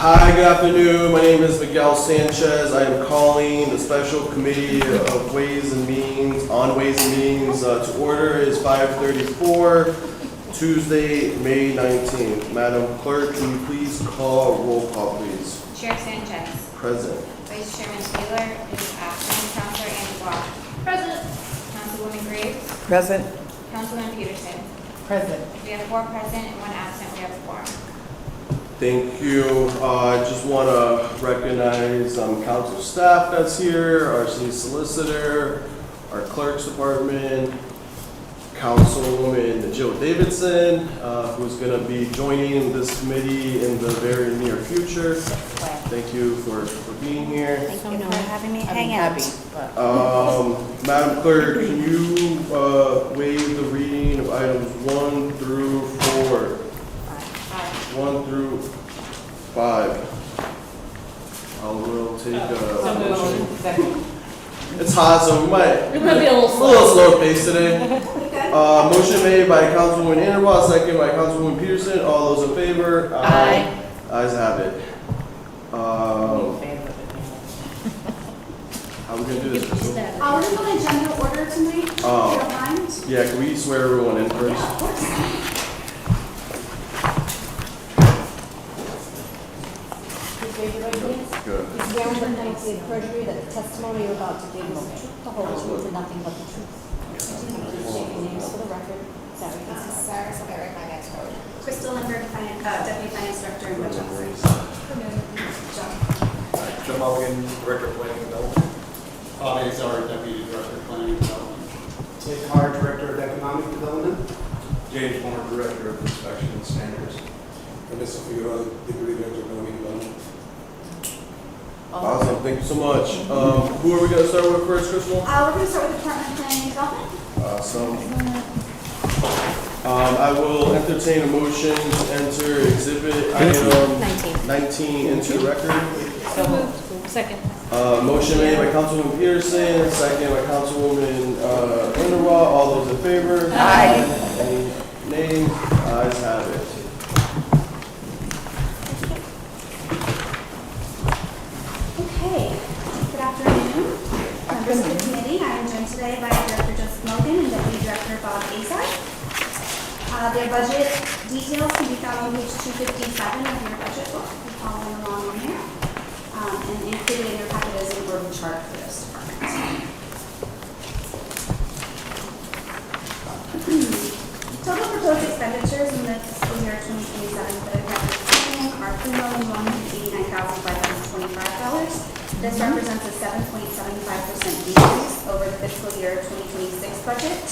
Hi, good afternoon. My name is Miguel Sanchez. I am calling the Special Committee of Ways and Means, on Ways and Means to order. Is 5:34, Tuesday, May 19th. Madam Clerk, can you please call roll call, please? Chair Sanchez. Present. Vice Chairman Taylor is absent. Councilor Andujar. Present. Councilwoman Graves. Present. Councilman Peterson. Present. We have 4 present and 1 absent. We have a quorum. Thank you. I just want to recognize council staff that's here, our city solicitor, our clerk's department, Councilwoman Jill Davidson, who's going to be joining this committee in the very near future. Thank you for being here. Thank you for having me I'm hang out. happy. Madam Clerk, can you waive the reading of items 1 through 4? 1 through 5. I will take a motion. It's hot, so we might be a little slow paced today. Motion made by Councilwoman Anderbaugh, second by Councilwoman Peterson. All those in favor? Aye. Ayes have it. How are we going to do this? Crystal? We're going to go in general order tonight, if you don't mind. Yeah, can we swear everyone in first? Yeah, of course. Good. Is there under penalty of perjury that the testimony you're about to give is the truth, the whole truth, and nothing but the truth? State your names for the record. Sorry. Sarah Silvera, my next vote. Crystal Lindbergh, Deputy Finance Director in Winchester. Jim Hogan, Director of Planning and Development. Bob Azar, Deputy Director of Planning and Development. Ted Carr, Director of Economic Development. James Moore, Director of Inspection and Standards. Vanessa Figueroa, Deputy Director of Economic Development. Awesome, thank you so much. Who are we going to start with first, Crystal? We're going to start with Department of Planning and Development. Awesome. I will entertain a motion to enter exhibit item 19 into the record. So moved. Second. Motion made by Councilwoman Peterson, second by Councilwoman Anderbaugh. All those in favor? Aye. Any nays? Ayes have it. Okay, good afternoon. Members of the committee, I am joined today by Director Joseph Mogan and Deputy Director Bob Azar. Their budget details can be found on page 257 of your budget book. You're following along on there. And included in your packet is an org chart for this department. Total proposed expenditures in the fiscal year 2027 for the capital planning are $3,189,525. This represents a 7.75% decrease over the fiscal year 2026 budget.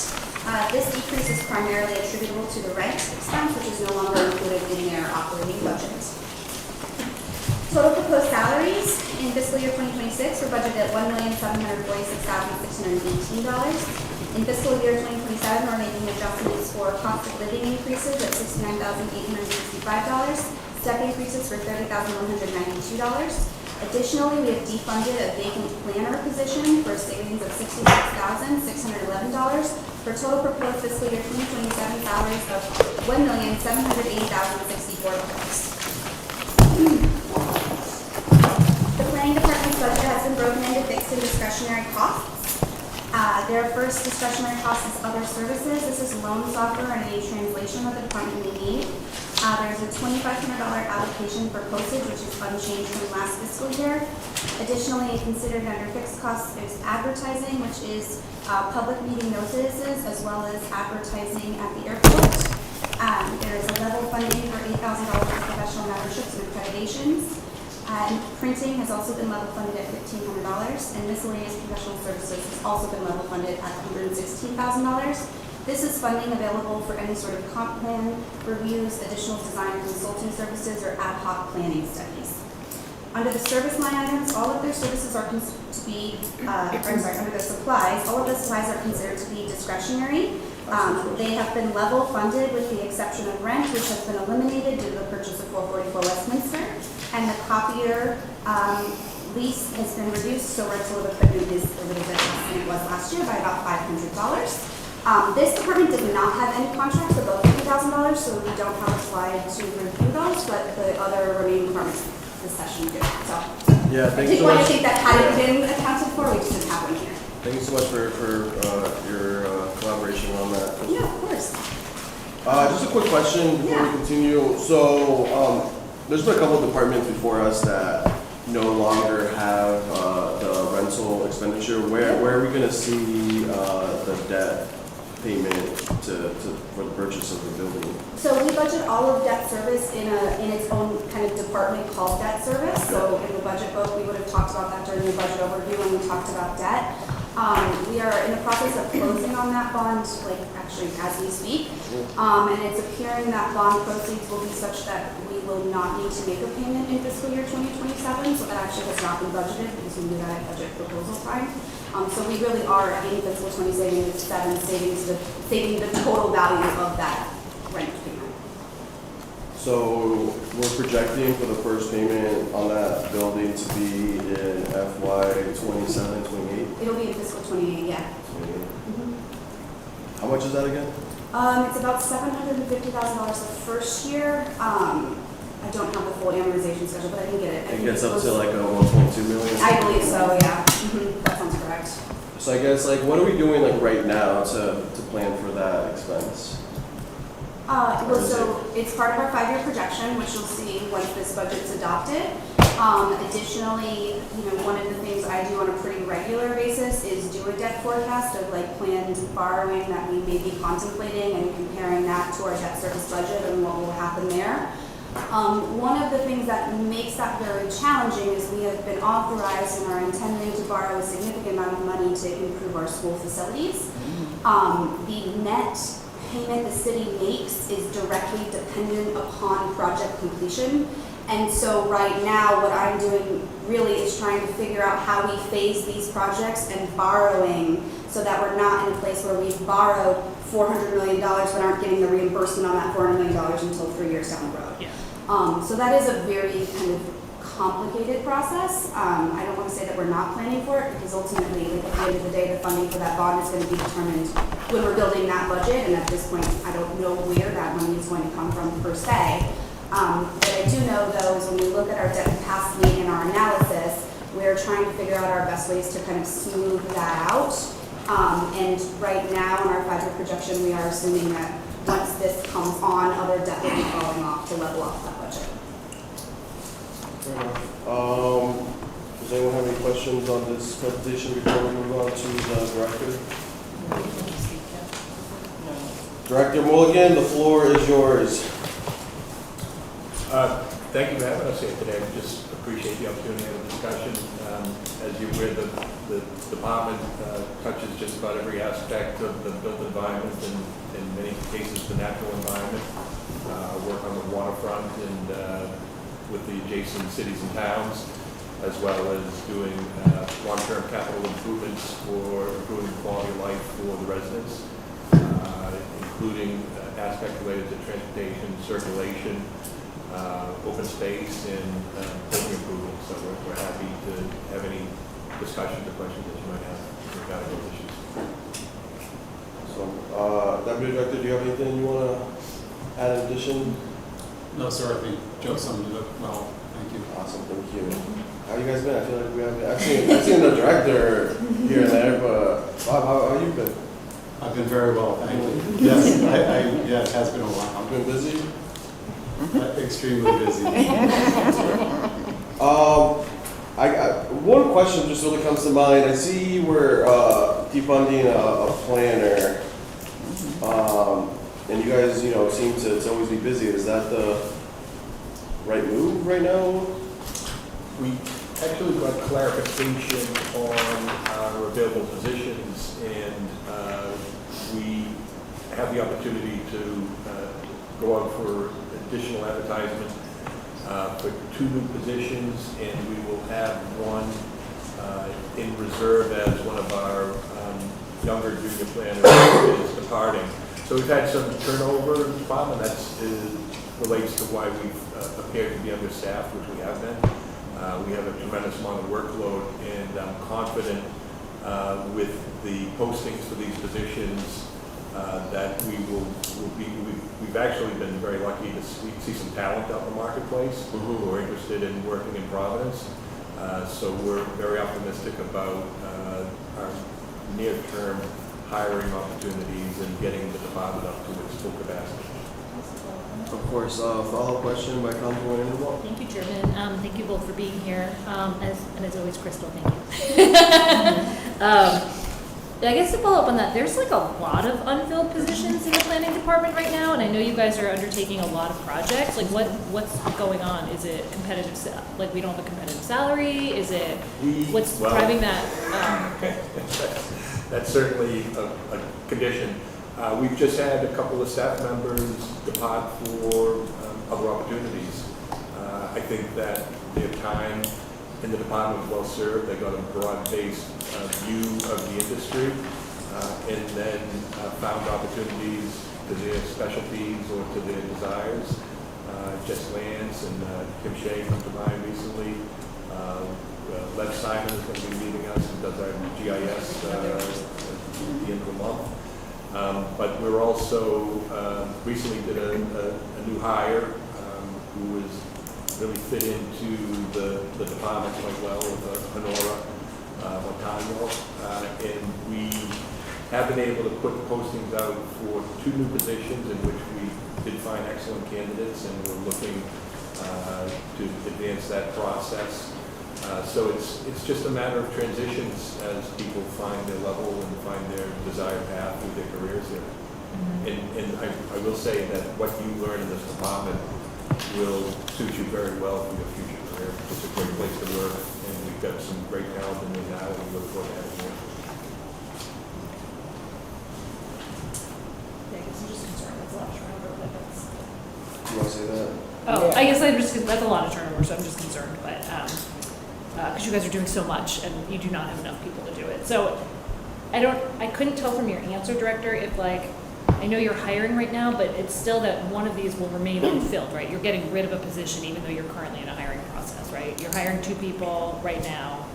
This decrease is primarily attributable to the rent expense, which is no longer included in their operating budget. Total proposed salaries in fiscal year 2026 were budgeted at $1,746,618. In fiscal year 2027, we're making adjustments for cost of living increases at $69,865, step increases for $30,192. Additionally, we have defunded a vacant planner position for savings of $66,611 for total proposed fiscal year 2027 salaries of $1,780,064. The planning department's budget has been broken into fixed and discretionary costs. Their first discretionary cost is other services. This is loan software and any translation that the department may need. There's a $2,500 allocation for postage, which is unchanged from last fiscal year. Additionally, considered under fixed costs, there's advertising, which is public meeting notices, as well as advertising at the airport. There is a level funding for $8,000 for professional memberships and accreditations. Printing has also been level funded at $1,500, and miscellaneous professional services has also been level funded at $116,000. This is funding available for any sort of comp plan reviews, additional design and consulting services, or ad hoc planning studies. Under the service line items, all of their services are considered to be, under the supplies, all of the supplies are considered to be discretionary. They have been level funded with the exception of rent, which has been eliminated due to the purchase of 444 Westminster. And the copier lease has been reduced, so rental of equipment is a little bit less than it was last year by about $500. This department did not have any contracts above $50,000, so we don't have a slide to review those, but the other remaining departments this session due. So Yeah, I thanks didn't so want to much. think that had it been accounted for, we just didn't have one here. Thank you so much for your collaboration on that. Yeah, of course. Just a quick question before we Yeah. continue. So, there's been a couple of departments before us that no longer have the rental expenditure. Where are we gonna see the debt payment for the purchase of the building? So we budget all of debt service in its own kind of department called debt service. So in the budget book, we would have talked about that during the budget overview when we talked about debt. We are in the process of closing on that bond, like actually as we speak. And it's appearing that bond proceeds will be such that we will not need to make a payment in fiscal year 2027. So that actually has not been budgeted because we knew that at budget proposal time. So we really are in fiscal 2027 saving the total value of that rent payment. So we're projecting for the first payment on that building to be in FY 27, 28? It'll be in fiscal 28, yeah. How much is that again? It's about $750,000 the first year. I don't have the full amortization schedule, but I can get it. I It think gets up was- to like a 1.2 million? I believe so, yeah. That sounds correct. So I guess like what are we doing like right now to plan for that expense? Well, so it's part of our 5-year projection, which you'll see once this budget's adopted. Additionally, one of the things I do on a pretty regular basis is do a debt forecast of like planned borrowing that we may be contemplating and comparing that to our debt service budget and what will happen there. One of the things that makes that very challenging is we have been authorized and are intending to borrow a significant amount of money to improve our school facilities. The net payment the city makes is directly dependent upon project completion. And so right now, what I'm doing really is trying to figure out how we phase these projects and borrowing so that we're not in a place where we've borrowed $400 million but aren't getting the reimbursement on that $400 million until 3 years down the road. So that is a very kind of complicated process. I don't want to say that we're not planning for it because ultimately, like at the end of the day, the funding for that bond is going to be determined when we're building that budget. And at this point, I don't know where that money is going to come from per se. What I do know though is when we look at our debt capacity in our analysis, we're trying to figure out our best ways to kind of smooth that out. And right now in our 5-year projection, we are assuming that once this comes on, other debt will be falling off to level off that budget. Fair enough. Does anyone have any questions on this presentation before we move on to the director? Director Mulligan, the floor is yours. Thank you for having us here today. We just appreciate the opportunity of the discussion. As you're aware, the department touches just about every aspect of the built environment and in many cases the natural environment. Work on the waterfront and with the adjacent cities and towns, as well as doing long-term capital improvements for improving quality of life for the residents, including aspects related to transportation, circulation, open space, and building improvements. So we're happy to have any discussions or questions that you might have regarding those issues. So, Deputy Director, do you have anything you want to add in addition? No, sir, I think Joe summed it up well. Thank you. Awesome, thank you. How you guys been? I feel like we have. I've seen the director here and there, but Bob, how you been? I've been very well, thank you. Yes, yeah, it has been a while. I've been busy. Extremely busy. One question just really comes to mind. I see we're defunding a planner, and you guys, seem to always be busy. Is that the right move right now? We actually got clarification on our available positions, and we have the opportunity to go out for additional advertisement for 2 new positions, and we will have one in reserve as one of our younger junior planners is departing. So we've had some turnover in the department. That relates to why we've appeared to be understaffed, which we have been. We have a tremendous amount of workload, and I'm confident with the postings for these positions that we've actually been very lucky to see some talent out in the marketplace who are interested in working in Providence. So we're very optimistic about our near-term hiring opportunities and getting the department up to its full capacity. Of course, follow-up question by Councilwoman Inderwall. Thank you, Chairman. Thank you both for being here. As always, Crystal, thank you. I guess to follow up on that, there's like a lot of unfilled positions in the planning department right now, and I know you guys are undertaking a lot of projects. Like, what's going on? Is it competitive? Like, we don't have a competitive salary? Is it what's driving that? That's certainly a condition. We've just had a couple of staff members depart for other opportunities. I think that their time in the department was well served. They got a broad-based view of the industry and then found opportunities to their specialties or to their desires. Jess Lance and Kim Shea come to mind recently. Lev Simon is going to be leading us and does our GIS at the end of the month. But we're also recently did a new hire who was really fit into the department quite well with Honora Montano. And we have been able to put postings out for 2 new positions in which we did find excellent candidates, and we're looking to advance that process. So it's just a matter of transitions as people find their level and find their desired path through their careers here. And I will say that what you learn in this department will suit you very well for your future career. It's a great place to work, and we've got some great talent in there now, and we look forward to having you. Yeah, I guess I'm just concerned. That's a lot of turnover, but that's. You want to say that? Oh, I guess that's a lot of turnover, so I'm just concerned, but because you guys are doing so much and you do not have enough people to do it. So I couldn't tell from your answer, Director, if like, I know you're hiring right now, but it's still that one of these will remain unfilled, right? You're getting rid of a position even though you're currently in a hiring process, right? You're hiring 2 people right now,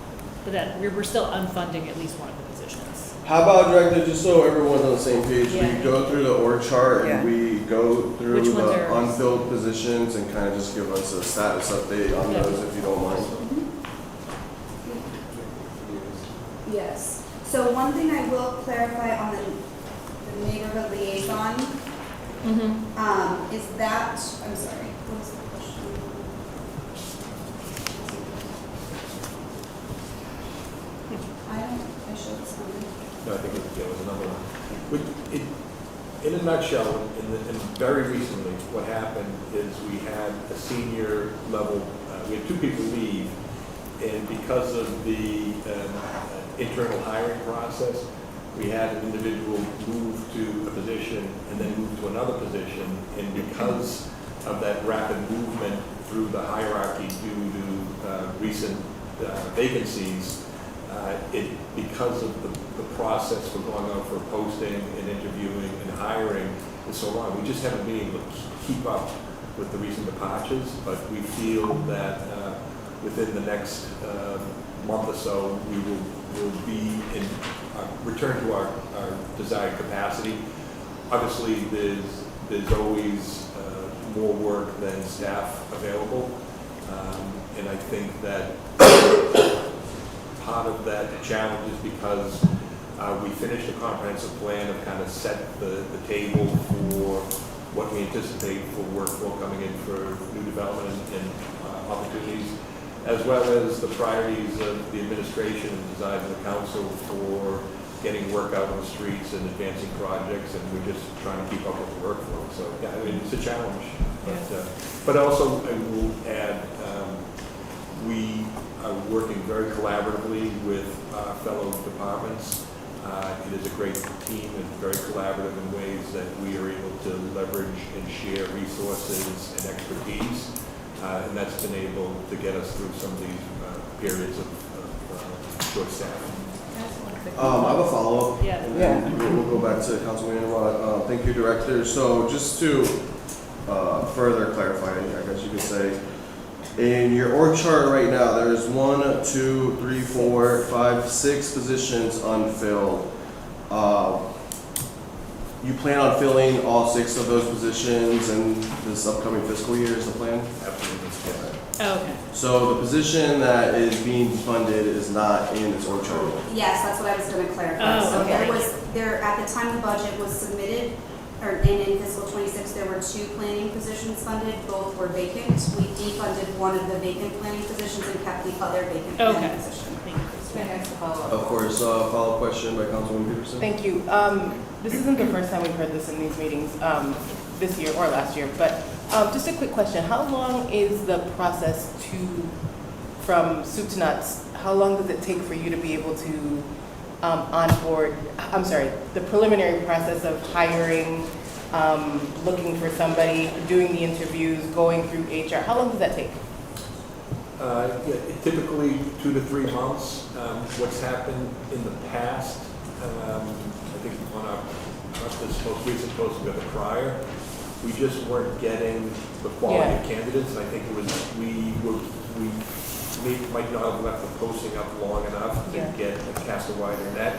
but that we're still unfunding at least one of the positions. How about, Director, just so everyone's on the same page, Yeah. we go through the org chart and we go through Which ones the are- unfilled positions and kind of just give us a status update on Yeah. those if you don't mind. Yes. So one thing I will clarify on the neighborhood liaison, is that, I'm sorry, what was the question? I showed something. No, I think there was another one. In a nutshell, very recently, what happened is we had a senior level, we had 2 people leave, and because of the internal hiring process, we had an individual move to a position and then move to another position, and because of that rapid movement through the hierarchy due to recent vacancies, because of the process for going out for posting and interviewing and hiring is so long, we just haven't been able to keep up with the recent departures, but we feel that within the next month or so, we will be in return to our desired capacity. Obviously, there's always more work than staff available, and I think that part of that challenge is because we finished a comprehensive plan of kind of set the table for what we anticipate for workflow coming in for new development and opportunities, as well as the priorities of the administration and desires of the council for getting work out on the streets and advancing projects, and we're just trying to keep up with the workflow. So yeah, I mean, it's a challenge. But also I will add, we are working very collaboratively with our fellow departments. It is a great team and very collaborative in ways that we are able to leverage and share resources and expertise. And that's been able to get us through some of these periods of short staffing. I have a follow-up. Yeah. And then we'll go back to Councilman Inderwall. Thank you, Director. So just to further clarify, I guess you could say, in your org chart right now, there's 1, 2, 3, 4, 5, 6 positions unfilled. you plan on filling all 6 of those positions in this upcoming fiscal year is the plan? Absolutely, yeah. Oh, okay. So the position that is being funded is not in its org chart. Yes, that's what I was gonna clarify. Oh, So okay. there, at the time the budget was submitted, and in fiscal '26, there were 2 planning positions funded, both were vacant. We defunded one of the vacant planning positions and kept the other vacant Okay. planning position. Thank you. Of course, follow-up question by Councilwoman Peterson. Thank you. This isn't the first time we've heard this in these meetings, this year or last year, but just a quick question. How long is the process from soup to nuts, how long does it take for you to be able to the preliminary process of hiring, looking for somebody, doing the interviews, going through HR, how long does that take? Typically 2 to 3 months. What's happened in the past, I think on not this most recent post, but the prior, we just weren't getting the quality of candidates, and I think it was, we might not have left the posting up long enough to cast a wider net.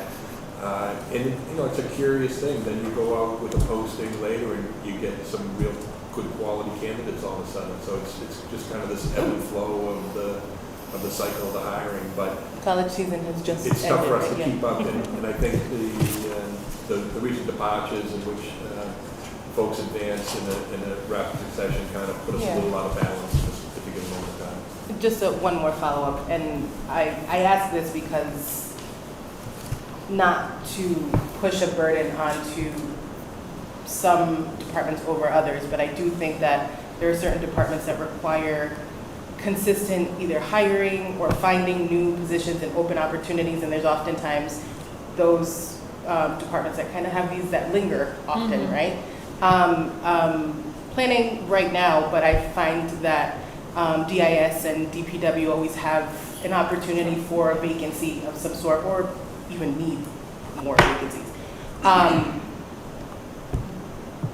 And it's a curious thing. Then you go out with a posting later, and you get some real good quality candidates all of a sudden. So it's just kind of this ebb and flow of the cycle of the hiring. But College season has just it's tough for us to ended, keep up, and I think the recent departures in which folks advance in a rapid succession kind of put us a little out of balance at the beginning of the time. Just one more follow-up, and I ask this because not to push a burden onto some departments over others, but I do think that there are certain departments that require consistent either hiring or finding new positions and open opportunities, and there's oftentimes those departments that kind of have these that linger often, right? Planning right now, but I find that DIS and DPW always have an opportunity for a vacancy of some sort, or even need more vacancies.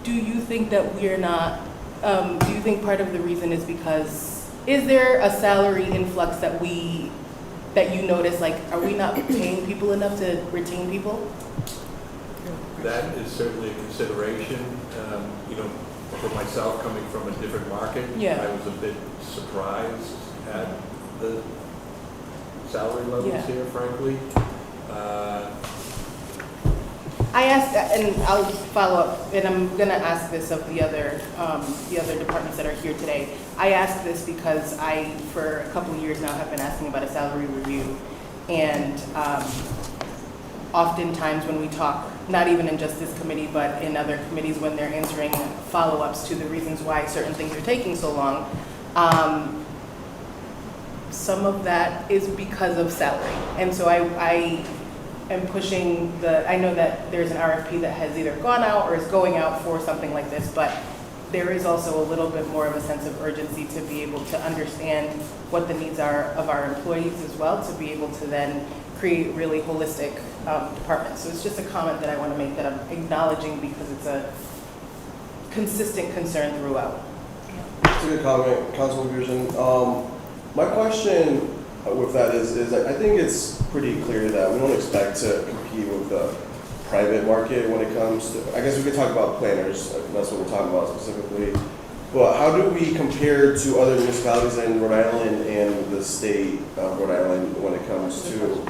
Do you think that we're not, do you think part of the reason is because, is there a salary influx that you notice, like, are we not paying people enough to retain people? That is certainly a consideration. For myself, coming from a different market, I was a bit surprised at the salary levels here, frankly. I asked, and I'll follow up, and I'm gonna ask this of the other departments that are here today. I ask this because I, for a couple of years now, have been asking about a salary review, and oftentimes when we talk, not even in just this committee, but in other committees when they're answering follow-ups to the reasons why certain things are taking so long, some of that is because of salary. And so I am pushing I know that there's an RFP that has either gone out or is going out for something like this, but there is also a little bit more of a sense of urgency to be able to understand what the needs are of our employees as well, to be able to then create really holistic departments. So it's just a comment that I want to make that I'm acknowledging because it's a consistent concern throughout. That's a good comment, Councilwoman Peterson. My question with that is I think it's pretty clear that we don't expect to compete with the private market when it comes to, I guess we could talk about planners, that's what we're talking about specifically. But how do we compare to other municipalities in Rhode Island and the state of Rhode Island when it comes to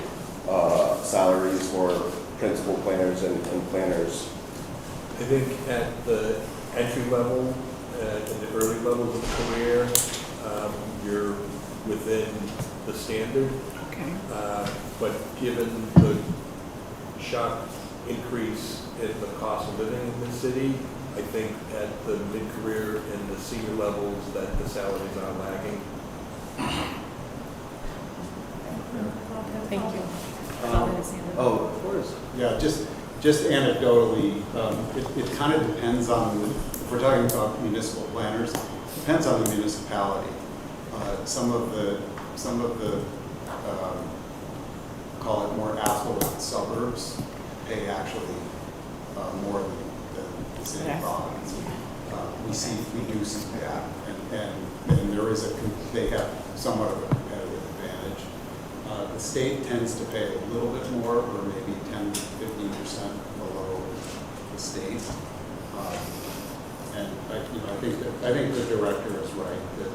salaries for principal planners and planners? I think at the entry level, in the early levels of the career, you're within the standard. Okay. But given the sharp increase in the cost of living in the city, I think at the mid-career and the senior levels that the salaries are lagging. Thank you. Of course. Yeah, just anecdotally, it kind of depends on, if we're talking about municipal planners, depends on the municipality. Some of the call it more affluent suburbs pay actually more than the city of Providence. We do see that, and there is they have somewhat of a competitive advantage. The state tends to pay a little bit more, or maybe 10 to 15% below the state. And I think the director is right, that,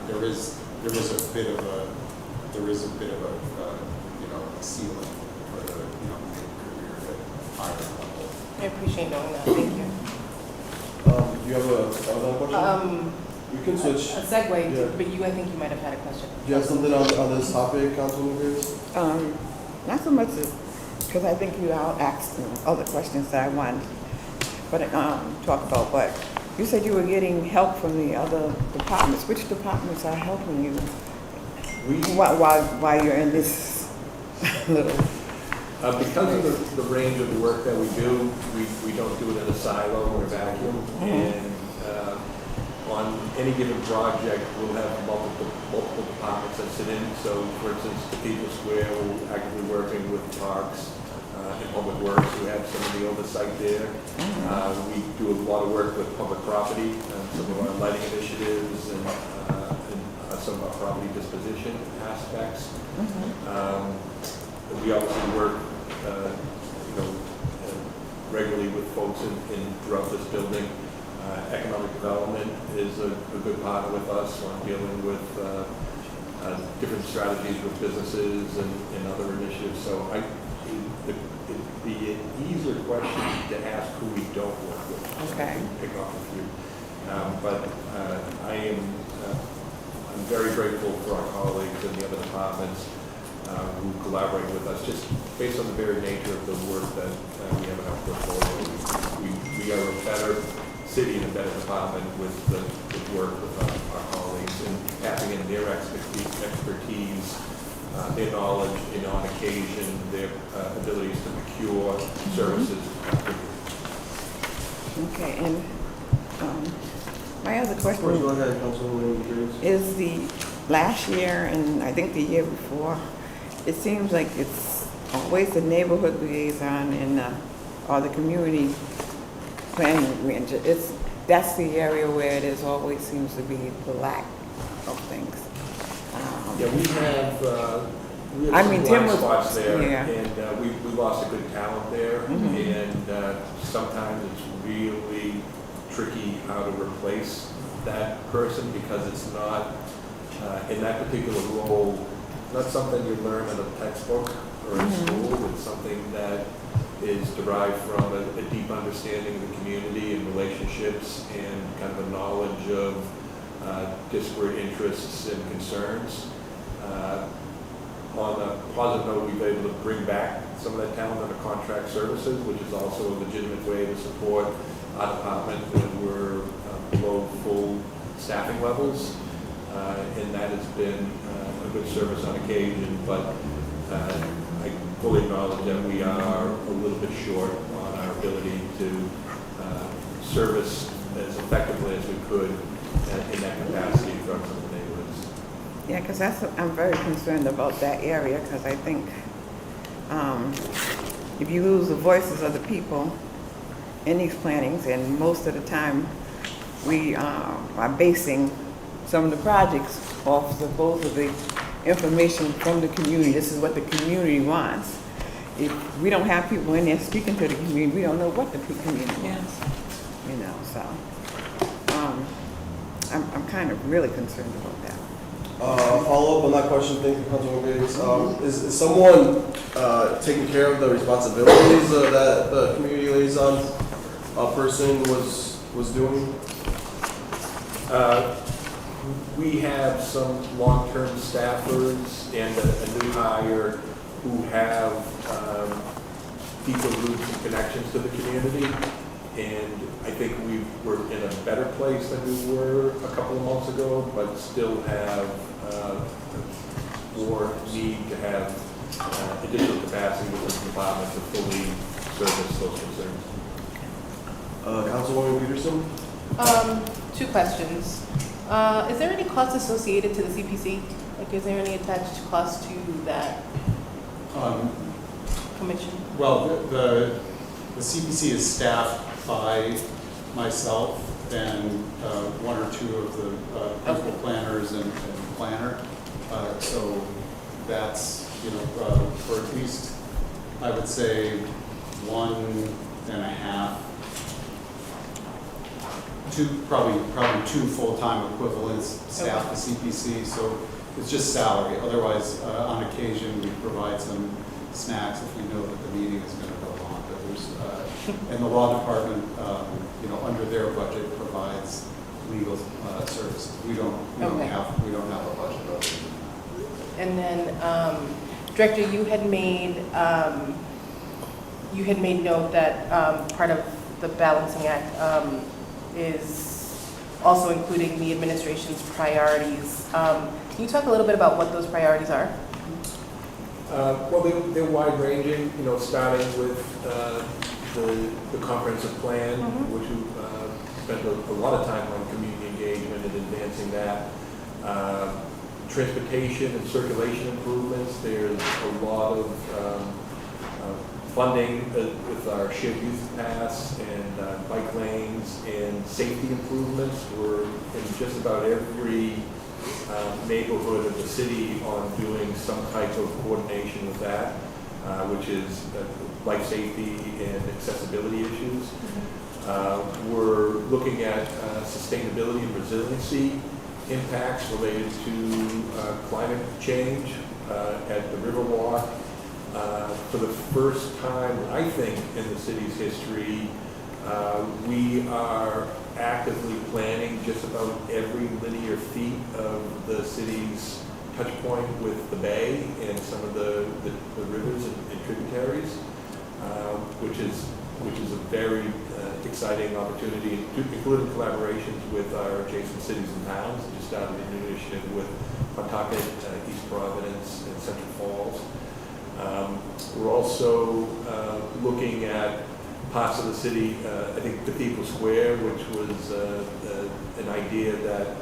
there is a bit of a a ceiling for the, mid-career at higher level. I appreciate knowing that, thank you. Do you have another question? You can switch. A segue, Yeah. but I think you might have had a question. Do you have something on this topic, Councilwoman Graves? Not so much because I think you all asked other questions that I wanted, but talk about. But you said you were getting help from the other departments. Which departments are helping you? While you're in this little. Because of the range of the work that we do, we don't do it in a silo or a vacuum. And on any given project, we'll have multiple departments that sit in. So, for instance, Cathedral Square, we're actively working with Parks and Public Works, who have some of the oversight there. We do a lot of work with public property, some of our lighting initiatives, and some of our property disposition aspects. We obviously work, regularly with folks in throughout this building. Economic development is a good partner with us on dealing with different strategies with businesses and other initiatives. So it'd be an easier question to ask who we don't work with. Okay. Pick off a few. But I'm very grateful for our colleagues in the other departments who collaborate with us, just based on the very nature of the work that we have in our portfolio. We are a better city and a better department with the work with our colleagues and tapping in their expertise, their knowledge, and on occasion, their abilities to procure services. Okay, and my other question Go ahead, Councilwoman Graves. is the last year and I think the year before, it seems like it's always the neighborhood liaison and or the community planning manager. That's the area where it is always seems to be the lack of things. Yeah, we have I mean, some Tim blind was- spots there, yeah. and we lost a good talent there, and sometimes it's really tricky how to replace that person because it's not, in that particular role, not something you learn in a textbook or in school. It's something that is derived from a deep understanding of the community and relationships and kind of a knowledge of disparate interests and concerns. On a positive note, we've been able to bring back some of that talent under contract services, which is also a legitimate way to support our department when we're below full staffing levels. And that has been a good service on occasion, but I fully acknowledge that we are a little bit short on our ability to service as effectively as we could in that capacity throughout some of the neighborhoods. Yeah, because I'm very concerned about that area because I think if you lose the voices of the people in these plannings, and most of the time we are basing some of the projects off of both of the information from the community. This is what the community wants. If we don't have people in there speaking to the community, we don't know what the community wants. So I'm kind of really concerned about that. Follow up on that question. Thank you, Councilwoman Graves. Is someone taking care of the responsibilities that the community liaison person was doing? We have some long-term staffers and a new hire who have deeper roots and connections to the community. And I think we're in a better place than we were a couple of months ago, but still have more need to have additional capacity within the department to fully service those concerns. Councilwoman Peterson? Two questions. Is there any cost associated to the CPC? Like, is there any attached cost to that commission? Well, the CPC is staffed by myself and one or two of the principal planners and planner. So that's, for at least, I would say, 1 and a half, probably two full-time equivalents staff to CPC, so it's just salary. Otherwise, on occasion, we provide some snacks if we know that the meeting is going to go on. But there's, and the law department, under their budget provides legal services. We don't Okay. have a budget other than that. And then, Director, you had made note that part of the balancing act is also including the administration's priorities. Can you talk a little bit about what those priorities are? Well, they're wide-ranging, starting with the comprehensive plan, which we spent a lot of time on community engagement and advancing that. Transportation and circulation improvements, there's a lot of funding with our shared youth pass and bike lanes and safety improvements. We're in just about every neighborhood of the city on doing some type of coordination with that, which is life safety and accessibility issues. We're looking at sustainability and resiliency impacts related to climate change at the Riverwalk. For the first time, I think, in the city's history, we are actively planning just about every linear feet of the city's touch point with the bay and some of the rivers and tributaries, which is a very exciting opportunity, including collaborations with our adjacent cities and towns. We just started a new initiative with Pawtucket, East Providence, and Central Falls. We're also looking at parts of the city, I think Cathedral Square, which was an idea that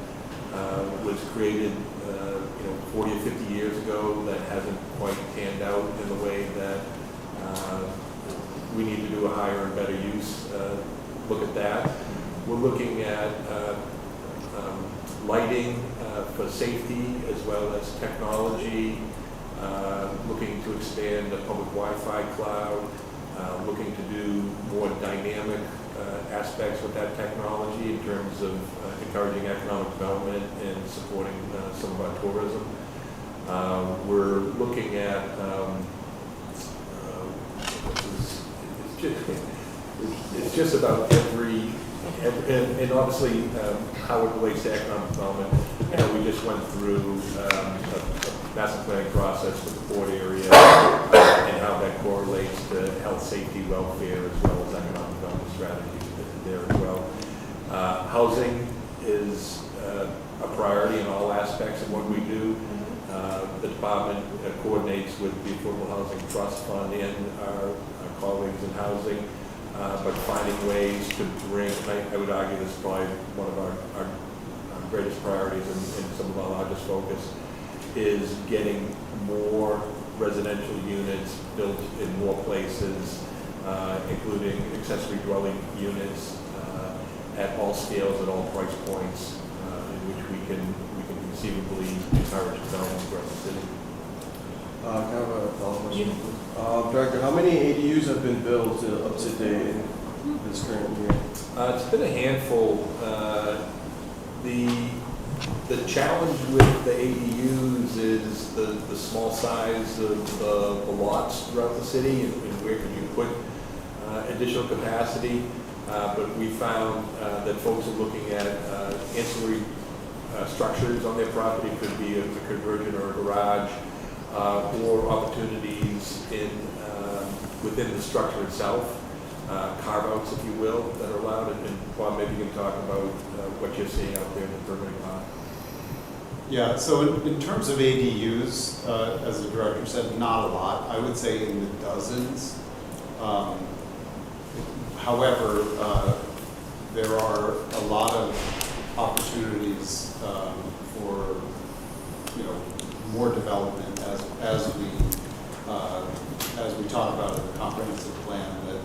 was created 40 or 50 years ago that hasn't quite panned out in the way that we need to do a higher and better use. Look at that. We're looking at lighting for safety as well as technology, looking to expand the public Wi-Fi cloud, looking to do more dynamic aspects with that technology in terms of encouraging economic development and supporting some of our tourism. We're looking at it's just about every and obviously how it relates to economic development. We just went through a master planning process for the port area and how that correlates to health, safety, welfare, as well as economic development strategies there as well. Housing is a priority in all aspects of what we do. The department coordinates with the Affordable Housing Trust Fund and our colleagues in housing, but finding ways to bring, I would argue this is probably one of our greatest priorities and some of our largest focus, is getting more residential units built in more places, including accessory dwelling units at all scales, at all price points, in which we can conceivably encourage development across the city. Kind of a follow-up question. Director, how many ADUs have been built up to date in this current year? It's been a handful. The challenge with the ADUs is the small size of the lots throughout the city and where can you put additional capacity. But we found that folks are looking at ancillary structures on their property. It could be a conversion or a garage, or opportunities within the structure itself, carve-outs, if you will, that are allowed. And Bob, maybe you can talk about what you're seeing out there in the permitting part. Yeah, so in terms of ADUs, as the director said, not a lot. I would say in the dozens. However, there are a lot of opportunities for more development as we talk about in the comprehensive plan that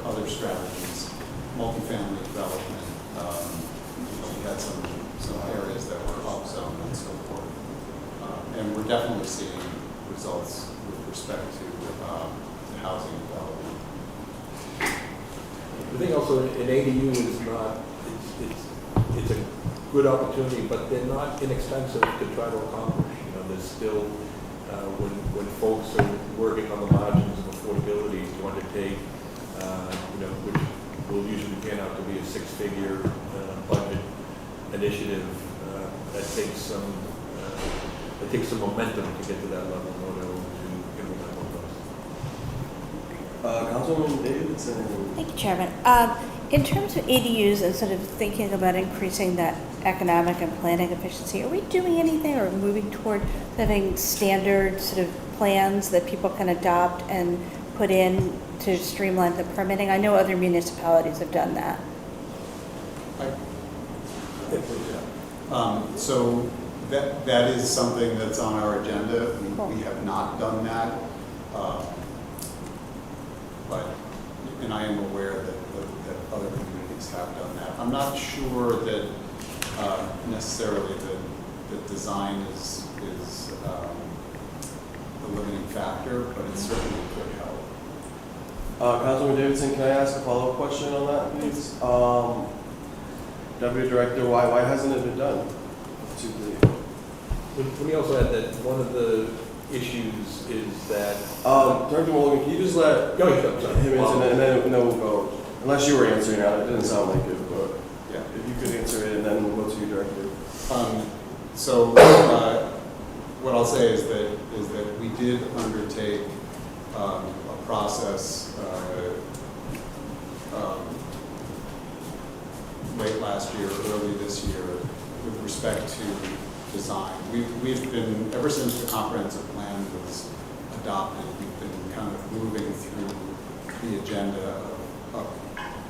other strategies, multifamily development. We had some areas that were off zone and so forth, and we're definitely seeing results with respect to housing development. The thing also, an ADU is not, it's a good opportunity, but they're not inexpensive to try to accomplish. You know, there's still, when folks are working on the margins of affordability to undertake, you know, which will usually pan out to be a six-figure budget initiative, that takes some momentum to get to that level in order to implement one of those. Councilwoman Davidson. Thank you, Chairman. In terms of ADUs and sort of thinking about increasing that economic and planning efficiency, are we doing anything or moving toward having standard sort of plans that people can adopt and put in to streamline the permitting? I know other municipalities have done that. So that is something that's on our agenda. We have not done that. And I am aware that other communities have done that. I'm not sure that necessarily the design is the limiting factor, but it certainly could help. Councilwoman Davidson, can I ask a follow-up question on that, please? Deputy Director, why hasn't it been done? Let me also add that one of the issues is that. Director Mulligan, can you just let sorry. him answer and then we'll go, unless you were answering that, it didn't sound like it, but Yeah. if you could answer it and then we'll go to you, Director. What I'll say is that we did undertake a process late last year, early this year, with respect to design. We've been, ever since the comprehensive plan was adopted, we've been kind of moving through the agenda of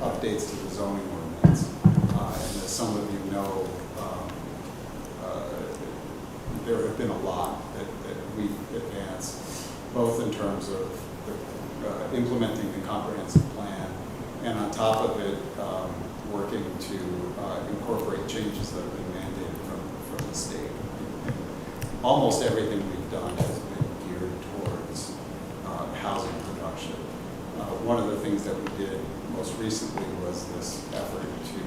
updates to the zoning ordinance. And as some of you know, there have been a lot that we've advanced, both in terms of implementing the comprehensive plan, and on top of it, working to incorporate changes that have been mandated from the state. And almost everything we've done has been geared towards housing production. One of the things that we did most recently was this effort to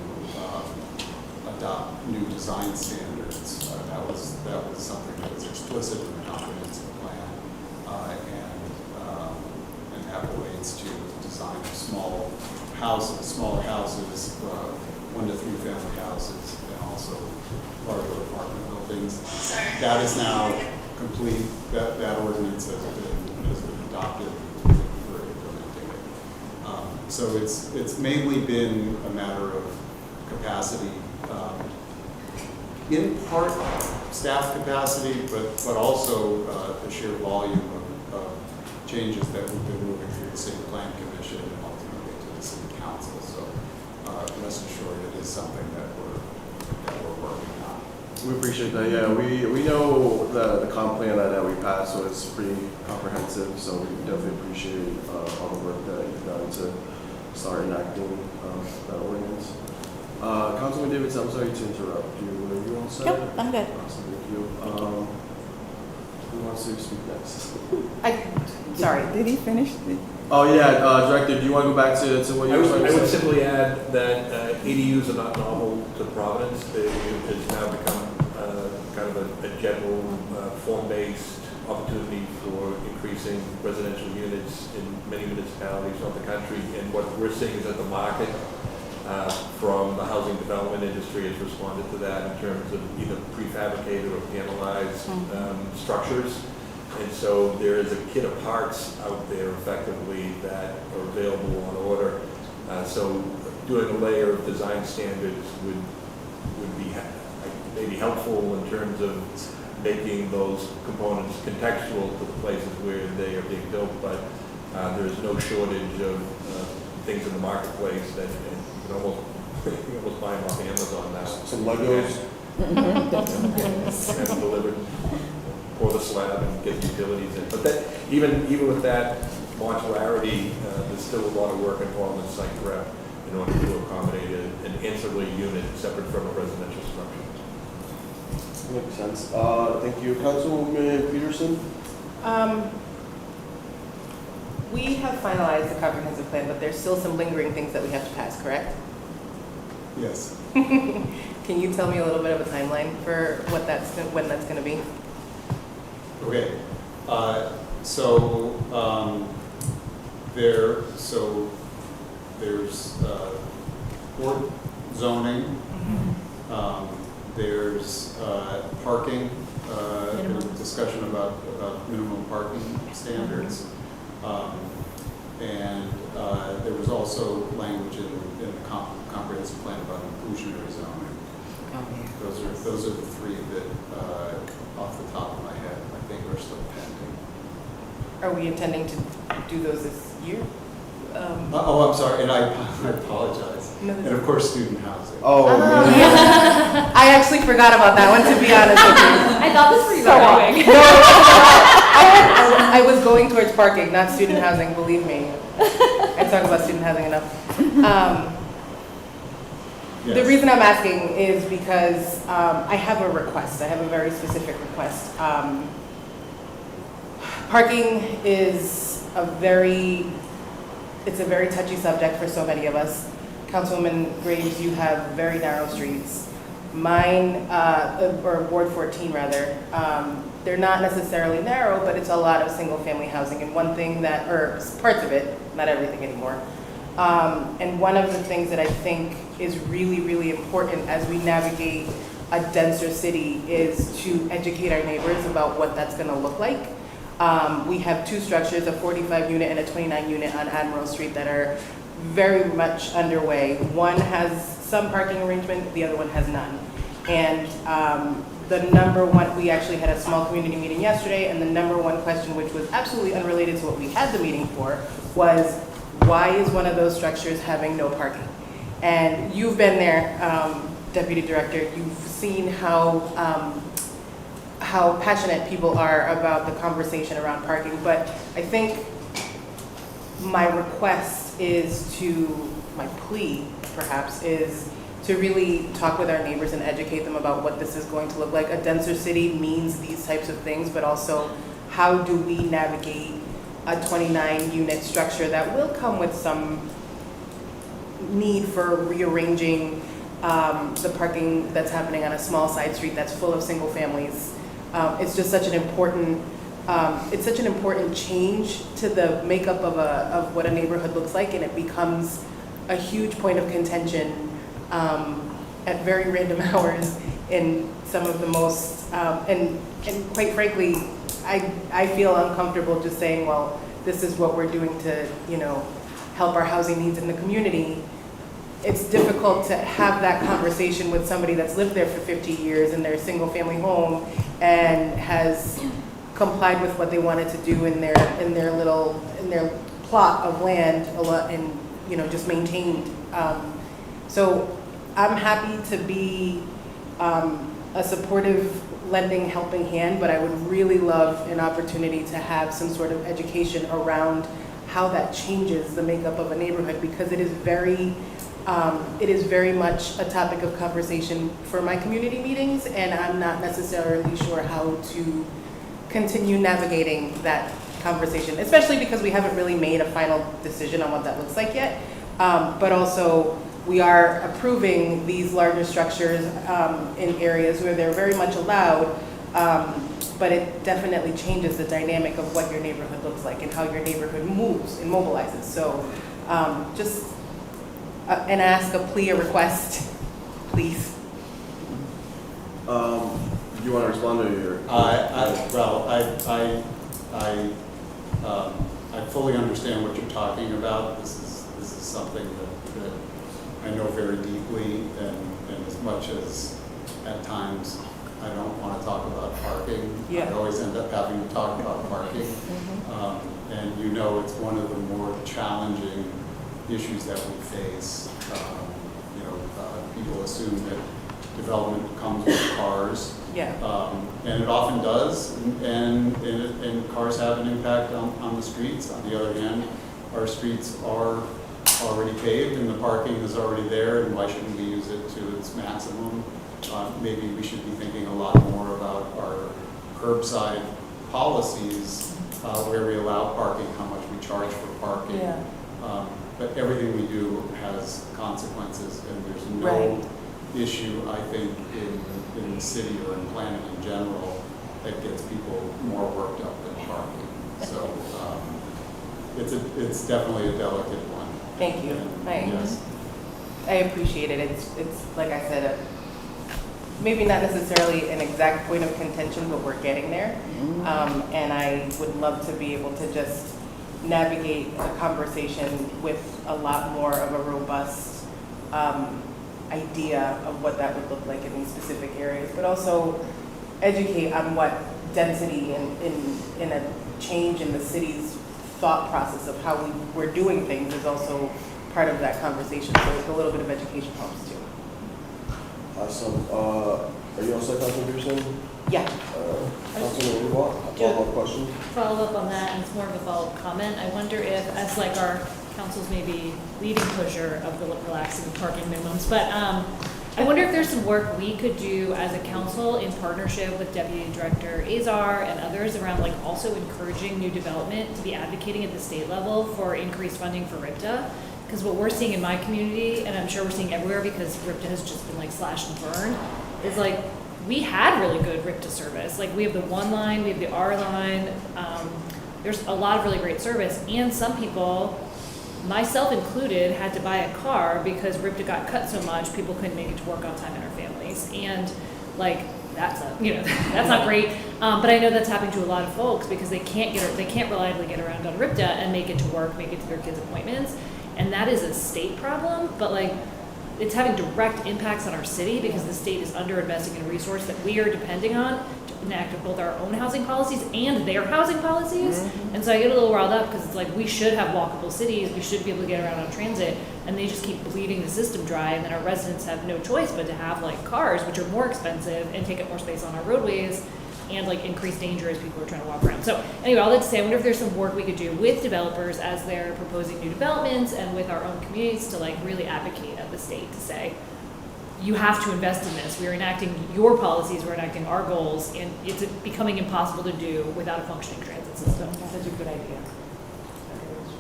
adopt new design standards. That was something that was explicit in the comprehensive plan, and that relates to design of smaller houses, 1 to 3 family houses, and also larger apartment buildings. That is now complete. That ordinance has been adopted. We're implementing it. So it's mainly been a matter of capacity, in part staff capacity, but also the sheer volume of changes that we've been moving through the City Plan Commission and ultimately to the City Council. So rest assured, it is something that we're working on. We appreciate that. Yeah, we know the comp plan that we passed, so it's pretty comprehensive. So we definitely appreciate all the work that you've done to start enacting that ordinance. Councilman Davidson, I'm sorry to interrupt you. Are you all set? Nope, I'm good. Awesome, thank you. Who wants to speak next? Sorry. Did he finish? Oh yeah, Director, do you want to go back to what you were saying? I would simply add that ADUs are not novel to Providence. It's now become kind of a general form-based opportunity for increasing residential units in many municipalities throughout the country. And what we're seeing is that the market from the housing development industry has responded to that in terms of either prefabricated or panelized structures. And so there is a kit of parts out there effectively that are available on order. So doing a layer of design standards would be maybe helpful in terms of making those components contextual to the places where they are being built. But there is no shortage of things in the marketplace that you can almost buy them off Amazon now. Some Legos. Have them delivered. Pour the slab and get the utilities in. But that, even with that modularity, there's still a lot of work involved in site prep in order to accommodate an ancillary unit separate from a residential structure. Makes sense. Thank you. Councilwoman Peterson? we have finalized the comprehensive plan, but there's still some lingering things that we have to pass, correct? Yes. Can you tell me a little bit of a timeline for when that's going to be? Okay. There's board zoning. There's parking. There's discussion about minimum parking standards. And there was also language in the comprehensive plan about inclusionary zoning. Those are the three that, off the top of my head, I think are still pending. Are we intending to do those this year? I'm sorry, and I apologize. No, And of course, student housing. Oh, yeah. I actually forgot about that one, to be honest with you. I thought this were you So, going. I was going towards parking, not student housing, believe me. I talk about student housing enough. Yes. The reason I'm asking is because I have a request. I have a very specific request. Parking is it's a very touchy subject for so many of us. Councilwoman Graves, you have very narrow streets. Mine, or Ward 14 rather, they're not necessarily narrow, but it's a lot of single family housing. And one thing that, or parts of it, not everything anymore. And one of the things that I think is really, really important as we navigate a denser city is to educate our neighbors about what that's gonna look like. We have two structures, a 45 unit and a 29 unit on Admiral Street that are very much underway. One has some parking arrangement, the other one has none. And the number one, we actually had a small community meeting yesterday, and the number one question, which was absolutely unrelated to what we had the meeting for, was why is one of those structures having no parking? And you've been there, Deputy Director, you've seen how passionate people are about the conversation around parking, but I think my request is my plea perhaps is to really talk with our neighbors and educate them about what this is going to look like. A denser city means these types of things, but also how do we navigate a 29 unit structure that will come with some need for rearranging the parking that's happening on a small side street that's full of single families. It's just such an important, it's such an important change to the makeup of what a neighborhood looks like, and it becomes a huge point of contention at very random hours in some of the most, and quite frankly, I feel uncomfortable just saying, well, this is what we're doing to, help our housing needs in the community. It's difficult to have that conversation with somebody that's lived there for 50 years in their single family home and has complied with what they wanted to do in their plot of land and just maintained. So I'm happy to be a supportive lending helping hand, but I would really love an opportunity to have some sort of education around how that changes the makeup of a neighborhood, because it is very much a topic of conversation for my community meetings, and I'm not necessarily sure how to continue navigating that conversation, especially because we haven't really made a final decision on what that looks like yet. But also, we are approving these larger structures in areas where they're very much allowed, but it definitely changes the dynamic of what your neighborhood looks like and how your neighborhood moves and mobilizes. So just an ask, a plea, a request, please. You want to respond to your? I fully understand what you're talking about. This is something that I know very deeply, and as much as at times I don't want to talk about parking, Yeah. I always end up having to talk about parking. And it's one of the more challenging issues that we face. People assume that development comes with cars. Yeah. And it often does, and cars have an impact on the streets. On the other hand, our streets are already paved and the parking is already there, and why shouldn't we use it to its maximum? Maybe we should be thinking a lot more about our curbside policies where we allow parking, how much we charge for parking. Yeah. But everything we do has consequences, and there's no Right. issue, I think, in the city or in planning in general that gets people more worked up than parking. So it's definitely a delicate one. Thank you. And, yes. I appreciate it. It's like I said, maybe not necessarily an exact point of contention, but we're getting there. And I would love to be able to just navigate a conversation with a lot more of a robust idea of what that would look like in these specific areas, but also educate on what density in a change in the city's thought process of how we're doing things is also part of that conversation. So a little bit of education helps too. Awesome. Are you all set, Councilman Peterson? Yeah. Councilman Ewart, a follow-up question? Follow up on that, and it's more of a follow-up comment. I wonder if, as like our council's maybe leading pusher of the relaxing parking minimums, but I wonder if there's some work we could do as a council in partnership with Deputy Director Azar and others around like also encouraging new development to be advocating at the state level for increased funding for RIPTA. Because what we're seeing in my community, and I'm sure we're seeing everywhere because RIPTA has just been like slashed and burned, is like we had really good RIPTA service. Like we have the 1 line, we have the R line. There's a lot of really great service, and some people, myself included, had to buy a car because RIPTA got cut so much people couldn't make it to work on time in our families. And like that's that's not great. But I know that's happening to a lot of folks because they can't reliably get around on RIPTA and make it to work, make it to their kids' appointments. And that is a state problem, but like it's having direct impacts on our city because the state is underinvesting in a resource that we are depending on to enact both our own housing policies and their housing policies. Mm-hmm. And so I get a little riled up because it's like we should have walkable cities, we should be able to get around on transit, and they just keep bleeding the system dry, and then our residents have no choice but to have like cars, which are more expensive and take up more space on our roadways and like increase danger as people are trying to walk around. So anyway, all that to say, I wonder if there's some work we could do with developers as they're proposing new developments and with our own communities to like really advocate at the state to say, you have to invest in this. We're enacting your policies, we're enacting our goals, and it's becoming impossible to do without a functioning transit system. That's a good idea.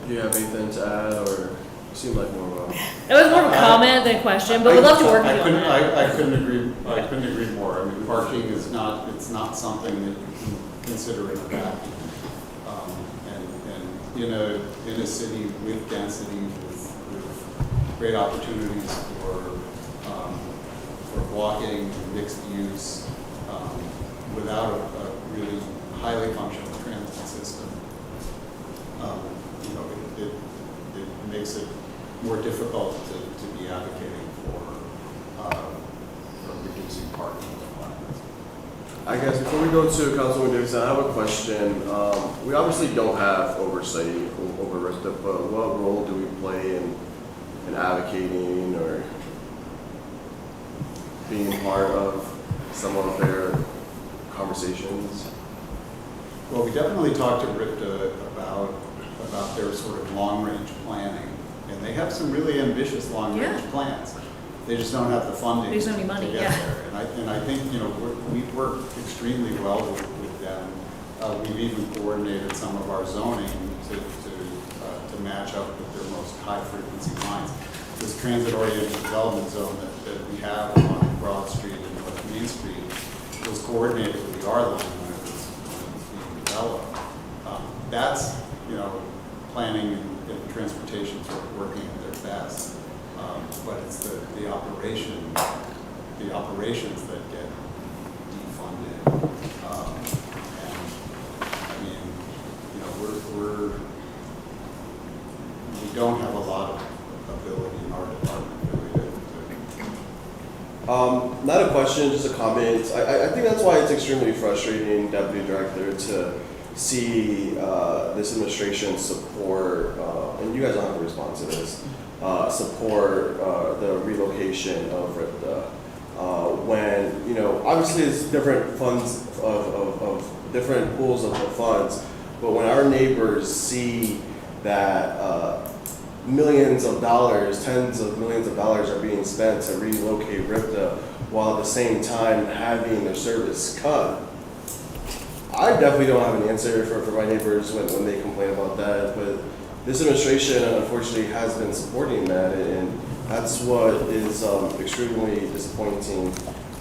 Do you have anything to add, or you seem like more of a... It was more of a comment than a question, but we'd love to work with you on that. I couldn't agree more. I mean, parking is not something that you can consider in a vacuum. And in a city with density, with great opportunities for walking, mixed use, without a really highly functional transit system, it makes it more difficult to be advocating for reducing parking requirements. I guess before we go to Councilwoman Davidson, I have a question. We obviously don't have oversight over RIPTA, but what role do we play in advocating or being part of some of their conversations? Well, we definitely talked to RIPTA about their sort of long-range planning, and they have some really ambitious long-range plans. They just don't have the funding. There's no money, to get there. And I think we work extremely well with them. We've even coordinated some of our zoning to match up with their most high-frequency lines. This transit-oriented development zone that we have on Broad Street and North Main Street was coordinated with the R line when it was being developed. That's planning and transportation sort of working at their best. But it's the operations that get defunded. And I mean, we don't have a lot of ability in our department really to Not a question, just a comment. I think that's why it's extremely frustrating, Deputy Director, to see this administration support, and you guys don't have to respond to this, support the relocation of RIPTA. When, obviously it's different funds of different pools of funds, but when our neighbors see that millions of dollars, tens of millions of dollars are being spent to relocate RIPTA while at the same time having their service cut, I definitely don't have an answer for my neighbors when they complain about that, but this administration unfortunately has been supporting that, and that's what is extremely disappointing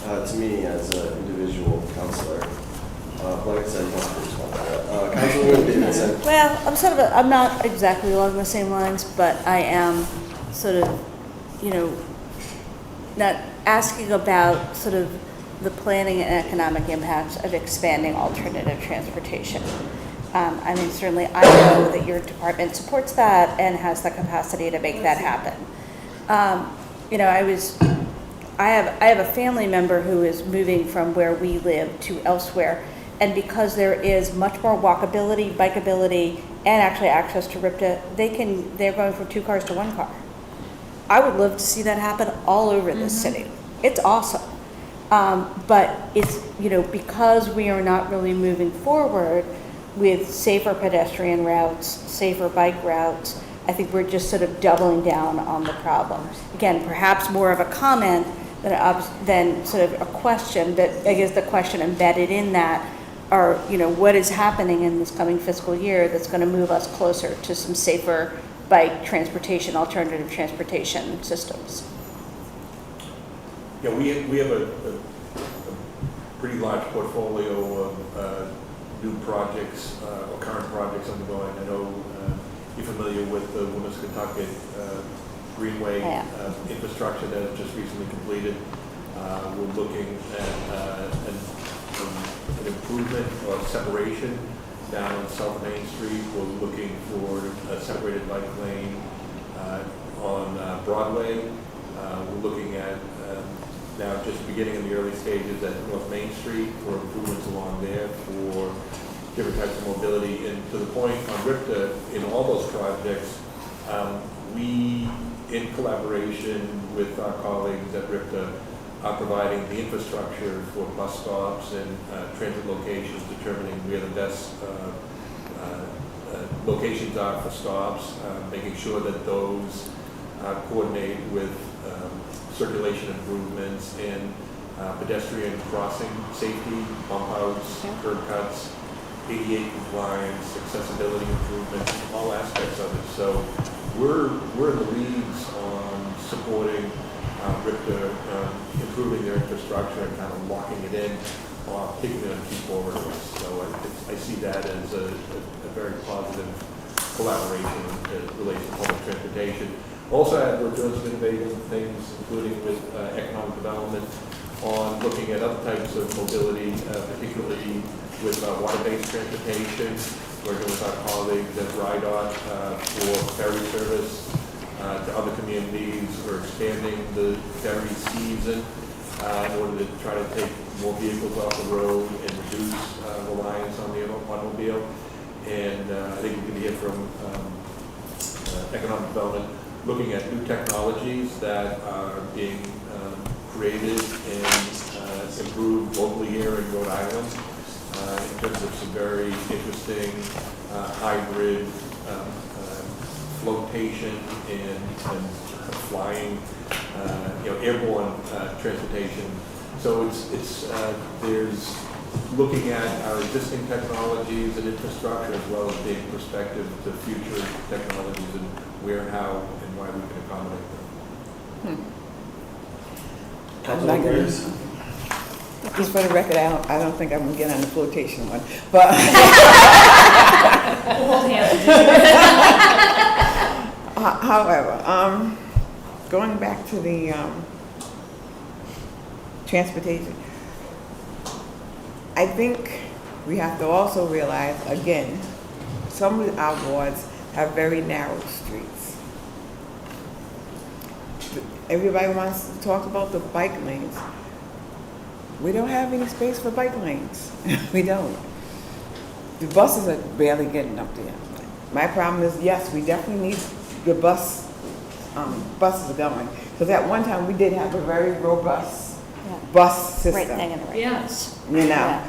to me as an individual counselor. Like I said, you don't have to respond to that. Councilwoman Davidson. Well, I'm not exactly along the same lines, but I am sort of, not asking about sort of the planning and economic impacts of expanding alternative transportation. I mean, certainly I know that your department supports that and has the capacity to make that happen. I have a family member who is moving from where we live to elsewhere, and because there is much more walkability, bikeability, and actually access to RIPTA, they're going from 2 cars to 1 car. I would love to see that happen all over this city. It's awesome. But it's, because we are not really moving forward with safer pedestrian routes, safer bike routes, I think we're just sort of doubling down on the problem. Again, perhaps more of a comment than sort of a question, but I guess the question embedded in that are, what is happening in this coming fiscal year that's going to move us closer to some safer bike transportation, alternative transportation systems. Yeah, we have a pretty large portfolio of new projects or current projects undergoing. I know you're familiar with the Woonsocket Greenway infrastructure that was just recently completed. We're looking at an improvement or separation down on South Main Street. We're looking for a separated bike lane on Broadway. We're looking at now just beginning in the early stages at North Main Street for improvements along there for different types of mobility. And to the point on RIPTA, in all those projects, we, in collaboration with our colleagues at RIPTA, are providing the infrastructure for bus stops and transit locations, determining where the best locations are for stops, making sure that those coordinate with circulation improvements and pedestrian crossing safety, bump outs, curb cuts, ADA compliance, accessibility improvements, all aspects of it. So we're in the leads on supporting RIPTA, improving their infrastructure and kind of locking it in while taking it on key corridors. So I see that as a very positive collaboration as it relates to public transportation. Also, we're doing some innovative things, including with economic development, on looking at other types of mobility, particularly with water-based transportation. Working with our colleagues at RIDOT for ferry service to other communities. We're expanding the ferry season in order to try to take more vehicles off the road and reduce reliance on the automobile. And I think we can hear from economic development, looking at new technologies that are being created and improved locally here in Rhode Island in terms of some very interesting hybrid flotation and flying, airborne transportation. So it's there's looking at our existing technologies and infrastructure as well as being perspective to future technologies and where, how, and why we can accommodate them. I'm not gonna, just for the record, I don't think I'm gonna get on the flotation one, but. Hold hands. However, going back to the transportation, I think we have to also realize, again, some of our wards have very narrow streets. Everybody wants to talk about the bike lanes. We don't have any space for bike lanes. We don't. The buses are barely getting up there. My problem is, yes, we definitely need the buses going. Because at one time, we did have a very robust bus system. Right thing in the right Yes. You know,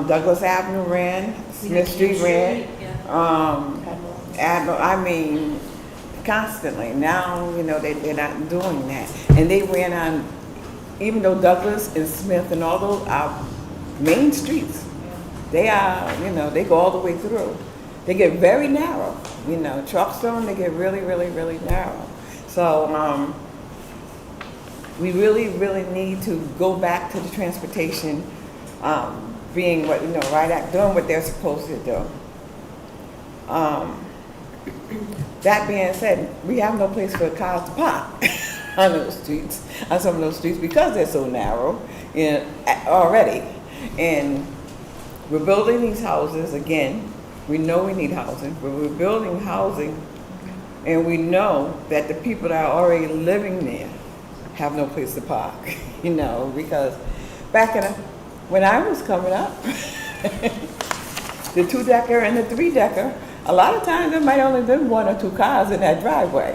Douglas Avenue ran, Smith Street ran, Admiral, I mean, constantly. Now, they're not doing that. And they ran on, even though Douglas and Smith and all those are main streets, they are, they go all the way through. They get very narrow, trucks don't, they get really, really, really narrow. So, we really, really need to go back to the transportation, being what, doing what they're supposed to do. That being said, we have no place for cars to park on those streets, on some of those streets, because they're so narrow already. And we're building these houses again. We know we need housing, but we're building housing, and we know that the people that are already living there have no place to park, because when I was coming up, the 2-decker and the 3-decker, a lot of times there might only been 1 or 2 cars in that driveway.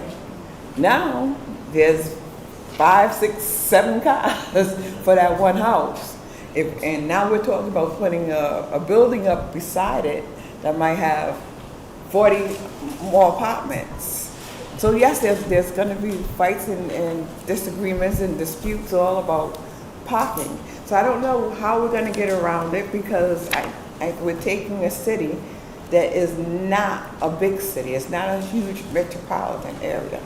Now, there's 5, 6, 7 cars for that one house. And now we're talking about putting a building up beside it that might have 40 more apartments. So yes, there's gonna be fights and disagreements and disputes all about parking. So I don't know how we're gonna get around it, because we're taking a city that is not a big city. It's not a huge metropolitan area.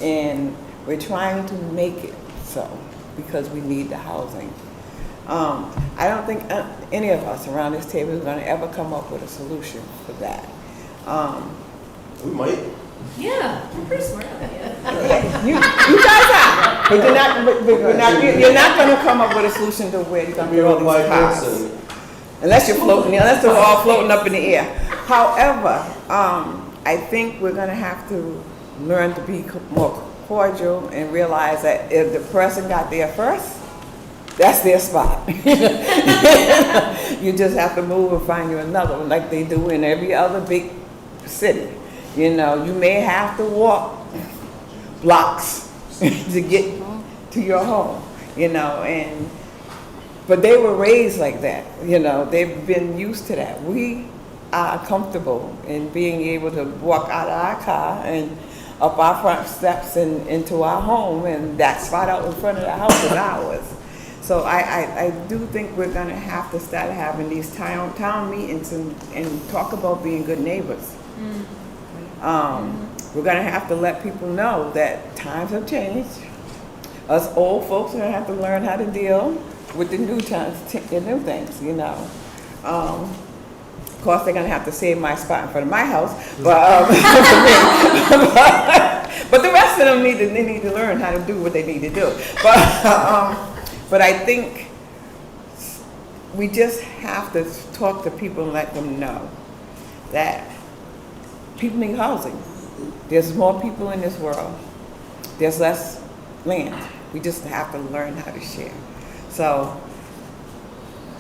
And we're trying to make it so, because we need the housing. I don't think any of us around this table is gonna ever come up with a solution for that. We might. Yeah, you're pretty smart on that. You guys are, but you're not gonna come up with a solution to where you're gonna We get all don't buy these cars. person. Unless they're all floating up in the air. However, I think we're gonna have to learn to be more cordial and realize that if the person got there first, that's their spot. You just have to move and find you another one, like they do in every other big city. You may have to walk blocks to get to your home, but they were raised like that, they've been used to that. We are comfortable in being able to walk out of our car and up our front steps and into our home, and that spot out in front of the house is ours. So I do think we're gonna have to start having these town meetings and talk about being good neighbors. We're gonna have to let people know that times have changed. Us old folks are gonna have to learn how to deal with the new times, the new things, Of course, they're gonna have to save my spot in front of my house, but but the rest of them need to learn how to do what they need to do. But I think we just have to talk to people and let them know that people need housing. There's more people in this world. There's less land. We just have to learn how to share. So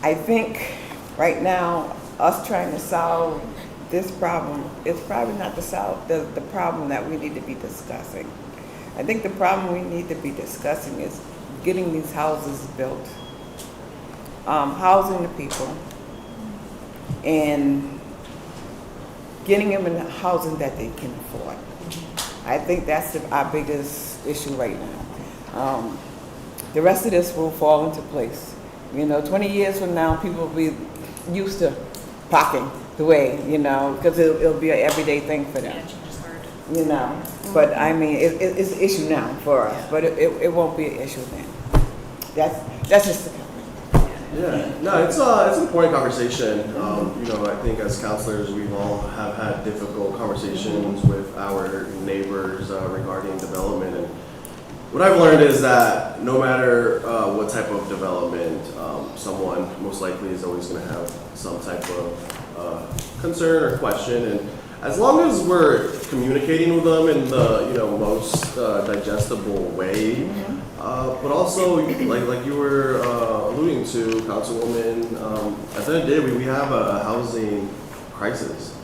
I think right now, us trying to solve this problem is probably not the problem that we need to be discussing. I think the problem we need to be discussing is getting these houses built, housing the people, and getting them in housing that they can afford. I think that's our biggest issue right now. The rest of this will fall into place. 20 years from now, people will be used to parking the way, because it'll be an everyday thing for them. Yeah, change is hard. But I mean, it's an issue now for us, but it won't be an issue then. That's just the comment. Yeah, no, it's an important conversation. I think as counselors, we've all have had difficult conversations with our neighbors regarding development. And what I've learned is that no matter what type of development, someone most likely is always going to have some type of concern or question. And as long as we're communicating with them in the most digestible way, but also like you were alluding to, Councilwoman, at the end of the day, we have a housing crisis.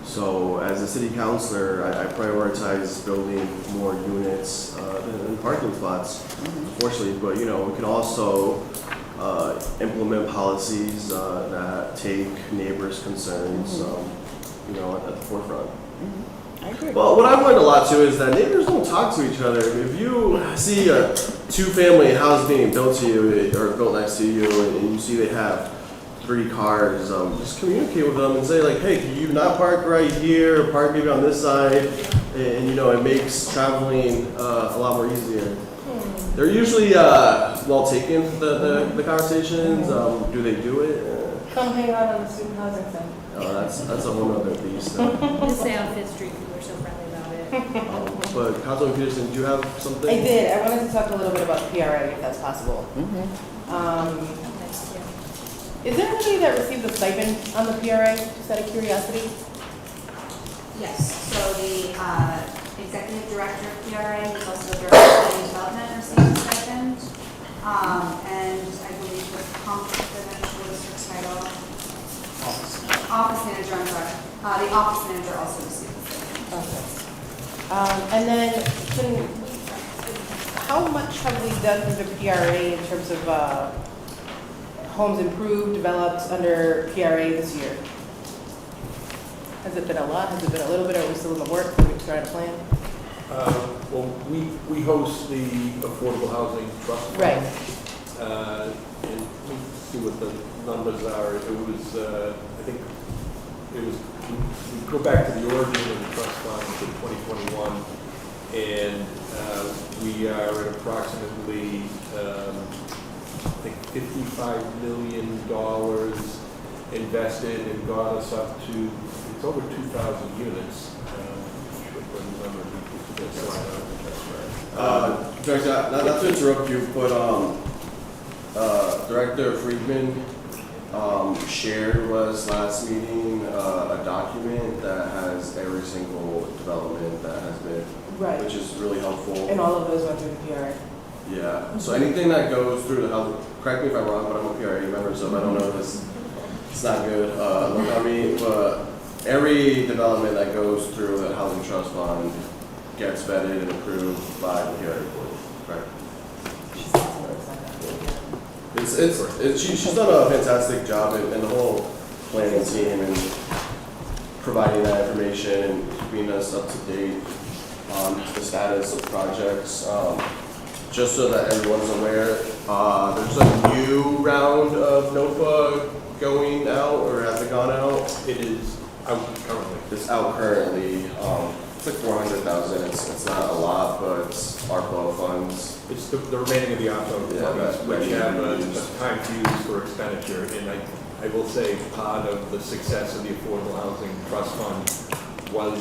So as a city councilor, I prioritize building more units than parking spots, unfortunately. But we can also implement policies that take neighbors' concerns, at the forefront. I agree. Well, what I've learned a lot too is that neighbors don't talk to each other. If you see a 2-family house being built to you or built next to you, and you see they have 3 cars, just communicate with them and say like, hey, can you not park right here, park maybe on this side, and you know, it makes traveling a lot more easier. They're usually well taken, the conversations. Do they do it? Come hang out on the student housing thing. Oh, that's a whole other beast. Just say on Fifth Street, people are so friendly about it. But Councilman Peterson, do you have something? I did. I wanted to talk a little bit about PRA, if that's possible. Nice, yeah. Is there anybody that received a stipend on the PRA, just out of curiosity? Yes, so the executive director of PRA, who's also the director of community development, received a stipend. And I believe the conflict of interest was her title. Office manager, I'm sorry. The office manager also received a stipend. Okay. And then, how much have we done through the PRA in terms of homes improved, developed under PRA this year? Has it been a lot? Has it been a little bit? Are we still in the work? Are we trying to plan? Well, we host the Affordable Housing Trust Fund. Right. And let me see what the numbers are. It was, I think, it was, we go back to the origin of the trust fund to 2021, and we are at approximately, I think, $55 million invested, and got us up to, it's over 2,000 units. Director, not to interrupt you, but Director Friedman shared with us last meeting a document that has every single development that has been, Right. which is really helpful. And all of those went through the PRA. Yeah, so anything that goes through the housing, correct me if I'm wrong, but I'm a PRA member, so if I don't know this, it's not good. Look at me, but every development that goes through the housing trust fund gets vetted and approved by the PRA board, correct? She's done a fantastic job, and the whole planning team, and providing that information and keeping us up to date on the status of projects. Just so that everyone's aware, there's a new round of NOFA going out, or has it gone out? It is out currently. It's out currently. It's like 400,000. It's not a lot, but it's ARPA funds. It's the remaining of the ARPA Yeah, funds, which have a use. time to use for expenditure. And I will say part of the success of the Affordable Housing Trust Fund was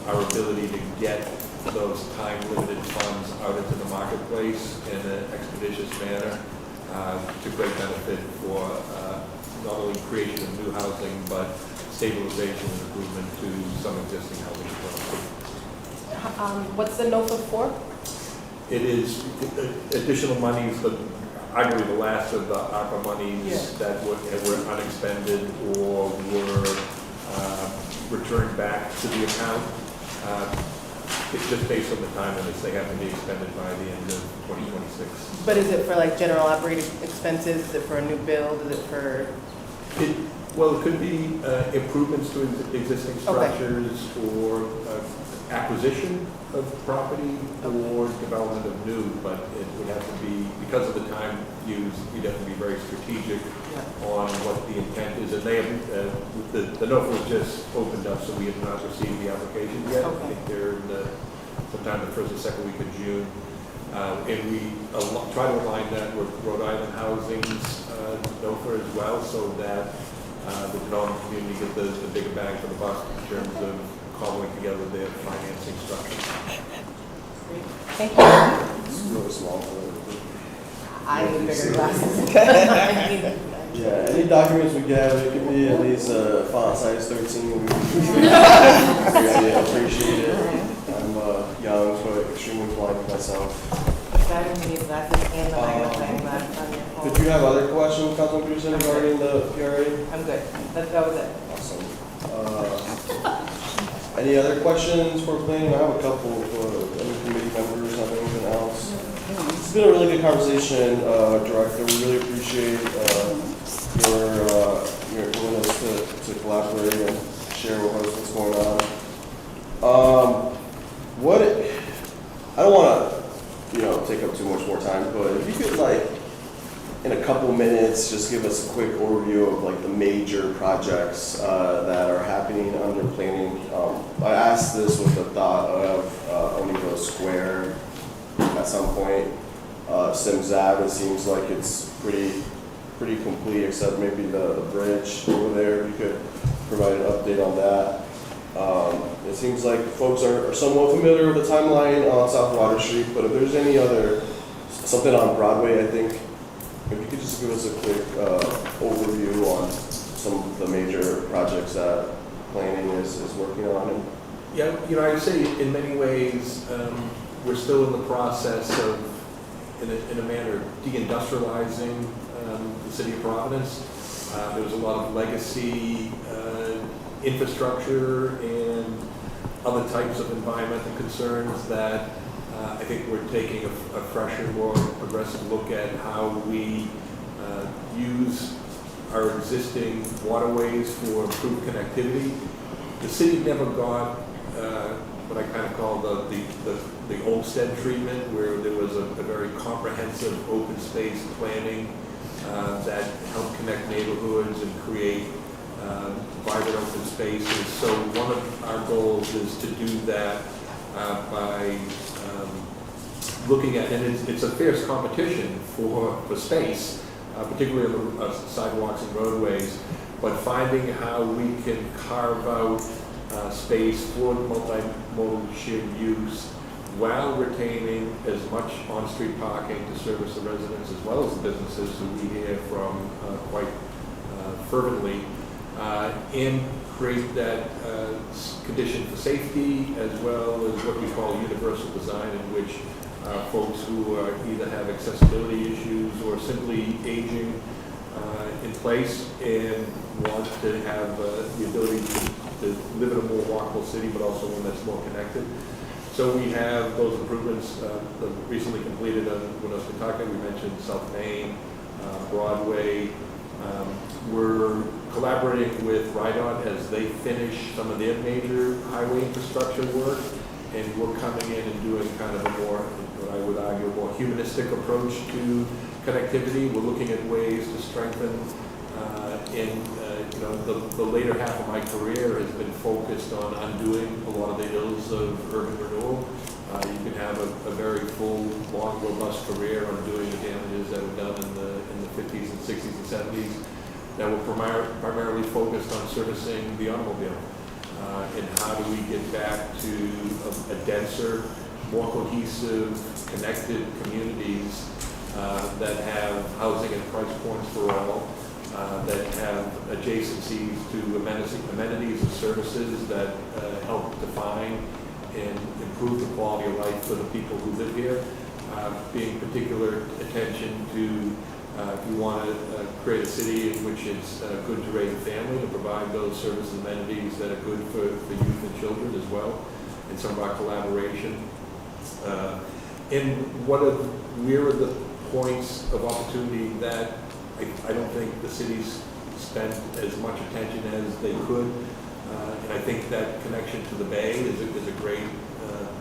our ability to get those time-limited funds out into the marketplace in an expeditious manner to great benefit for not only creation of new housing, but stabilization and improvement to some existing housing development. What's the NOFA for? It is additional monies, but I believe the last of the ARPA monies that were unexpended or were returned back to the account. It's just based on the time limits, they have to be expended by the end of 2026. But is it for like general operating expenses? Is it for a new build? Is it for? Well, it could be improvements to existing structures, or acquisition of property, or development of new, but it would have to be, because of the time used, you'd have to be very strategic on what the intent is. And they have, the NOFA was just opened up, so we have not received the application yet. I think they're in sometime the first or second week of June. And we try to align that with Rhode Island Housing's NOFA as well, so that the development community gets the bigger bang for the buck in terms of cobbling together their financing structure. Thank you. It's really small. I need bigger glasses. Yeah, any documents we get, it could be at least font size 13. Appreciate it. I'm young, so extremely blind myself. I don't need glasses and the magnifying glass on your phone. Did you have other questions, Councilman Peterson, regarding the PRA? I'm good. That was it. Awesome. Any other questions for planning? I have a couple for any committee members, have anything else? It's been a really good conversation, Director. We really appreciate your willingness to collaborate and share with us what's going on. I don't want to, take up too much more time, but if you could, in in a couple minutes, just give us a quick overview of like the major projects that are happening under planning. I asked this with the thought of Onivo Square at some point. Sims Ave, it seems like it's pretty complete, except maybe the bridge over there. If you could provide an update on that. It seems like folks are somewhat familiar with the timeline on South Water Street, but if there's any other, something on Broadway, I think, if you could just give us a quick overview on some of the major projects that planning is working on. And Yeah, I'd say in many ways, we're still in the process of, in a manner, deindustrializing the city of Providence. There was a lot of legacy infrastructure and other types of environmental concerns that I think we're taking a fresher, more progressive look at how we use our existing waterways for improved connectivity. The city never got what I kind of call the Olmsted treatment, where there was a very comprehensive open space planning that helped connect neighborhoods and create vibrant open spaces. So one of our goals is to do that by looking at, and it's a fierce competition for space, particularly on the sidewalks and roadways, but finding how we can carve out space for multimodal shared use while retaining as much on-street parking to service the residents as well as the businesses who we hear from quite fervently, and create that condition for safety as well as what we call universal design, in which folks who either have accessibility issues or simply aging in place and want to have the ability to live in a more walkable city, but also one that's more connected. So we have those improvements recently completed on Winooski, Kentucky. We mentioned South Main, Broadway. We're collaborating with RIDOT as they finish some of their major highway infrastructure work, and we're coming in and doing kind of a more, what I would argue, a more humanistic approach to connectivity. We're looking at ways to strengthen the later half of my career has been focused on undoing a lot of the ills of urban renewal. You can have a very full, long, robust career undoing the damages that were done in the 50s and 60s and 70s that were primarily focused on servicing the automobile. And how do we get back to a denser, more cohesive, connected communities that have housing and price points for all, that have adjacencies to amenities and services that help define and improve the quality of life for the people who live here, paying particular attention to if you want to create a city in which it's good to raise a family, to provide those services and amenities that are good for youth and children as well, and some of our collaboration. And where are the points of opportunity that I don't think the city's spent as much attention as they could. And I think that connection to the Bay is a great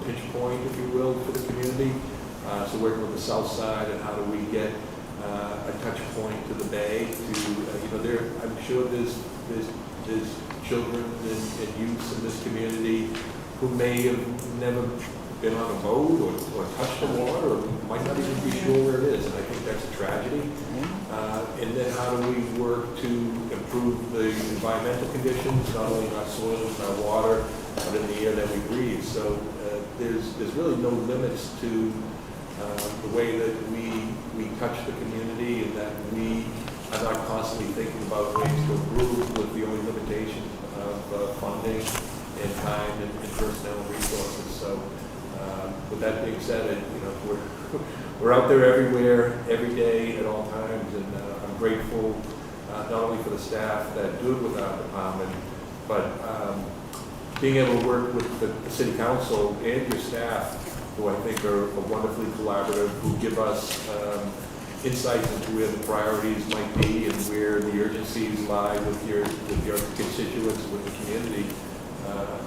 pinch point, if you will, for the community. So working with the South Side and how do we get a touch point to the Bay to, I'm sure there's children and youths in this community who may have never been on a boat or touched the water or might not even be sure where it is, and I think that's a tragedy. And then how do we work to improve the environmental conditions, not only in our soils and our water, but in the air that we breathe. So there's really no limits to the way that we touch the community, and that we are not constantly thinking about ways to improve with the only limitations of funding and time and personnel and resources. So with that being said, we're out there everywhere, every day, at all times, and I'm grateful not only for the staff that do it with our department, but being able to work with the city council and your staff, who I think are wonderfully collaborative, who give us insights into where the priorities might be and where the urgencies lie with your constituents, with the community.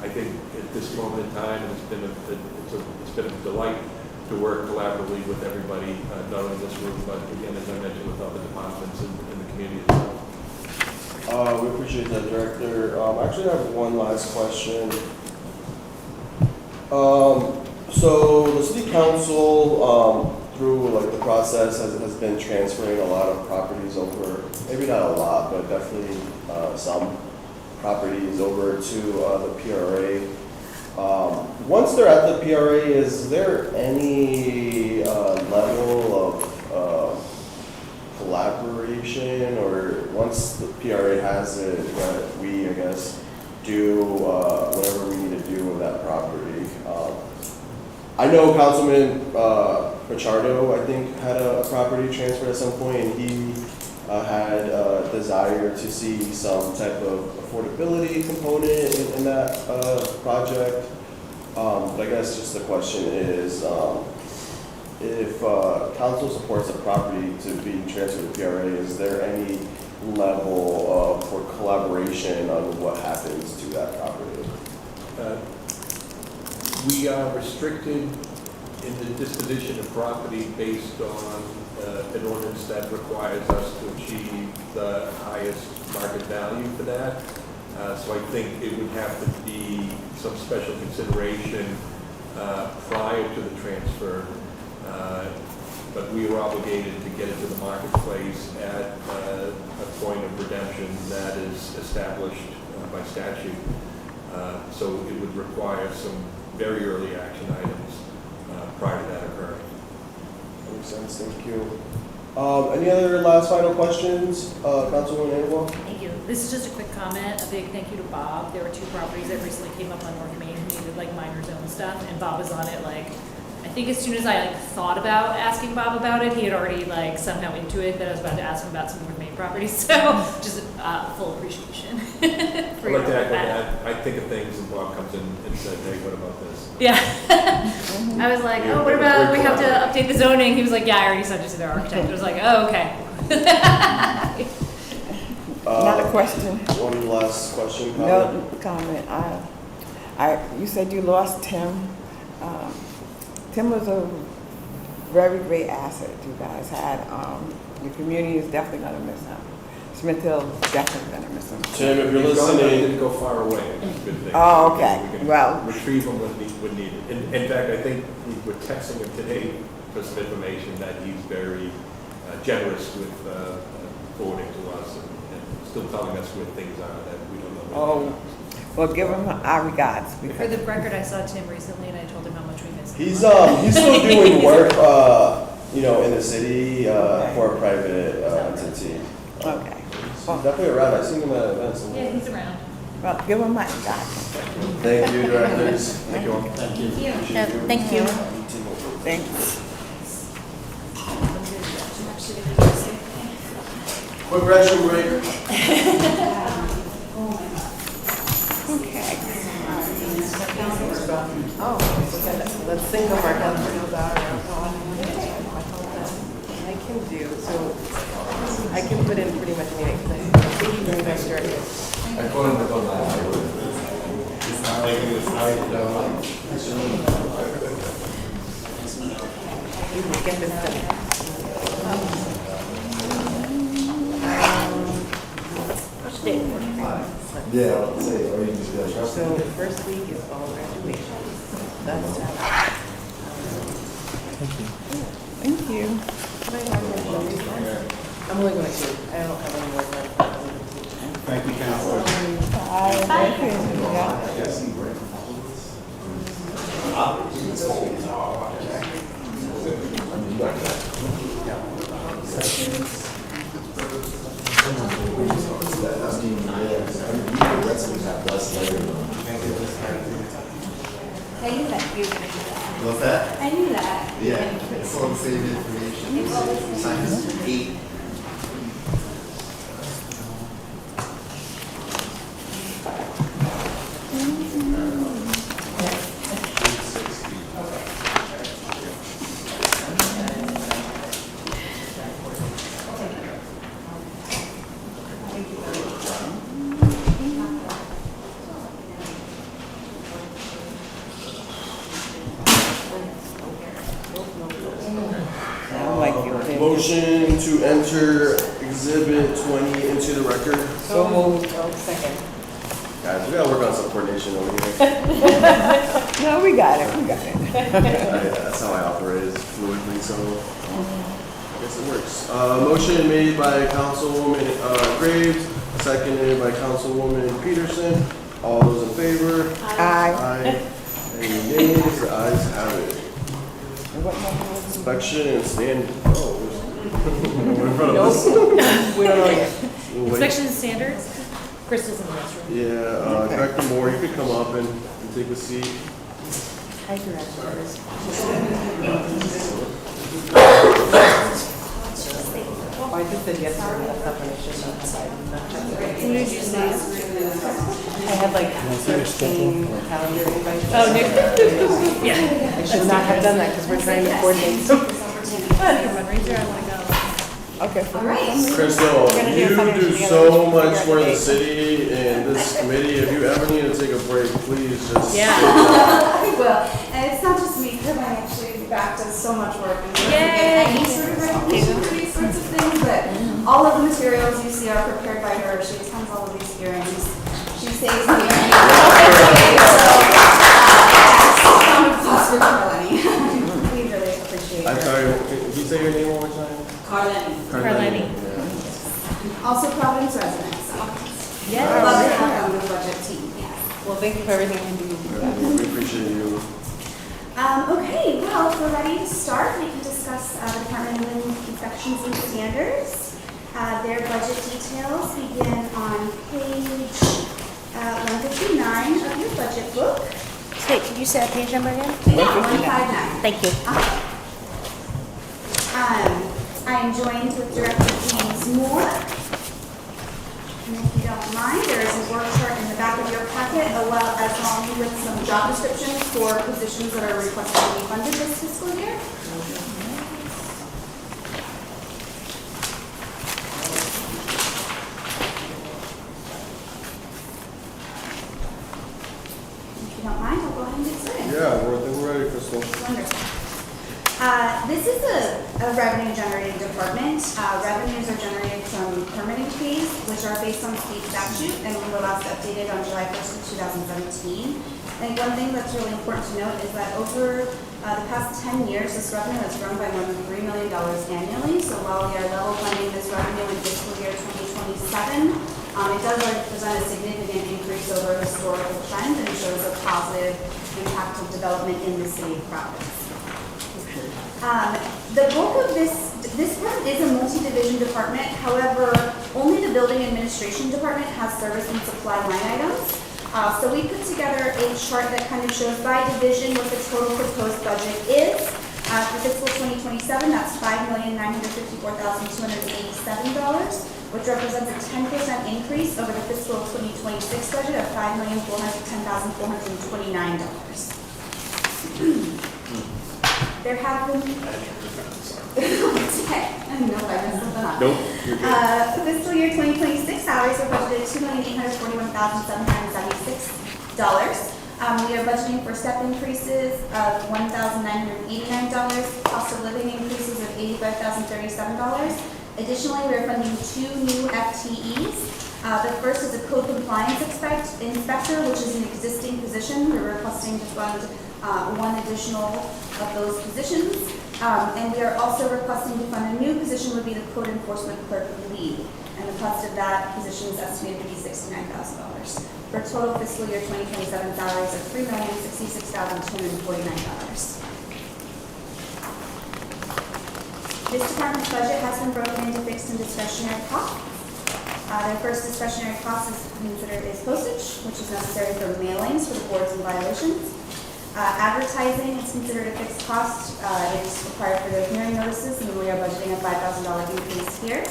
I think at this moment in time, it's been a delight to work collaboratively with everybody, not only in this room, but again, as I mentioned, with other departments in the community itself. We appreciate that, Director. Actually, I have one last question. So the city council, through like the process, has been transferring a lot of properties over, maybe not a lot, but definitely some properties over to the PRA. Once they're at the PRA, is there any level of collaboration, or once the PRA has it, that we, I guess, do whatever we need to do with that property? I know Councilman Pichardo, I think, had a property transferred at some point, and he had a desire to see some type of affordability component in that project. But I guess just the question is, if council supports a property to be transferred to PRA, is there any level for collaboration on what happens to that property? We are restricted in the disposition of property based on an ordinance that requires us to achieve the highest market value for that. So I think it would have to be some special consideration prior to the transfer. But we are obligated to get it to the marketplace at a point of redemption that is established by statute. So it would require some very early action items prior to that occurring. Makes sense, thank you. Any other last final questions, Councilwoman Anwar? Thank you. This is just a quick comment. A big thank you to Bob. There were 2 properties that recently came up on North Main who needed like minor zone stuff, and Bob was on it like, I think as soon as I like thought about asking Bob about it, he had already like somehow into it that I was about to ask him about some North Main properties. So just full appreciation. I'd like to echo that. I think of things and Bob comes in and says, hey, what about this? Yeah. I was like, oh, what about we have to update the zoning? He was like, yeah, I already sent it to their architect. I was like, oh, okay. Another question. One last question, No comment. You said you lost Tim. Tim was a very great asset you guys had. The community is definitely going to miss him. Smith Hill definitely going to miss him. Tim, if you're He's gone, but listening. didn't go far away, which is a good thing. Oh, okay. We can Well, retrieve him when needed. In fact, I think we were texting him today for some information that he's very generous with forwarding to us and still telling us where things are that we don't know. oh, well, give him our regards. For the record, I saw Tim recently and I told him how much we missed him. He's still doing work, in the city for a private entity. Okay. He's definitely around. I've seen him at events. Yeah, he's around. Well, give him my regards. Thank you, directors. Thank you all. Thank you. Thank you. Thanks. Quick restroom break. Okay. Oh, let's think of our council. I can do, so I can put in pretty much anything, because I think you can best direct it. I call him the It's not like it was You can get this done. Yeah, I'll say, or you can just go. So the first week is all graduations. That's Thank you. I'm only going to, I don't have any more time. Thank you, Counselor. Bye. Thank you. Yeah. I knew that you were gonna do that. What's that? I knew that. Yeah, it's all the same information. Times 8. motion to enter Exhibit 20 into the record. So moved. Oh, second. Guys, we gotta work on some coordination over here. No, we got it, we got it. That's how I operate, is fluidly, so I guess it works. Motion made by Councilwoman Graves, seconded by Councilwoman Peterson. All those in favor? Aye. Aye. Any nays? The ayes have it. And what number was it? Inspection and stand, oh, we're in front of us. We don't know yet. We'll wait. Inspection standards? Crystal's in the restroom. Yeah, Director Moore, you could come up and take a seat. Hi, directors. Oh, I just said yes to that stuff and I should not. Who did you say? I had like 13 calendar invites. Oh, Nick. Yeah. I should not have done that because we're trying to coordinate. Everyone, raise your hand, I want to go. Okay. All right. Crystal, gonna do a you financial do together, so we should much figure for out the the city and this committee. If you ever need to take a break, please just. Yeah. I will. And it's not just me, because I actually back does so much work. And doesn't get any sort of recognition for these sorts of things, but all of the materials you see are prepared by her. She attends all of these hearings. She saves me. Round of applause for Carlene. We really appreciate I'm her. sorry, can you say your name one more time? Carlene. Carlene. Yeah. Also Providence resident, so. Yeah. Love to have her on the budget team, yes. Well, thank you for everything you do. We appreciate you. Okay, well, if we're ready to start, we can discuss the Department of Inspections and Standards. Their budget details begin on page 159 of your budget book. Wait, could you say that page number again? Yeah, 159. Thank you. I am joined with Director James Moore. And if you don't mind, there is a work chart in the back of your packet, as well with some job descriptions for positions that are requested to be funded this fiscal year. If you don't mind, I'll go ahead and get started. Yeah, we're ready, Crystal. Wonderful. This is a revenue generating department. Revenues are generated from permitting fees, which are based on state statute and were last updated on July 1st of 2017. I think one thing that's really important to note is that over the past 10 years, this revenue has grown by more than $3 million annually. So while we are level funding this revenue in fiscal year 2027, it does represent a significant increase over historical trend and shows a positive impact of development in the city of Providence. The bulk of this part is a multi-division department. However, only the building administration department has service and supply line items. So we put together a chart that kind of shows by division what the total proposed budget is. For fiscal 2027, that's $5,954,287, which represents a 10% increase over the fiscal 2026 budget of $5,410,429. There have been. It's okay. I know if I messed something up. Nope, you're good. For fiscal year 2026, salaries are budgeted $2,841,776. We are budgeting for step increases of $1,989, cost of living increases of $85,037. Additionally, we are funding 2 new FTEs. The first is a code compliance inspector, which is an existing position. We're requesting to fund one additional of those positions. And we are also requesting to fund a new position would be the code enforcement clerk lead. And the cost of that position is estimated to be $69,000 for total fiscal year 2027 salaries of $3,066,249. This department's budget has been broken into fixed and discretionary costs. Their first discretionary cost is considered is postage, which is necessary for mailings for the boards and violations. Advertising is considered a fixed cost. It's required for their hearing notices, and we are budgeting a $5,000 increase here.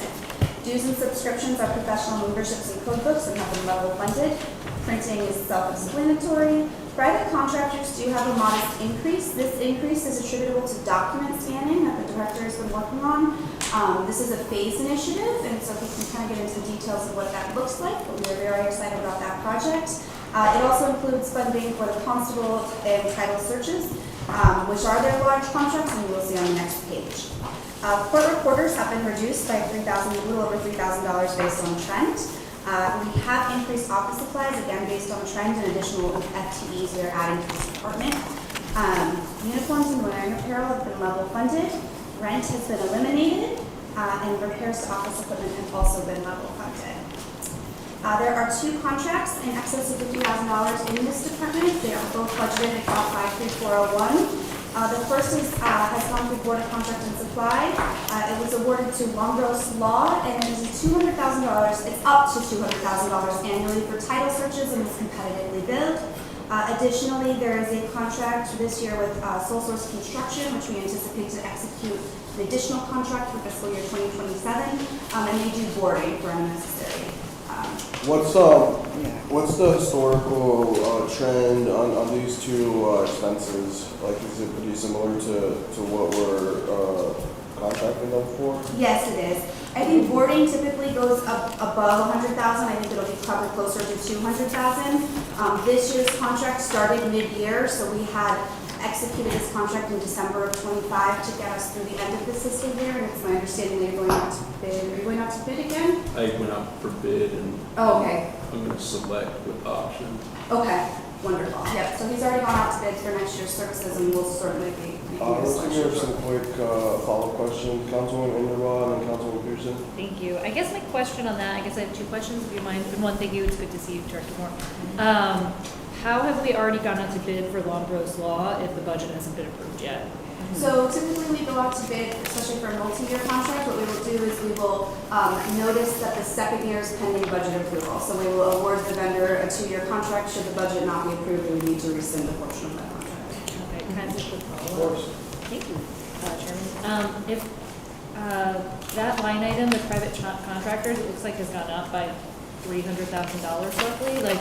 Dues and subscriptions are professional memberships and code books and have been level funded. Printing is self-explanatory. Private contractors do have a modest increase. This increase is attributable to document scanning that the director has been working on. This is a phased initiative, and so we can kind of get into the details of what that looks like, but we are very excited about that project. It also includes funding for the constable and title searches, which are their large contracts, and you will see on the next page. Court reporters have been reduced by a little over $3,000 based on trend. We have increased office supplies, again, based on trend and additional FTEs we are adding to this department. Uniforms and wearing apparel have been level funded. Rent has been eliminated, and repairs to office equipment have also been level funded. There are 2 contracts in excess of $50,000 in this department. They are both budgeted at about 53401. The first has gone through Board of Contract and Supply. It was awarded to Longros Law, and it is $200,000. It's up to $200,000 annually for title searches and is competitively billed. Additionally, there is a contract this year with Sole Source Construction, which we anticipate to execute an additional contract for fiscal year 2027, and they do boarding for unnecessary. What's the historical trend on these 2 expenses? Like, is it pretty similar to what we're contracting them for? Yes, it is. I think boarding typically goes up above 100,000. I think it'll be probably closer to 200,000. This year's contract started mid-year, so we had executed this contract in December of 25 to get us through the end of this fiscal year, and it's my understanding that you're going out to bid. Are you going out to bid again? I went out for bid and Oh, okay. I'm going to select with option. Okay, wonderful. Yep, so he's already gone out to bid for next year's services, and we'll certainly be making a Let's give selection. some quick follow-up questions. Councilwoman Inderwald and Councilwoman Pearson. Thank you. I guess my question on that, I guess I have 2 questions, if you mind. And one, thank you, it's good to see you, Director Moore. How have we already gone out to bid for Longros Law if the budget hasn't been approved yet? So typically we go out to bid, especially for a multi-year contract. What we will do is we will notice that the second year is pending budget approval. So we will award the vendor a 2-year contract. Should the budget not be approved, we would need to rescind a portion of that contract. Okay, can I have a quick Of follow-up? course. Thank you, Chairman. If that line item, the private contractors, it looks like has gone up by $300,000 roughly, like,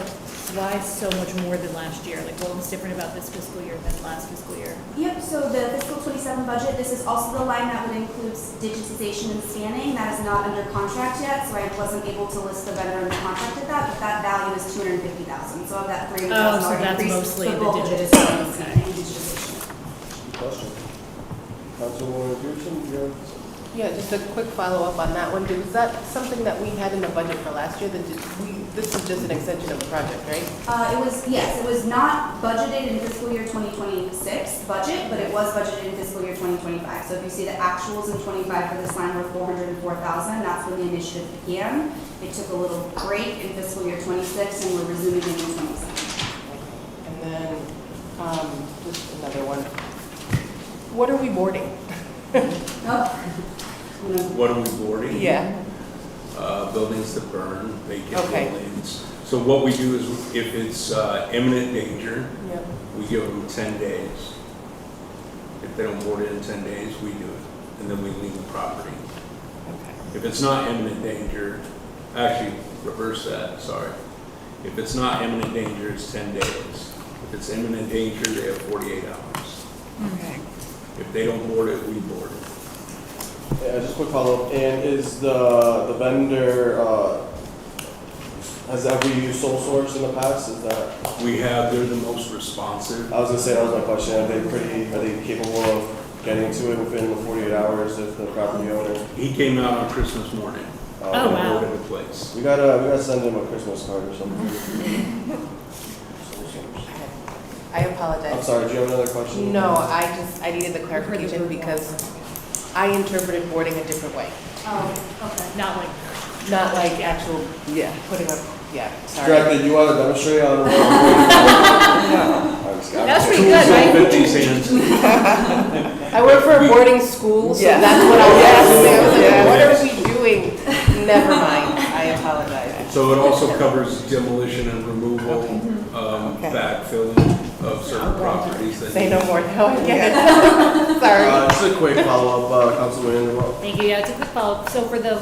why so much more than last year? Like, what was different about this fiscal year than last fiscal year? Yep, so the fiscal 27 budget, this is also the line that would include digitization and scanning. That is not under contract yet, so I wasn't able to list the vendor in the contract at that, but that value is $250,000. So of that $300,000 Oh, so that's increase, mostly the bulk of it is digitization, scanning okay. and digitization. Good question. Councilwoman Pearson, do you have? Yeah, just a quick follow-up on that one. Was that something that we had in the budget for last year? This is just an extension of the project, right? It was not budgeted in fiscal year 2026 budget, but it was budgeted in fiscal year 2025. So if you see the actuals in 25 for this line were $404,000, that's when the initiative began. It took a little break in fiscal year 26 and we're resuming it in 27. And then, just another one. What are we boarding? What are we boarding? Yeah. Buildings that burn, vacant Okay. buildings. So what we do is if it's imminent danger, Yep. we give them 10 days. If they don't board it in 10 days, we do it. And then we leave the property. Okay. If it's not imminent danger, actually reverse that, sorry. If it's not imminent danger, it's 10 days. If it's imminent danger, they have 48 hours. Okay. If they don't board it, we board it. Yeah, just a quick follow-up. And is the vendor, has ever used sole source in the past? Is that? They're the most responsive. I was gonna say, that was my question. Are they capable of getting to it within the 48 hours if the property owner? He came out on Christmas morning. Oh, wow. Boarded the place. We gotta send him a Christmas card or something. Sole source. I apologize. I'm sorry, do you have another question? No, I needed the clarification because I interpreted boarding a different way. Oh, okay. Not like, Not like actual Yeah. putting up, yeah, sorry. Director, you wanna demonstrate on the road? that was pretty good, right? 50 cents. I work for a boarding school, so Yeah. that's what I was Yes. assuming. I was like, Yeah. what are we doing? Never mind, I apologize. So it also covers demolition and removal, Okay. backfilling of certain properties. that Say need- no more, now I get it. Sorry. Just a quick follow-up, Councilman Inderwald. Thank you. Yeah, it's a quick follow-up. So for the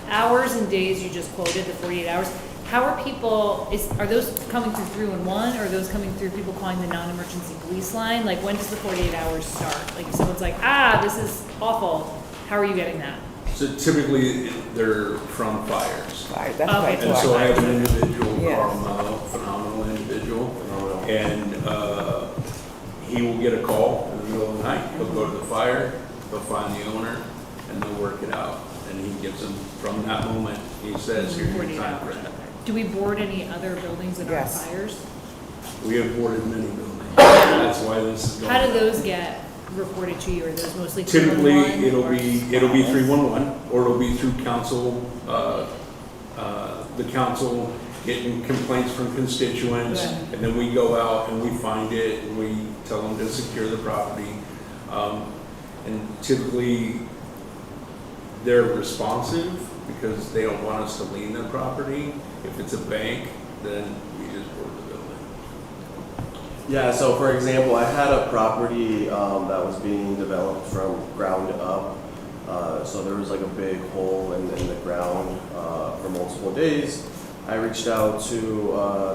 hours and days you just quoted, the 48 hours, how are people, are those coming through 311 or are those coming through people calling the non-emergency police line? Like, when does the 48 hours start? Like, if someone's like, this is awful, how are you getting that? So typically, they're from fires. Right, that's Okay. right. And so I have an individual, Yes. Carl Mello, phenomenal individual, and he will get a call in the middle of the night. He'll go to the fire, he'll find the owner, and they'll work it out. And he gives them, from that moment, he says, here's your 48 time hours. frame. Do we board any other buildings that are Yes. fires? We have boarded many buildings. That's why this is going. How do those get reported to you? Are those mostly Typically, 311 it'll or- be 311, or it'll be through council, the council getting complaints from constituents, Right. and then we go out and we find it, and we tell them to secure the property. And typically, they're responsive because they don't want us to lien the property. If it's a bank, then we just board the building. Yeah, so for example, I had a property that was being developed from ground up. So there was like a big hole in the ground for multiple days. I reached out to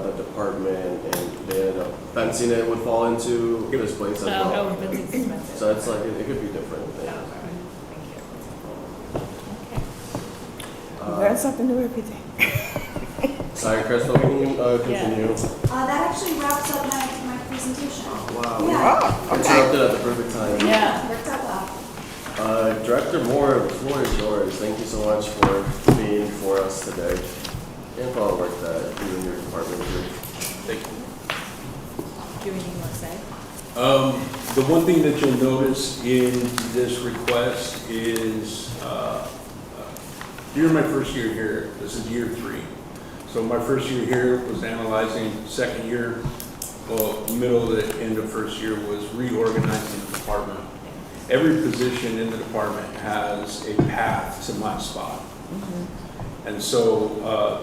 the department and they ended up fencing it would fall into this place as well. Oh, fencing's expensive. So it's like, it could be different Oh, things. okay. Thank you. You learn something new every day. Sorry, Crystal, can you continue? That actually wraps up my presentation. Wow. Yeah, Interrupted at the perfect time. Yeah. worked out well. Director Moore, the floor is yours. Thank you so much for being for us today and for all the work that you and your department do. Thank you. Do you have anything you want to say? The one thing that you'll notice in this request is, during my first year here, this is year 3. So my first year here was analyzing, second year, well, middle to the end of first year was reorganizing the department. Every position in the department has a path to my spot. And so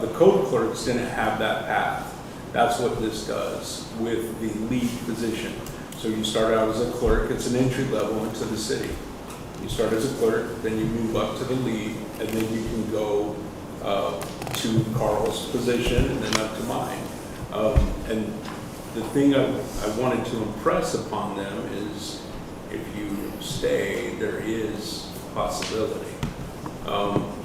the code clerks didn't have that path. That's what this does with the lead position. So you start out as a clerk, it's an entry level into the city. You start as a clerk, then you move up to the lead, and then you can go to Carl's position and then up to mine. And the thing I wanted to impress upon them is if you stay, there is possibility.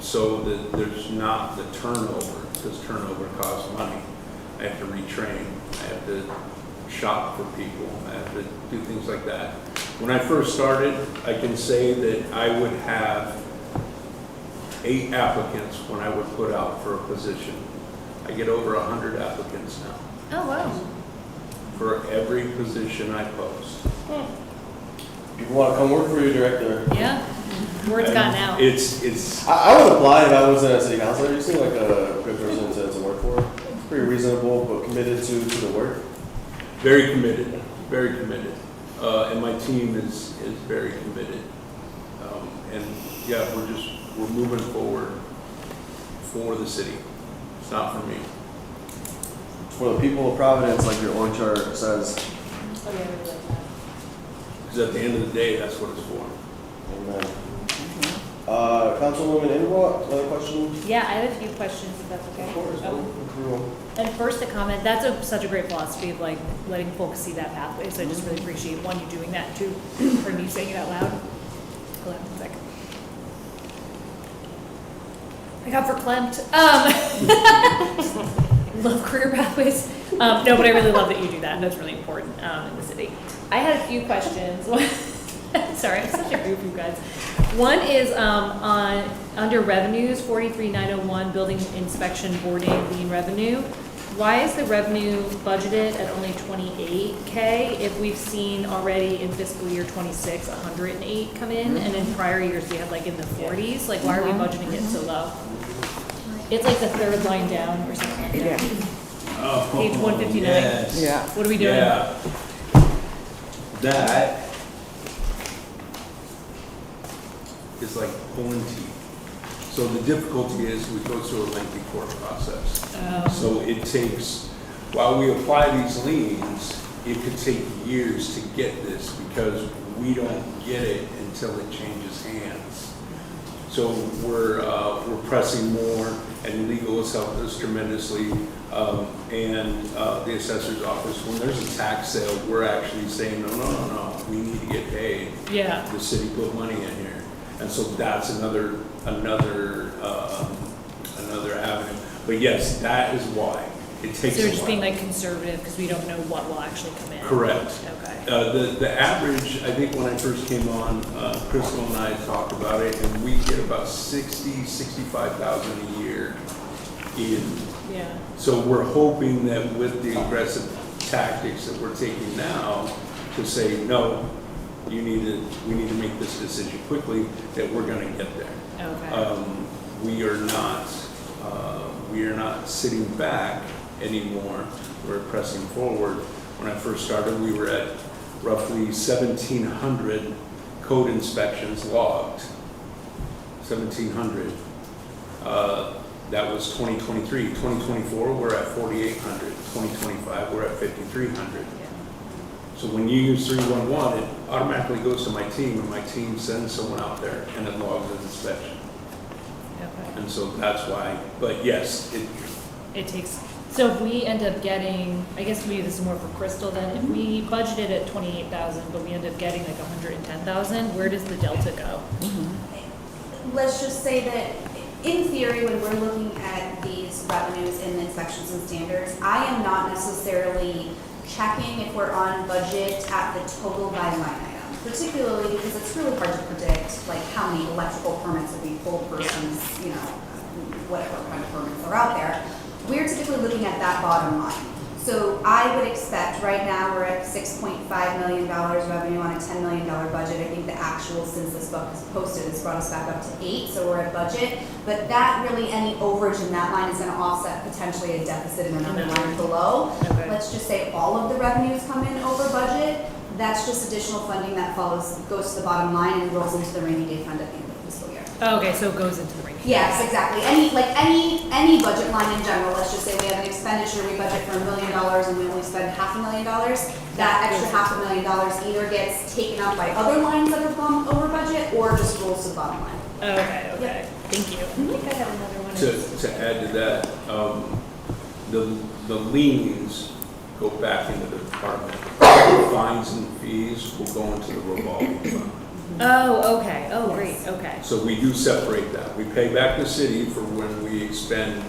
So that there's not the turnover, because turnover costs money. I have to retrain, I have to shop for people, I have to do things like that. When I first started, I can say that I would have 8 applicants when I would put out for a position. I get over 100 applicants now Oh, wow. for every position I post. People want to come work for you, Director. Yeah. Word's gotten out. It's I would apply if I wasn't a city councilor. You seem like a good person to work for. It's pretty reasonable, but committed to the work. very committed, very committed. And my team is very committed. And yeah, we're moving forward for the city. It's not for me. For the people of Providence, like your org chart says. Oh, yeah, I really like that. Because at the end of the day, that's what it's for. Amen. Councilwoman Ingram, another question? Yeah, I have a few questions, if that's okay. Of course. Oh. And first, a comment, that's such a great philosophy of like letting folks see that pathway, so I just really appreciate, one, you doing that, two, for me saying it out loud. Hold on one second. I got verklempt. Love career pathways. No, but I really love that you do that, and that's really important in the city. I had a few questions. Sorry, I'm such a goof, you guys. One is on under revenues, 43901, building inspection, boarding, lien revenue. Why is the revenue budgeted at only 28K if we've seen already in fiscal year 26 108 come in, and in prior years we had like in the 40s? Like, why are we budgeting it so low? It's like the third line down or something like that. Yeah. Page 159. Yes. Yeah. What are we doing? Yeah. That is like pulling teeth. So the difficulty is we go through a lengthy court process. So it takes, while we apply these liens, it could take years to get this because we don't get it until it changes hands. So we're pressing more, and legal has helped us tremendously. And the assessor's office, when there's a tax sale, we're actually saying, no, we need to get paid. Yeah. The city put money in here. And so that's another avenue. But yes, that is why. it takes So a we're just being while. like conservative because we don't know what will actually come in. Correct. Okay. The average, I think when I first came on, Crystal and I talked about it, and we get about 65,000 a year in. Yeah. So we're hoping that with the aggressive tactics that we're taking now to say, no, we need to make this decision quickly, that we're gonna get there. Okay. We are not sitting back anymore. We're pressing forward. When I first started, we were at roughly 1,700 code inspections logged. 1,700. That was 2023. 2024, we're at 4,800. 2025, we're at 5,300. So when you use 311, it automatically goes to my team, and my team sends someone out there, and it logs an inspection. Okay. And so that's why, but yes, It takes, so if we end up getting, I guess maybe this is more for Crystal then, if we budgeted at 28,000, but we end up getting like 110,000, where does the delta go? Let's just say that, in theory, when we're looking at these revenues and inspections and standards, I am not necessarily checking if we're on budget at the total by line item, particularly because it's really hard to predict, like, how many electrical permits will be full persons, you know, whatever kind of permits are out there. We're typically looking at that bottom line. So I would expect, right now, we're at $6.5 million revenue on a $10 million budget. I think the actual, since this book is posted, has brought us back up to 8, so we're at budget. But that really, any overage in that line is gonna offset potentially a deficit in another line below. Okay. Let's just say all of the revenues come in over budget. That's just additional funding that goes to the bottom line and rolls into the rainy day fund at the end of the fiscal year. Oh, okay, so it goes into the ring. Yes, exactly. Any budget line in general, let's just say we have an expenditure, we budget for $1 million and we only spend $500,000, that extra $500,000 either gets taken up by other lines that have gone over budget or just rolls to the bottom line. Okay, thank you. I think I have another one. to add to that, the liens go back into the department. Fines and fees will go into the revolving fund. Oh, okay, oh, great, okay. So we do separate that. We pay back the city for when we expend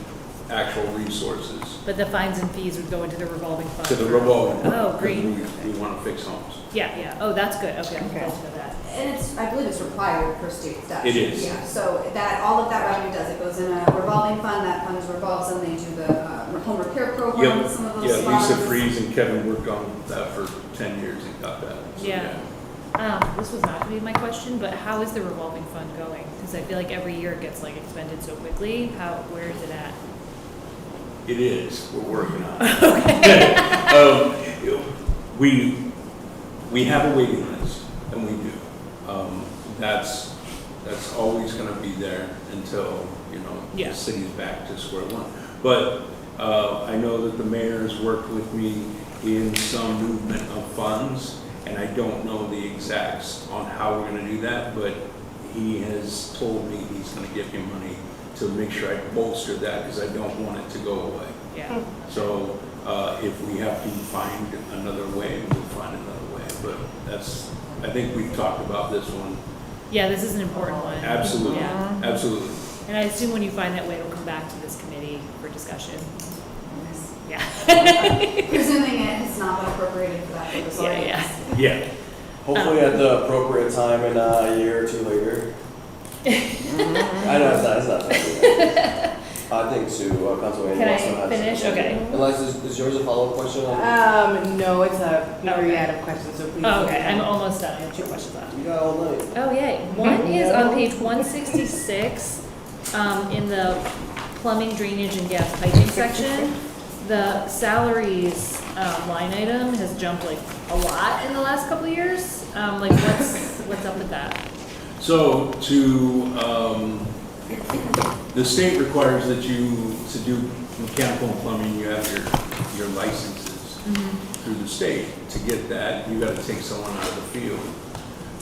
actual resources But the fines and fees would go into the revolving fund? to the revolving fund. Oh, great. because We want to fix homes. Yeah, oh, that's good, okay, I'm glad to know that. And I believe it's required per state statute. It is. Yeah, so that, all of that revenue does, it goes in a revolving fund, that fund revolves, and they do the home repair program, Yep. some of those Yeah, funds. Lisa Freeze and Kevin worked on that for 10 years and got that. So, Yeah. This was not gonna be my question, but how is the revolving fund going? Because I feel like every year it gets like expended so quickly, where is it at? It is, we're working on it. We have a waiting list, and we do. That's always gonna be there until, Yeah. the city's back to square one. But I know that the mayor has worked with me in some movement of funds, and I don't know the exacts on how we're gonna do that, but he has told me he's gonna give me money to make sure I bolster that, because I don't want it to go away. Yeah. So if we have to find another way, we'll find another way. But I think we've talked about this one. Yeah, this is an important one. Absolutely, Yeah. absolutely. And I assume when you find that way, it'll come back to this committee for discussion. Yeah. Presuming it's not been appropriated for that purpose already. Yeah. Yeah. Hopefully at the appropriate time in a year or two later. I know it's not that. I think Sue, Councilwoman Can also I has. finish? Okay. Unless, is yours a follow-up question? on- No, it's a myriad of questions, so please. Oh, okay, I'm almost done. I have 2 questions left. You got all night. Oh, yay. One is on page 166, in the plumbing, drainage, and gas piping section. The salaries line item has jumped like a lot in the last couple of years. Like what's up with that? So the state requires that you, to do mechanical and plumbing, you have your licenses through the state. To get that, you gotta take someone out of the field.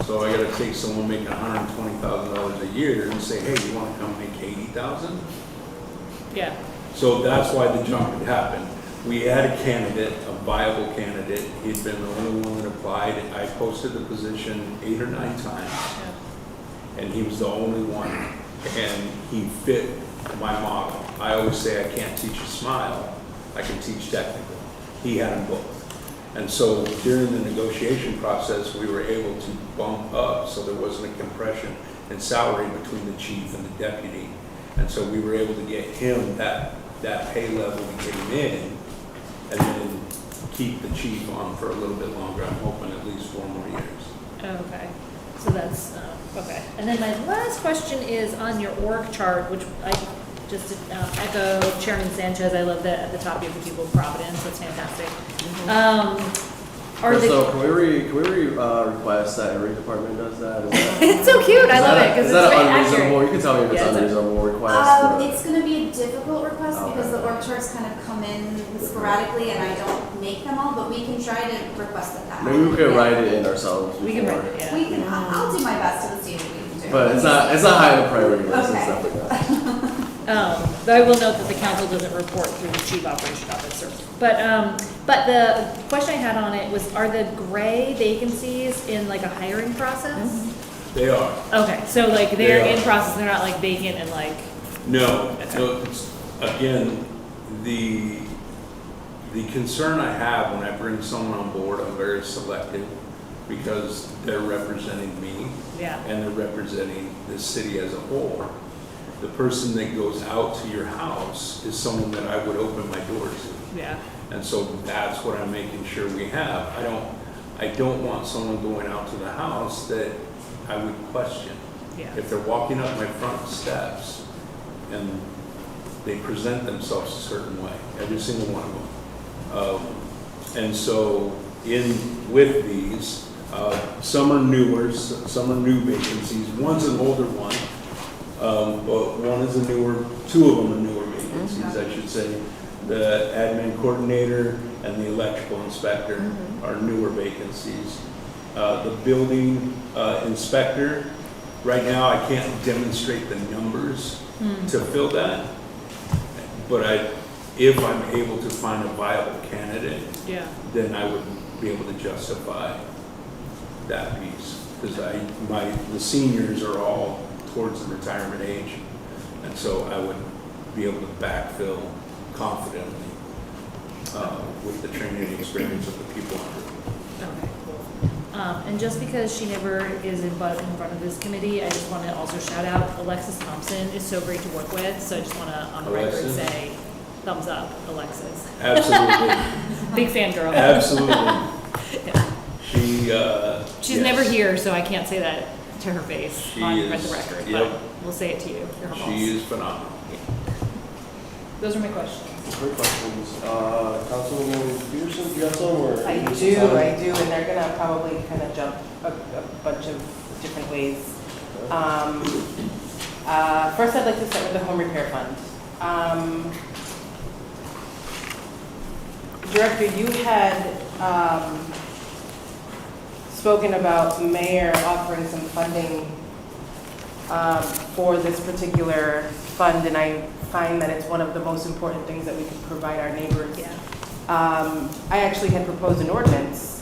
So I gotta take someone making $120,000 a year and say, hey, you wanna come make 80,000? Yeah. So that's why the jump had happened. We had a candidate, a viable candidate. He'd been the only one that applied. I posted the position 8 or 9 times, and he was the only one. And he fit my model. I always say I can't teach a smile, I can teach technical. He had them both. And so during the negotiation process, we were able to bump up so there wasn't a compression in salary between the chief and the deputy. And so we were able to get him that pay level to get him in, and then keep the chief on for a little bit longer. I'm hoping at least 4 more years. Okay, so that's, okay. And then my last question is on your org chart, which I just echo Chairman Sanchez. I love that at the top you have the people of Providence. That's fantastic. Are Crystal, can we request that every department does that? Is that it's so cute. I love it because is it's that very unreasonable? accurate. You can tell me if it's Yeah, it's unreasonable request. but- It's gonna be a difficult request Okay. because the org charts kind of come in sporadically and I don't make them all, but we can try to request it that way. Maybe we could Yeah. write it in ourselves. We can before. write it, yeah. We can, I'll do my best to see what we can do. But it's not high on the priority list and Okay. stuff like that. Though I will note that the council doesn't report through the chief operation officer. But the question I had on it was, are the gray vacancies in like a hiring process? They are. Okay, so like they're They are. in process, they're not like vacant and like, No, it's, again, the concern I have when I bring someone on board, I'm very selective because they're representing me yeah, and they're representing the city as a whole. The person that goes out to your house is someone that I would open my door to. yeah, And so that's what I'm making sure we have. I don't want someone going out to the house that I would question. yeah. If they're walking up my front steps and they present themselves a certain way, every single one of them. And so with these, some are newer, some are new vacancies. One's an older one, but one is a newer, 2 of them are newer vacancies, I should say. The admin coordinator and the electrical inspector are newer vacancies. The building inspector, right now I can't demonstrate the numbers to fill that, but if I'm able to find a viable candidate, Yeah, then I would be able to justify that piece. Because the seniors are all towards the retirement age, and so I would be able to backfill confidently with the training and experience of the people under me. okay, cool. And just because she never is in front of this committee, I just want to also shout out Alexis Thompson is so great to work with, so I just want to on the record Alexis? say, thumbs up, Alexis. Absolutely, Big fan girl. absolutely. Yeah. She's yes. never here, so I can't say that to her face She on is, the record, yep. but we'll say it to you. You're her boss. She is phenomenal. Those are my questions. Great questions. Councilwoman Peterson, do you have some or? I do, and they're gonna probably kind of jump a bunch of different ways. First, I'd like to start with the home repair fund. Director, you had spoken about the mayor offering some funding for this particular fund, and I find that it's one of the most important things that we can provide our neighbors. Yeah. I actually had proposed an ordinance,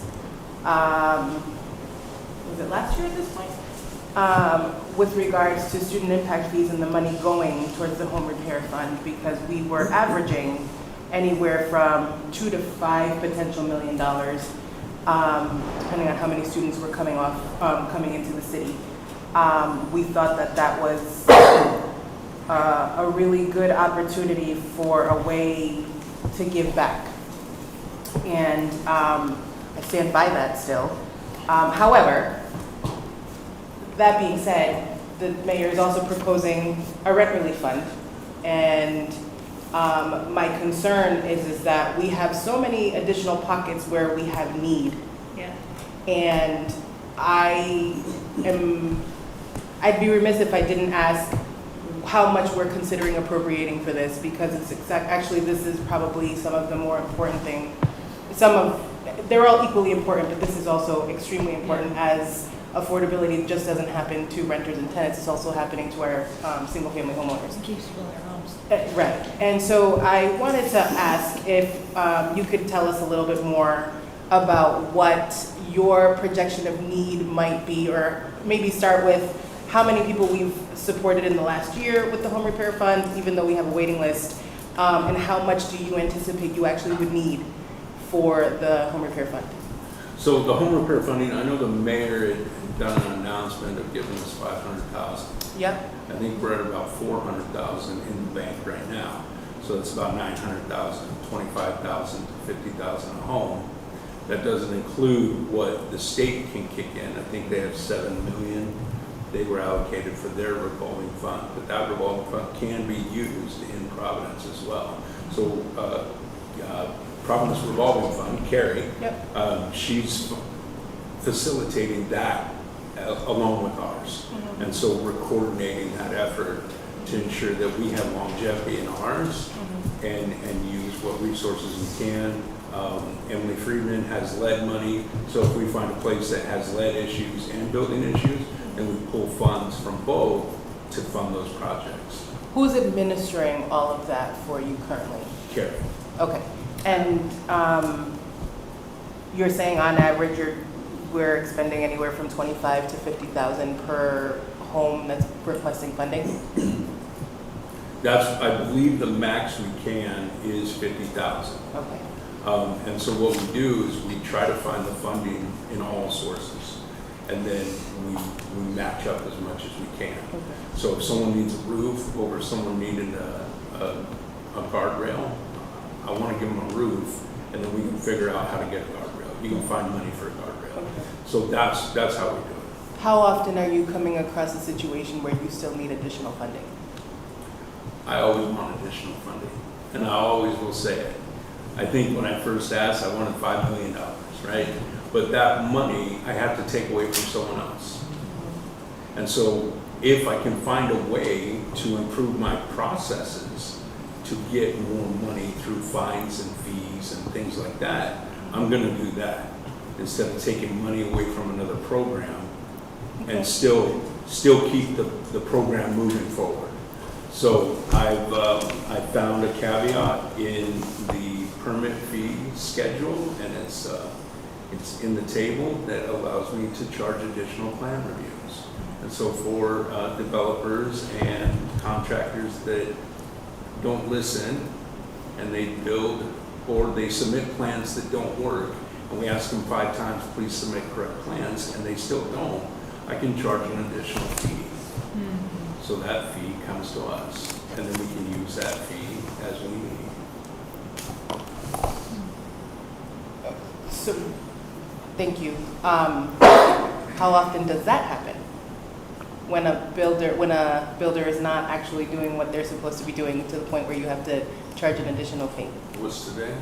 was it last year at this point? With regards to student impact fees and the money going towards the home repair fund, because we were averaging anywhere from $2 to $5 potential million, depending on how many students were coming into the city. We thought that was a really good opportunity for a way to give back. And I stand by that still. However, that being said, the mayor is also proposing a rent relief fund. And my concern is that we have so many additional pockets where we have need. Yeah. And I'd be remiss if I didn't ask how much we're considering appropriating for this, because it's actually, this is probably some of the more important thing. They're all equally important, but this is also extremely important, as affordability just doesn't happen to renters and tenants, it's also happening to our single-family homeowners. It keeps people in their homes. Right, and so I wanted to ask if you could tell us a little bit more about what your projection of need might be, or maybe start with how many people we've supported in the last year with the home repair fund, even though we have a waiting list, And how much do you anticipate you actually would need for the home repair fund? So the home repair funding, I know the mayor had done an announcement of giving us 500,000. Yep. I think we're at about 400,000 in the bank right now. So it's about 900,000, 25,000 to 50,000 a home. That doesn't include what the state can kick in. I think they have 7 million they were allocated for their revolving fund, but that revolving fund can be used in Providence as well. So Providence revolving fund, Carrie, Yep. She's facilitating that along with ours. Mm-hmm. And so we're coordinating that effort to ensure that we have longevity in ours and use what resources we can. Emily Friedman has lead money, so if we find a place that has lead issues and building issues, then we pull funds from both to fund those projects. Who's administering all of that for you currently? Carrie. Okay. And you're saying on average we're expending anywhere from 25 to 50,000 per home that's requesting funding? That's, I believe the max we can is 50,000. Okay. And so what we do is we try to find the funding in all sources, and then we match up as much as we can. Okay. So if someone needs a roof or if someone needed a guardrail, I want to give them a roof, and then we can figure out how to get a guardrail. You can find money for a guardrail. Okay. So that's how we do it. How often are you coming across a situation where you still need additional funding? I always want additional funding, and I always will say it. I think when I first asked, I wanted $5 million, right? But that money I have to take away from someone else. And so if I can find a way to improve my processes to get more money through fines and fees and things like that, I'm gonna do that instead of taking money away from another program and still keep the program moving forward. So I've found a caveat in the permit fee schedule, and it's in the table that allows me to charge additional plan reviews. And so for developers and contractors that don't listen and they build or they submit plans that don't work, and we ask them 5 times, please submit correct plans, and they still don't, I can charge an additional fee. So that fee comes to us, and then we can use that fee as we need. So, thank you. How often does that happen? When a builder is not actually doing what they're supposed to be doing to the point where you have to charge an additional fee? What's today?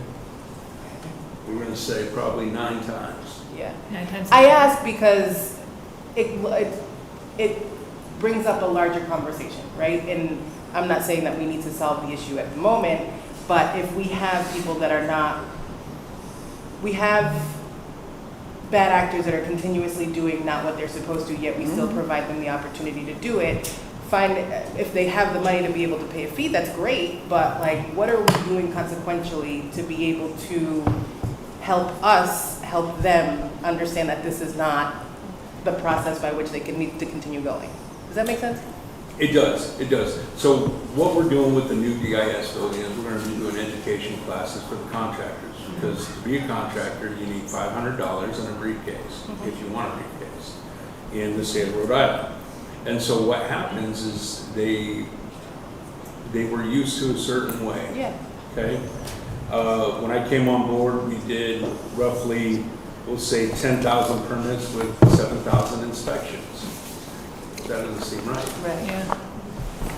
We're gonna say probably 9 times. Yeah. 9 times. I ask because it brings up a larger conversation, right? And I'm not saying that we need to solve the issue at the moment, but if we have people that are not, we have bad actors that are continuously doing not what they're supposed to, yet we still provide them the opportunity to do it. Fine, if they have the money to be able to pay a fee, that's great, but like, what are we doing consequentially to be able to help us, help them understand that this is not the process by which they can need to continue going? Does that make sense? It does, it does. So what we're doing with the new DIS building is we're gonna be doing education classes for the contractors, because to be a contractor, you need $500 and a briefcase, if you want a briefcase, in the state of Rhode Island. And so what happens is they were used to a certain way. Yeah. Okay? When I came on board, we did roughly, we'll say 10,000 permits with 7,000 inspections. That doesn't seem right. Right. Yeah.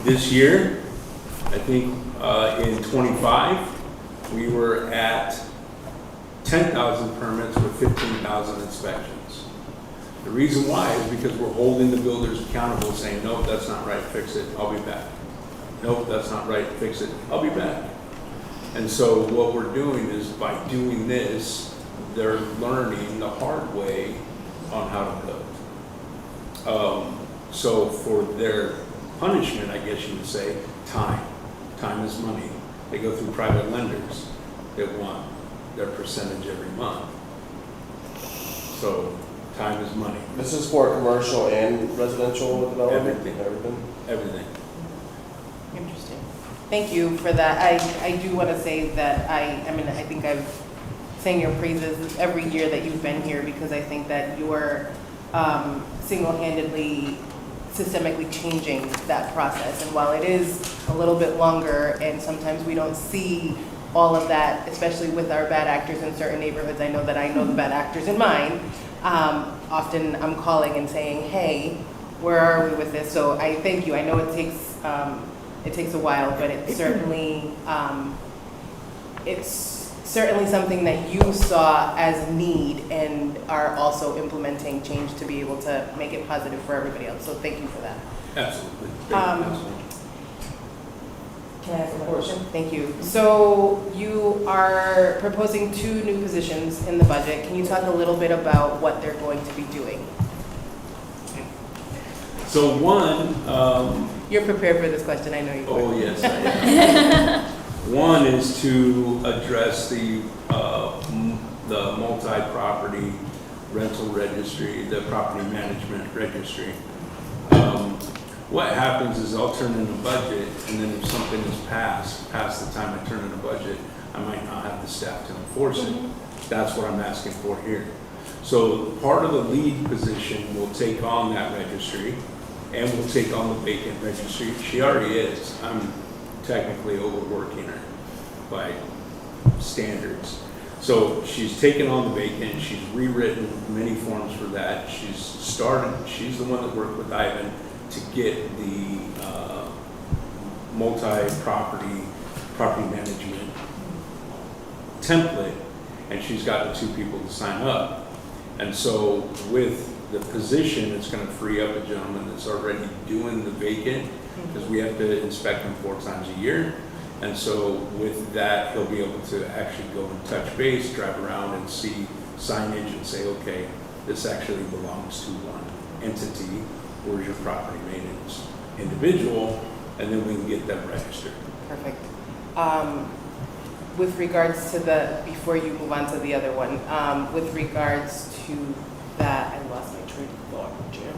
This year, I think in '25, we were at 10,000 permits with 15,000 inspections. The reason why is because we're holding the builders accountable, saying, nope, that's not right, fix it, I'll be back. Nope, that's not right, fix it, I'll be back. And so what we're doing is by doing this, they're learning the hard way on how to build. So for their punishment, I guess you would say, time. Time is money. They go through private lenders that want their percentage every month. So time is money. This is for commercial and residential development? Everything. Everything? Everything. Interesting. Thank you for that. I do want to say that I mean, I think I've sang your praises every year that you've been here because I think that you're single-handedly, systemically changing that process. And while it is a little bit longer and sometimes we don't see all of that, especially with our bad actors in certain neighborhoods, I know that I know the bad actors in mine, often I'm calling and saying, hey, where are we with this? So I thank you. I know it takes a while, but it's certainly something that you saw as need and are also implementing change to be able to make it positive for everybody else. So thank you for that. Absolutely. Can I ask a question? Thank you. So you are proposing 2 new positions in the budget. Can you talk a little bit about what they're going to be doing? So one, You're prepared for this question, I know you are. oh yes, I am. One is to address the multi-property rental registry, the property management registry. What happens is I'll turn in a budget, and then if something is past the time I turn in a budget, I might not have the staff to enforce it. That's what I'm asking for here. So part of the lead position will take on that registry, and will take on the vacant registry. She already is. I'm technically overworking her by standards. So she's taken on the vacant, she's rewritten many forms for that. She's the one that worked with Ivan to get the multi-property management template, and she's got the 2 people to sign up. And so with the position, it's going to free up a gentleman that's already doing the vacant, because we have to inspect them 4 times a year. And so with that, he'll be able to actually go and touch base, drive around and see signage and say, okay, this actually belongs to one entity. Where's your property maintenance individual? And then we can get them registered. Perfect. With regards to before you move on to the other one, with regards to that, I lost my train of thought, Jim.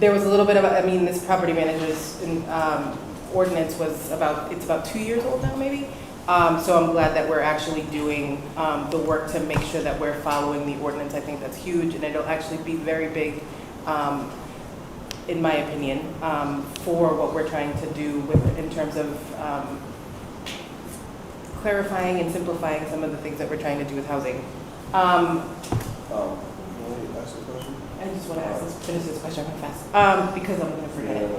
There was a little bit of, this property manager's ordinance was about 2 years old now, maybe. So I'm glad that we're actually doing the work to make sure that we're following the ordinance. I think that's huge, and it'll actually be very big, in my opinion, for what we're trying to do in terms of clarifying and simplifying some of the things that we're trying to do with housing. Can I ask a question? I just want to finish this question real fast, because I'm going to forget it.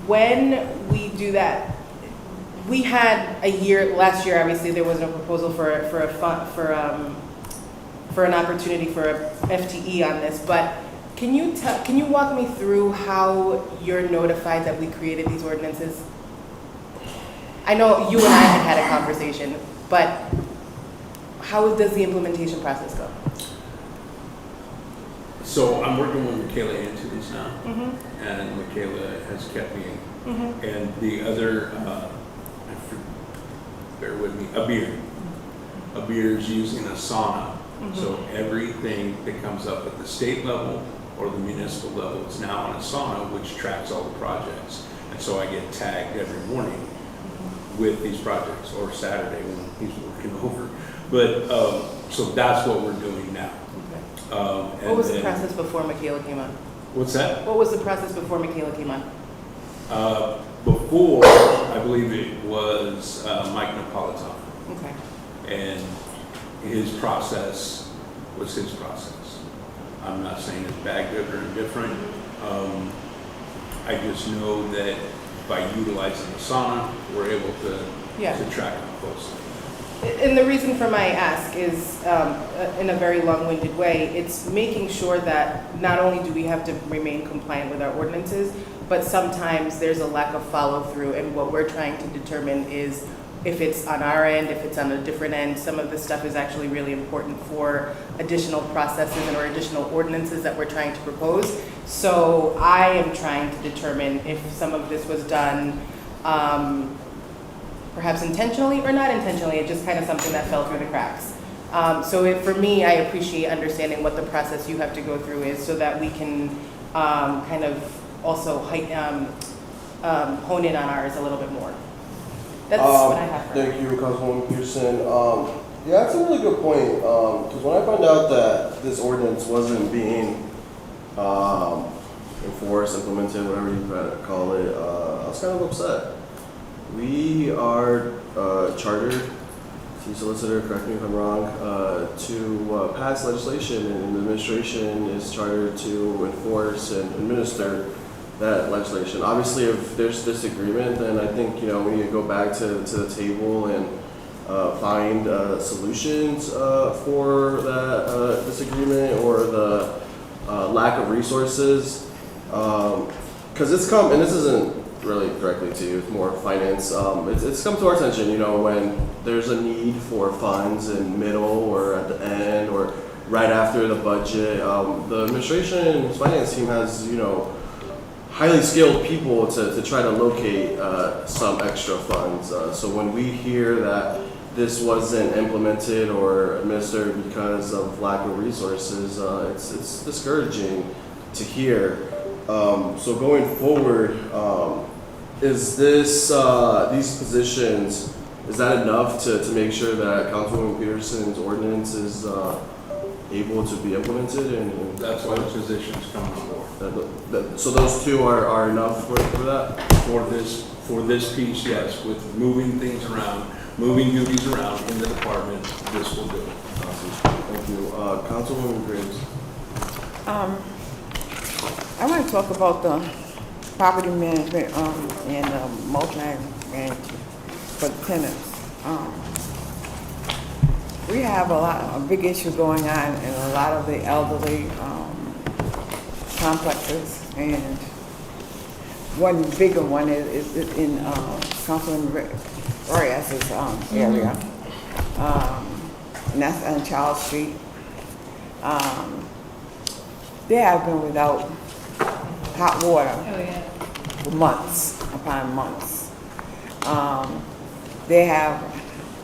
When we do that, we had last year, obviously, there was no proposal for an opportunity for a FTE on this, but can you walk me through how you're notified that we created these ordinances? I know you and I had a conversation, but how does the implementation process go? So I'm working with Michaela Antunes now, and Michaela has kept me, and the other, bear with me, Abir is using a sauna. So everything that comes up at the state level or the municipal level is now on a sauna, which tracks all the projects. And so I get tagged every morning with these projects, or Saturday when he's working over. But so that's what we're doing now. What was the process before Michaela came on? What's that? What was the process before Michaela came on? Before, I believe it was Mike Napolitano. Okay. And his process was his process. I'm not saying it's bad, good, or indifferent. I just know that by utilizing the sauna, we're able to track it closely. And the reason for my ask is, in a very long-winded way, it's making sure that not only do we have to remain compliant with our ordinances, but sometimes there's a lack of follow-through, and what we're trying to determine is if it's on our end, if it's on a different end. Some of this stuff is actually really important for additional processes or additional ordinances that we're trying to propose. So I am trying to determine if some of this was done perhaps intentionally or not intentionally. It's just kind of something that fell through the cracks. For me, I appreciate understanding what the process you have to go through is so that we can kind of also hone in on ours a little bit more. That's what I have for now. Thank you, Councilwoman Peterson. Yeah, that's a really good point. Because when I found out that this ordinance wasn't being enforced, implemented, whatever you call it, I was kind of upset. We are chartered, Chief Solicitor, correct me if I'm wrong, to pass legislation, and the administration is chartered to enforce and administer that legislation. Obviously, if there's disagreement, then I think we need to go back to the table and find solutions for that disagreement or the lack of resources. Because it's come, and this isn't really directly to you, it's more finance. It's come to our attention, when there's a need for funds in middle or at the end or right after the budget. The administration's finance team has, highly skilled people to try to locate some extra funds. So when we hear that this wasn't implemented or administered because of lack of resources, it's discouraging to hear. So going forward, is this these positions, is that enough to make sure that Councilwoman Peterson's ordinance is able to be implemented? And That's why the positions come on board. So those two are enough for that? For this piece, yes, with moving things around, moving duties around in the department, this will do it. Awesome. Thank you. Councilwoman Graves. I want to talk about the property management and multi-management for tenants. We have a big issue going on in a lot of the elderly complexes, and one bigger one is in Councilman Reyes's area, and that's on Charles Street. They have been without hot water Oh, yeah. for months upon months. They have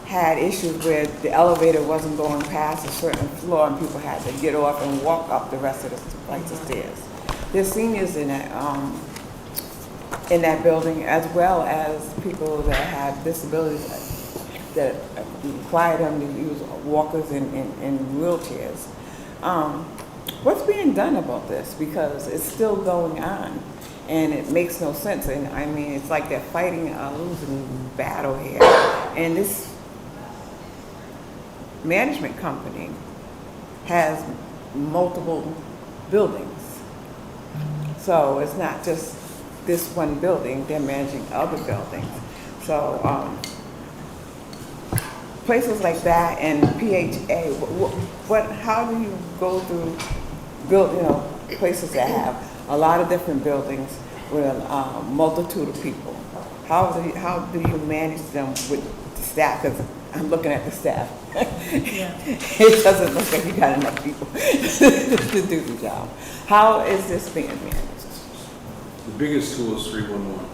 had issues where the elevator wasn't going past a certain floor and people had to get off and walk up the rest of the flights of stairs. There's seniors in that building, as well as people that have disabilities that require them to use walkers and wheelchairs. What's being done about this? Because it's still going on, and it makes no sense. And I mean, it's like they're fighting a losing battle here. And this management company has multiple buildings. So it's not just this one building, they're managing other buildings. So places like that and PHA, how do you go through places that have a lot of different buildings with a multitude of people? How do you manage them with the staff? Because I'm looking at the staff. Yeah. It doesn't look like you got enough people to do the job. How is this being managed? The biggest tool is 311.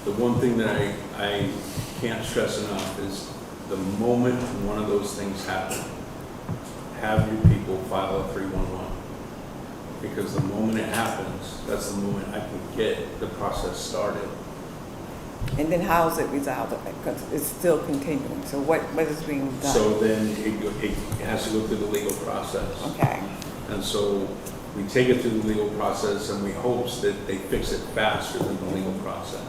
The one thing that I can't stress enough is the moment one of those things happen, have your people file a 311. Because the moment it happens, that's the moment I can get the process started. And then how is it resolved? Because it's still continuing. So what is being done? So then it has to go through the legal process. Okay. And so we take it through the legal process and we hope that they fix it faster than the legal process.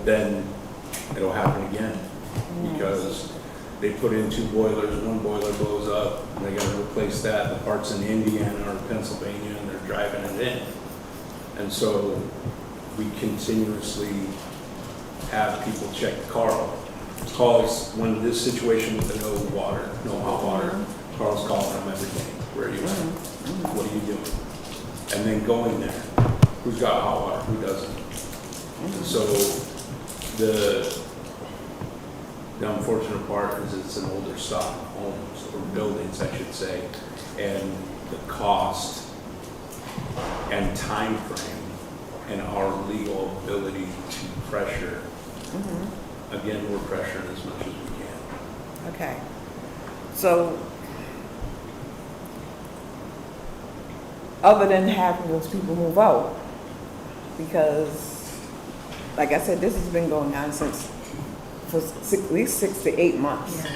Then it'll happen again because they put in 2 boilers, 1 boiler blows up, and they gotta replace that. The part's in Indiana or Pennsylvania and they're driving it in. And so we continuously have people check calls when this situation with the no water, no hot water, Carl's calling them every day. Where are you at? What are you doing? And then going there. Who's got hot water? Who doesn't? And so the unfortunate part is it's an older stock of homes, or buildings, I should say, and the cost and time frame and our legal ability to pressure. Again, we're pressuring as much as we can. Okay. So other than having those people move out. Because, like I said, this has been going on for at least 6 to 8 months.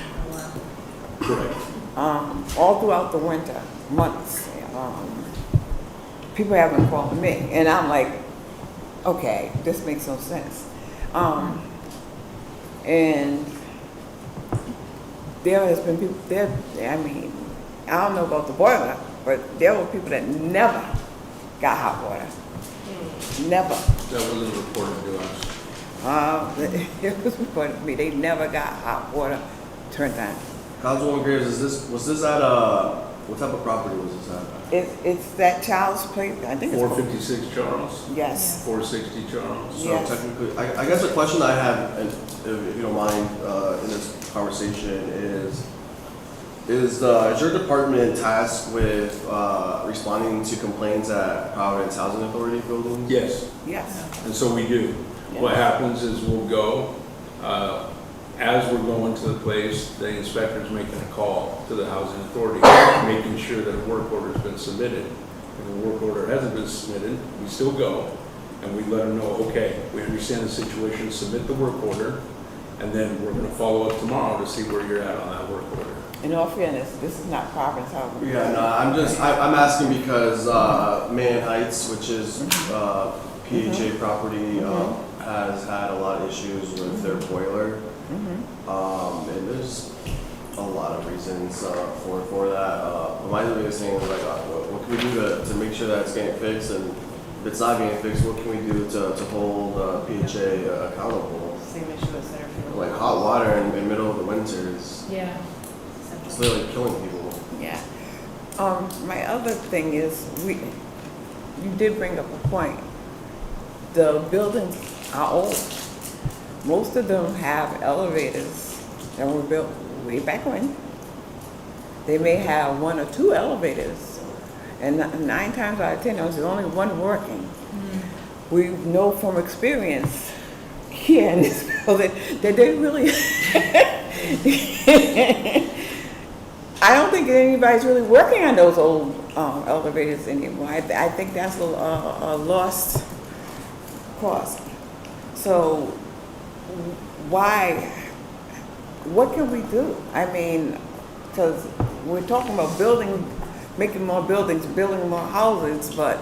Correct. All throughout the winter months. People have been calling me, and I'm like, okay, this makes no sense. And there has been people there, I mean, I don't know about the boiler, but there were people that never got hot water. Never. That wasn't reported to us. It was reported to me, they never got hot water turned on. Councilwoman Graves, was this at, what type of property was this at? It's that child's place, I think it's called. 456 Charles, Yes. 460 Charles. So Yes. technically, I guess the question I have, and if you don't mind, in this conversation is your department tasked with responding to complaints at Providence Housing Authority buildings? Yes, Yes. and so we do. What happens is we'll go, as we're going to the place, the inspector's making a call to the housing authority, making sure that a work order's been submitted. If a work order hasn't been submitted, we still go, and we let them know, okay, we understand the situation, submit the work order, and then we're gonna follow up tomorrow to see where you're at on that work order. In all fairness, this is not Providence Housing. Yeah, no, I'm asking because Man Heights, which is PHA property, has had a lot of issues with their boiler. And there's a lot of reasons for that. My biggest thing is like, what can we do to make sure that it's getting fixed? And if it's not getting fixed, what can we do to hold PHA accountable? Same issue as Centerfield. Like hot water in the middle of the winter is Yeah. it's literally killing people. Yeah. My other thing is, you did bring up a point. The buildings are old. Most of them have elevators that were built way back when. They may have 1 or 2 elevators, and 9 times out of 10, there's only one working. We know from experience here in this building that they really, I don't think anybody's really working on those old elevators anymore. I think that's a lost cause. So what can we do? I mean, because we're talking about making more buildings, building more houses, but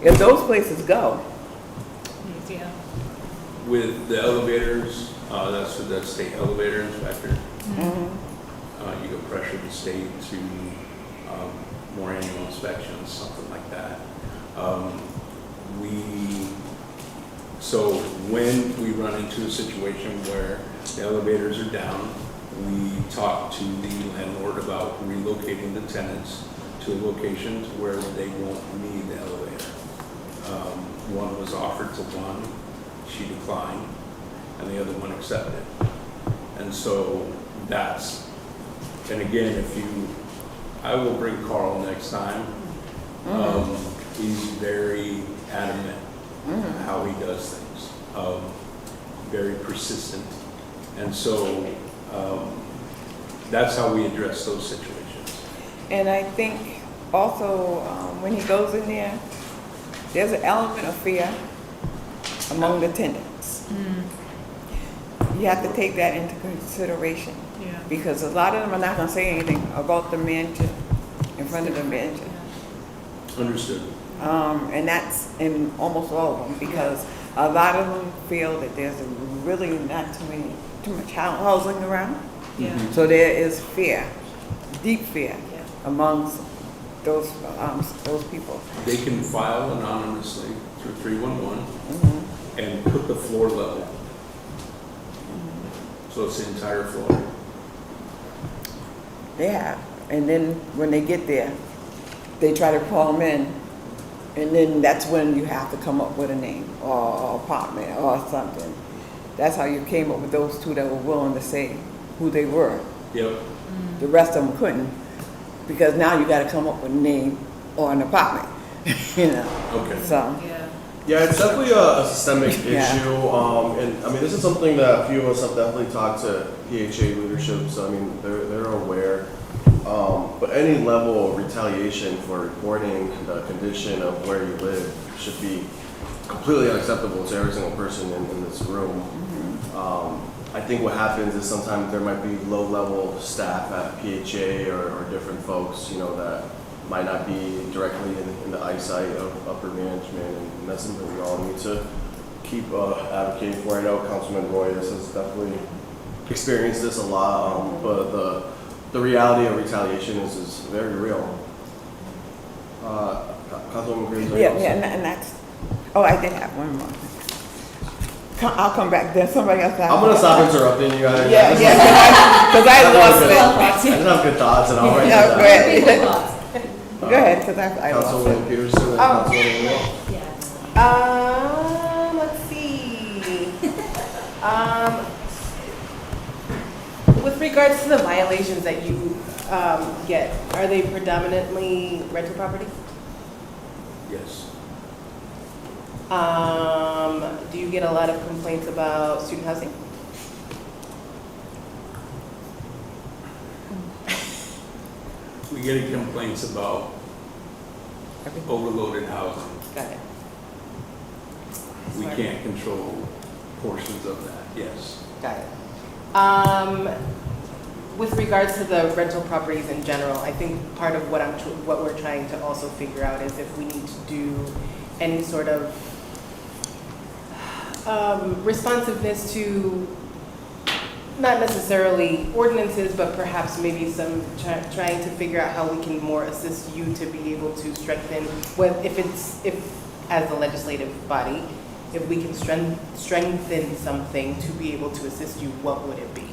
if those places go, Yeah. With the elevators, that's with the state elevator inspector. You can pressure the state to more annual inspections, something like that. So when we run into a situation where the elevators are down, we talk to the landlord about relocating the tenants to a location to where they won't need the elevator. One was offered to one, she declined, and the other one accepted. And so and again, I will bring Carl next time. He's very adamant how he does things, very persistent. And so that's how we address those situations. and I think also when he goes in there, there's an element of fear among the tenants. You have to take that into consideration. Yeah. Because a lot of them are not going to say anything about the mansion in front of the mansion. Understood. And that's in almost all of them, because a lot of them feel that there's really not too much housing around. Yeah. So there is fear, deep fear Yeah. amongst those people. They can file anonymously through 311 and put the floor level. So it's the entire floor. They have. And then when they get there, they try to call them in. And then that's when you have to come up with a name or apartment or something. That's how you came up with those 2 that were willing to say who they were. Yep. The rest of them couldn't, because now you got to come up with a name or an apartment, you know. Okay. So Yeah. Yeah, it's definitely a systemic Yeah. issue, and I mean, this is something that a few of us have definitely talked to PHA leadership, so I mean, they're aware. But any level of retaliation for reporting the condition of where you live should be completely unacceptable to every single person in this room. I think what happens is sometimes there might be low-level staff at PHA or different folks, you know, that might not be directly in the eyesight of upper management, and that's something we all need to keep advocating for. I know Councilman Roy has definitely experienced this a lot, but the reality of retaliation is very real. Councilwoman Green. Yeah, and that's, oh, I did have one more. I'll come back there, somebody else. I'm gonna stop interrupting you guys. Yeah, because I lost it. I just have good thoughts, and I'll write No, them go down. ahead. Go ahead, because I lost it. Councilwoman Peterson and Councilwoman Wall. Yeah. Let's see. With regards to the violations that you get, are they predominantly rental properties? Yes. Do you get a lot of complaints about student housing? We get complaints about overloaded housing. Got it. We Smart. can't control portions of that, yes. Got it. With regards to the rental properties in general, I think part of what we're trying to also figure out is if we need to do any sort of responsiveness to not necessarily ordinances, but perhaps maybe some trying to figure out how we can more assist you to be able to strengthen, if as a legislative body, if we can strengthen something to be able to assist you, what would it be?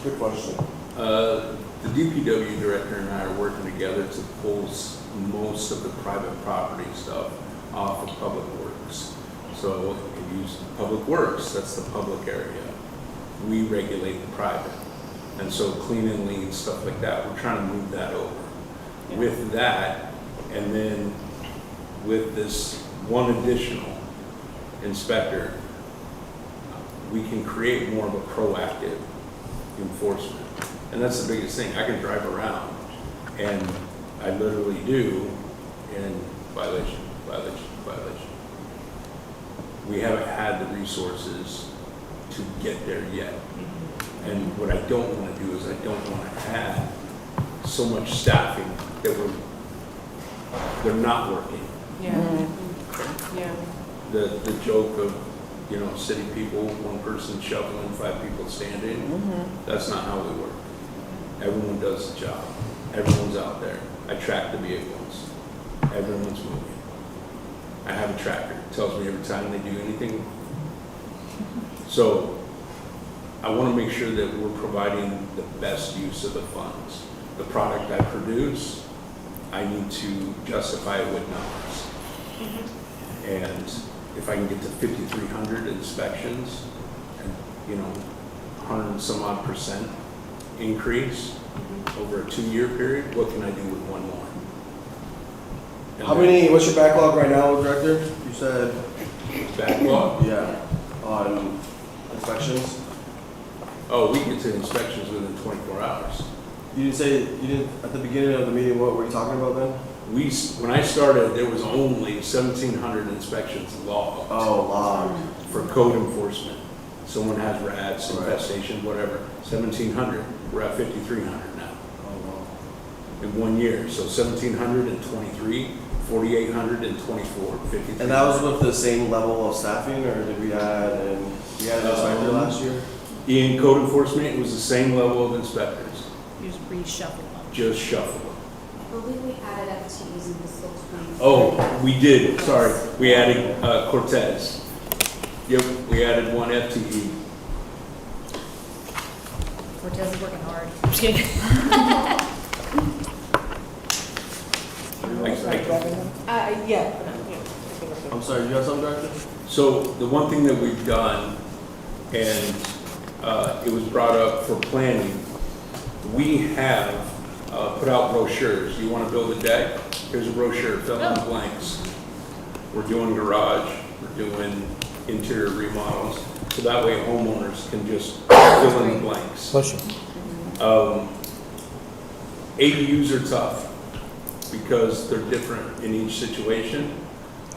Good question. The DPW director and I are working together to pull most of the private property stuff off of Public Works. So if you use Public Works, that's the public area. We regulate the private. And so clean and lean, stuff like that, we're trying to move that over. Yeah. With that, and then with this one additional inspector, we can create more of a proactive enforcement. And that's the biggest thing. I can drive around and I literally do in violation. We haven't had the resources to get there yet. And what I don't want to do is I don't want to have so much staffing that they're not working. Yeah. Yeah. The joke of, you know, city people, one person shoveling, 5 people standing, that's not how we work. Everyone does the job. Everyone's out there. I track the vehicles. Everyone's moving. I have a tracker. It tells me every time they do anything. So I want to make sure that we're providing the best use of the funds. The product I produce, I need to justify it with numbers. And if I can get to 5,300 inspections and, you know, 100 and some odd % increase over a 2-year period, what can I do with one more? And What's your backlog right now, Director? You said, backlog? yeah, on inspections? Oh, we get to inspections within 24 hours. You didn't, at the beginning of the meeting, what were you talking about then? When I started, there was only 1,700 inspections logged. Oh, logged. For code enforcement. Someone has rats, Right. infestation, whatever. 1,700. We're at 5,300 now Oh, wow. in 1 year. So 1,723, 4,824, 53. And that was with the same level of staffing, or did we add an inspector last year? In code enforcement, it was the same level of inspectors. You just reshuffle them. Just shuffle them. I believe we added FTEs in fiscal 20. Oh, we did. Sorry, we added Cortez. Yep, we added 1 FTE. Cortez is working hard. I'm just kidding. Yeah. I'm sorry, you have something, Director? So the one thing that we've done, and it was brought up for planning, we have put out brochures. You want to build a deck? Here's a brochure, fill in the blanks. We're doing garage, we're doing interior remodels, so that way homeowners can just fill in the blanks. ADUs are tough because they're different in each situation.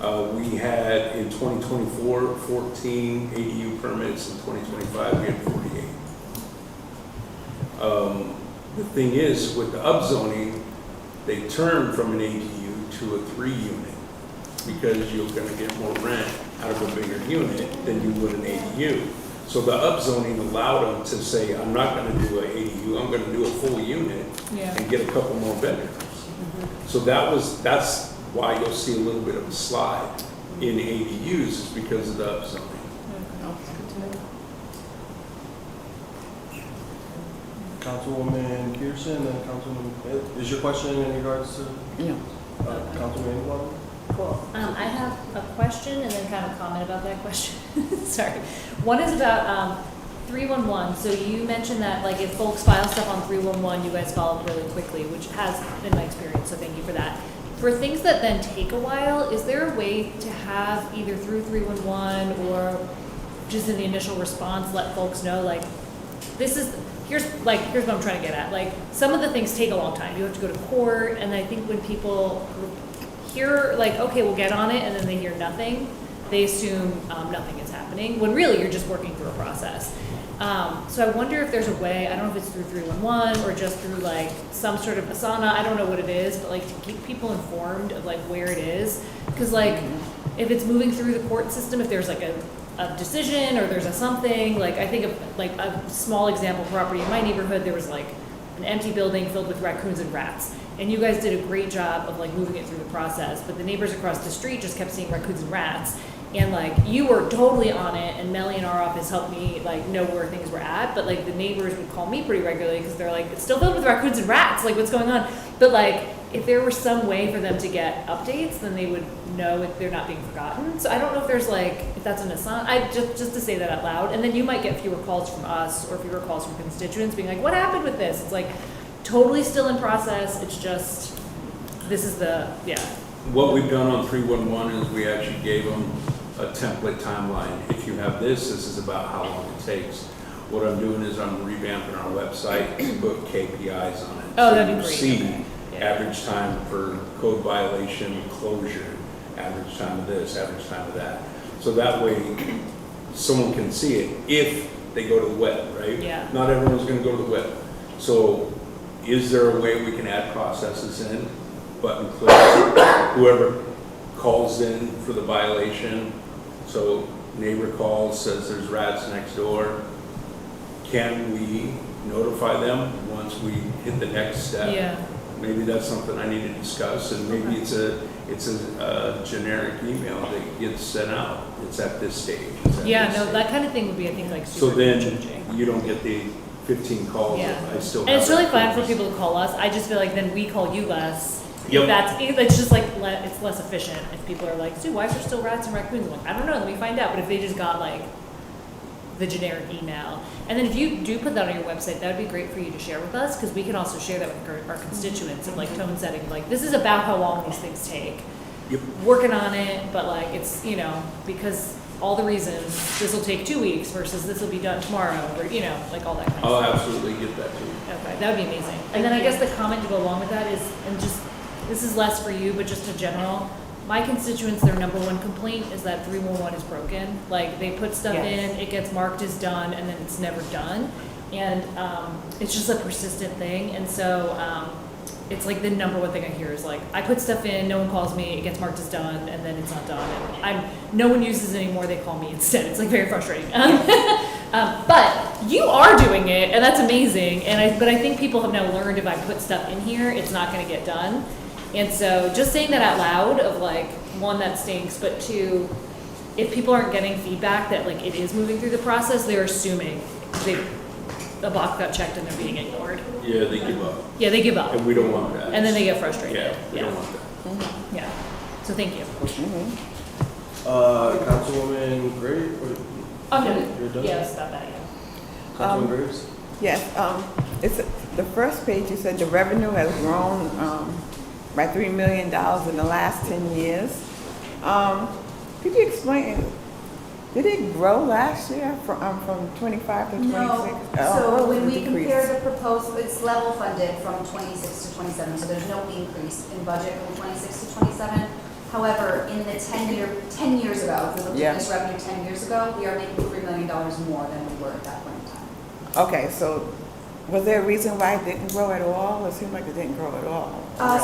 We had in 2024, 14 ADU permits. In 2025, we had 48. The thing is, with the upzoning, they turned from an ADU to a 3-unit because you're going to get more rent out of a bigger unit than you would an ADU. So the upzoning allowed them to say, I'm not going to do an ADU, I'm going to do a full unit and get a couple more bedrooms. So that's why you'll see a little bit of a slide in ADUs, is because of the upzoning. Councilwoman Peterson and Councilwoman, is your question in regards to No. Councilman Water? Cool. I have a question and then kind of a comment about that question. Sorry. One is about 311. So you mentioned that like if folks file stuff on 311, you guys follow really quickly, which has been my experience, so thank you for that. For things that then take a while, is there a way to have either through 311 or just in the initial response let folks know like here's what I'm trying to get at. Like some of the things take a long time. You have to go to court, and I think when people hear like, okay, we'll get on it, and then they hear nothing, they assume nothing is happening, when really you're just working through a process. So I wonder if there's a way, I don't know if it's through 311 or just through like some sort of Asana, I don't know what it is, but like to keep people informed of like where it is. Because like if it's moving through the court system, if there's like a decision or there's a something, like I think of like a small example property in my neighborhood, there was like an empty building filled with raccoons and rats. And you guys did a great job of like moving it through the process, but the neighbors across the street just kept seeing raccoons and rats. And like you were totally on it, and Melly in our office helped me like know where things were at. But like the neighbors would call me pretty regularly because they're like, it's still filled with raccoons and rats. Like what's going on? But like if there was some way for them to get updates, then they would know if they're not being forgotten. So I don't know if there's like if that's an Asana. I just to say that out loud, and then you might get fewer calls from us or fewer calls from constituents being like, what happened with this? It's like totally still in process. It's just this is the What we've done on 311 is we actually gave them a template timeline. If you have this is about how long it takes. What I'm doing is I'm revamping our website to put KPIs on it. Oh, that'd be you great. See Okay. Yeah. average time for code violation closure, average time of this, average time of that. So that way someone can see it if they go to the web, right? Yeah. Not everyone's going to go to the web. So is there a way we can add processes in, button click, whoever calls in for the violation, so neighbor calls, says there's rats next door, can we notify them once we hit the next step? Yeah. Maybe that's something I need to discuss, and maybe it's a generic email that gets sent out. It's at this stage. It's at Yeah, this no, stage. that kind of thing would be, I think, like So super then changing. you don't get the 15 calls. Yeah. I still And have it's really that fine for purpose. people to call us. I just feel like then we call you less. Yep. It's just like, it's less efficient if people are like, Sue, why is there still rats and raccoons? I'm like, I don't know, let me find out. But if they just got like the generic email. And then if you do put that on your website, that would be great for you to share with us, because we can also share that with our constituents and like tone setting, like this is about how long these things take. Yep. Working on it, but like it's, because all the reasons this will take 2 weeks versus this will be done tomorrow, or, like all that kind of I'll stuff. absolutely get that to you. Okay, that would be amazing. And then I guess the comment to go along with that is, and just, this is less for you, but just a general, my constituents, their number one complaint is that 311 is broken. Like, they put stuff Yes. in, it gets marked as done, and then it's never done. And it's just a persistent thing. And so it's like the number one thing I hear is like, I put stuff in, no one calls me, it gets marked as done, and then it's not done. And no one uses it anymore, they call me instead. It's like very frustrating. But you are doing it, and that's amazing. But I think people have now learned if I put stuff in here, it's not going to get done. And so just saying that out loud of like, one, that stinks, but two, if people aren't getting feedback that like it is moving through the process, they're assuming the box got checked and they're being ignored. Yeah, they give up. Yeah, they give up. And we don't want that. And then they get frustrated. Yeah, we don't want that. Yeah. So thank you. Councilwoman Gray? I'm You're done? Yeah, stop that, yeah. Councilwoman Graves? Yes, it's, the first page, you said the revenue has grown by $3 million in the last 10 years. Could you explain Did it grow last year from 25 to 26? No, Oh, so when it we decreased. compare the proposed, it's level funded from 26 to 27, so there's no increase in budget from 26 to 27. However, in the 10 years ago, if we looked Yeah. at this revenue 10 years ago, we are making $3 million more than we were at that point in time. Okay, so was there a reason why it didn't grow at all? It seemed like it didn't grow at all.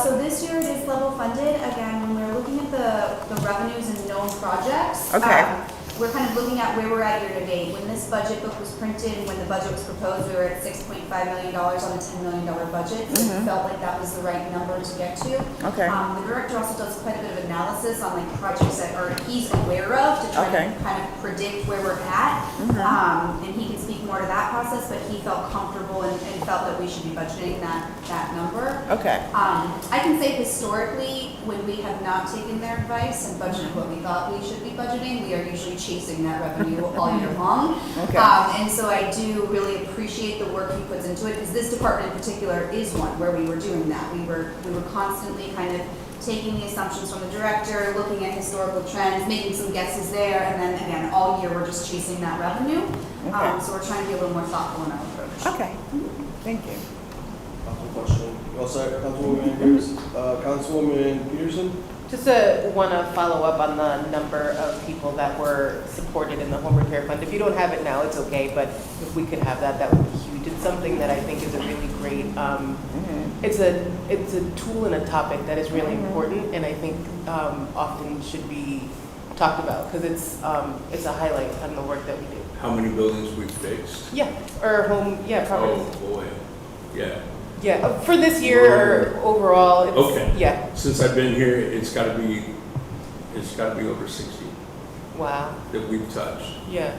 So this year it is level funded. Again, when we're looking at the revenues and known projects. Okay. We're kind of looking at where we're at year to date. When this budget book was printed, when the budget was proposed, we were at $6.5 million on a $10 million budget. So it felt like that was the right number to get to. Okay. The director also does quite a bit of analysis on like projects that he's aware of to try Okay. to kind of predict where we're at. And he can speak more to that process, but he felt comfortable and felt that we should be budgeting that number. Okay. I can say historically, when we have not taken their advice and budgeted what we thought we should be budgeting, we are usually chasing that revenue all year long. Okay. And so I do really appreciate the work he puts into it, because this department in particular is one where we were doing that. We were constantly kind of taking the assumptions from the director, looking at historical trends, making some guesses there, and then again, all year we're just chasing that revenue. Okay. So we're trying to be a little more thoughtful in our approach. Okay. Thank you. Council question. You all set, Councilwoman Pierce? Councilwoman Peterson? Just want to follow up on the number of people that were supported in the home repair fund. If you don't have it now, it's okay, but if we could have that, that would be huge. It's something that I think is a really great, it's a tool and a topic that is really important, and I think often should be talked about, because it's a highlight on the work that we do. How many buildings we fixed? Yeah, or home, yeah, Providence. Oh, boy, yeah. Yeah, for this year or overall, it's, Okay. yeah. Since I've been here, it's gotta be over 60 Wow, that we've touched. yeah.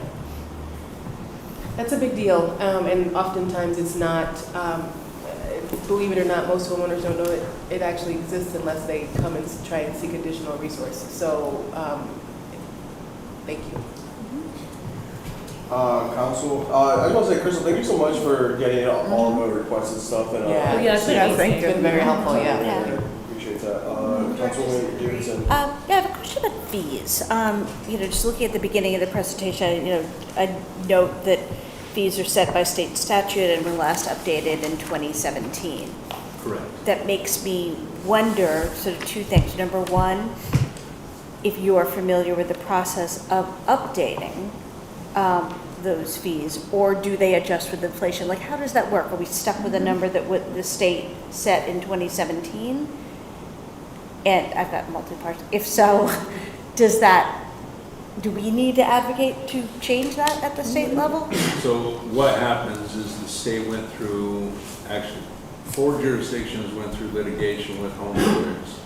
That's a big deal, and oftentimes it's not, believe it or not, most homeowners don't know it actually exists unless they come and try and seek additional resources. So, thank you. Council, I just want to say, Crystal, thank you so much for getting all of our requests and stuff. And, Yeah. Oh, yeah, it's been Yeah, amazing. thank It's been very helpful, yeah. Yeah. Appreciate that. Councilwoman Davidson. Yeah, I have a question about fees. Just looking at the beginning of the presentation, I note that fees are set by state statute and were last updated in 2017. Correct. That makes me wonder, sort of two things. Number one, if you are familiar with the process of updating those fees, or do they adjust with inflation? Like, how does that work? Are we stuck with a number that the state set in 2017? And I've got multi-parts. If so, do we need to advocate to change that at the state level? So what happens is the state went through, actually, 4 jurisdictions went through litigation with homeowners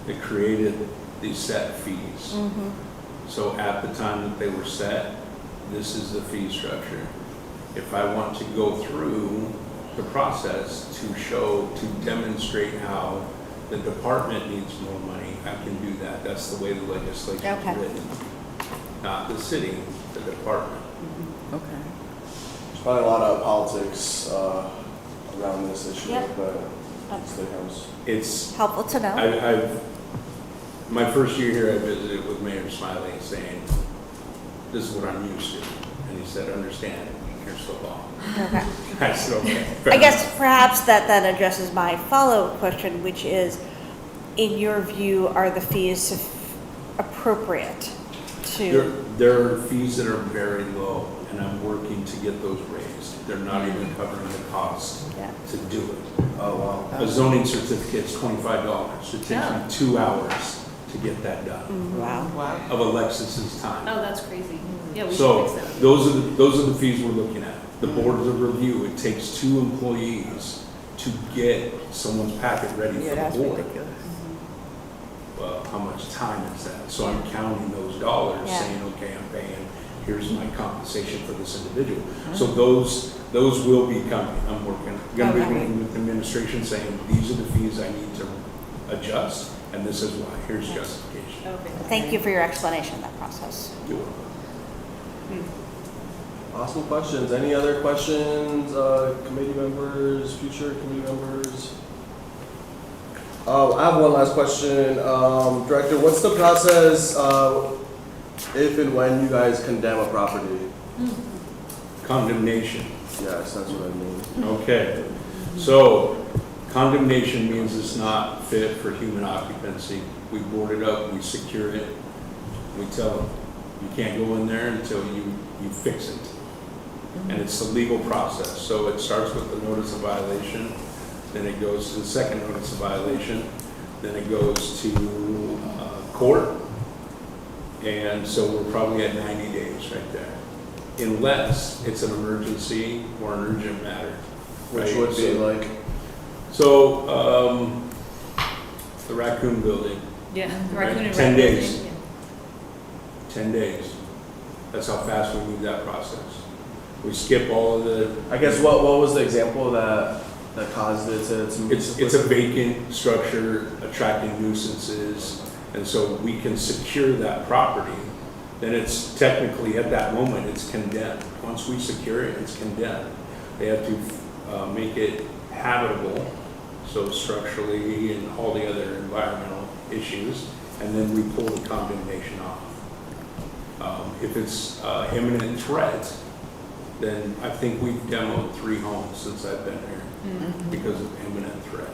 that created these set fees. So at the time that they were set, this is the fee structure. If I want to go through the process to demonstrate how the department needs more money, I can do that. That's the way the legislation Okay. is written. Not the city, the department. Okay. There's probably a lot of politics around this issue, Yep. but State House. It's, Helpful to know. my first year here, I visited with Mayor Smiley saying, this is what I'm used to. And he said, understand, here's the law. Okay. I said, okay. I guess perhaps that then addresses my follow-up question, which is, in your view, are the fees appropriate to? There are fees that are very low, and I'm working to get those raised. They're not even covering the cost Yeah. to do it. Oh, wow. A zoning certificate's $25. It takes Yeah. me 2 hours to get that done, Wow. Wow. of Alexis's time. Oh, that's crazy. Yeah, we should So fix that. those are the fees we're looking at. The boards of review, it takes 2 employees to get someone's packet ready Yeah, for that's the board. ridiculous. Well, how much time is that? So I'm counting those dollars, Yeah. saying, okay, I'm paying, here's my compensation for this individual. So those will be coming. I'm gonna be Okay. working with the administration saying, these are the fees I need to adjust, and this is why, here's justification. Okay. Thank you for your explanation of that process. You're welcome. Awesome questions. Any other questions, committee members, future committee members? I have one last question. Director, what's the process if and when you guys condemn a property, Condemnation. yes, that's what I mean. Okay, so condemnation means it's not fit for human occupancy. We board it up, we secure it, we tell them, you can't go in there until you fix it. And it's a legal process, so it starts with the notice of violation, then it goes to the second notice of violation, then it goes to court, and so we're probably at 90 days right there. Unless it's an emergency or an urgent matter. Which right? would be like, So, the raccoon building, Yeah. Right, Raccoon and 10 red days. building, 10 days. That's how fast we move that process. We skip all of the, I guess what was the example that caused it to it's a vacant structure attracting nuisances, and so we can secure that property. Then it's technically, at that moment, it's condemned. Once we secure it, it's condemned. They have to make it habitable, so structurally and all the other environmental issues, and then we pull the condemnation off. If it's imminent threat, then I think we've demoed 3 homes since I've been here because of imminent threat.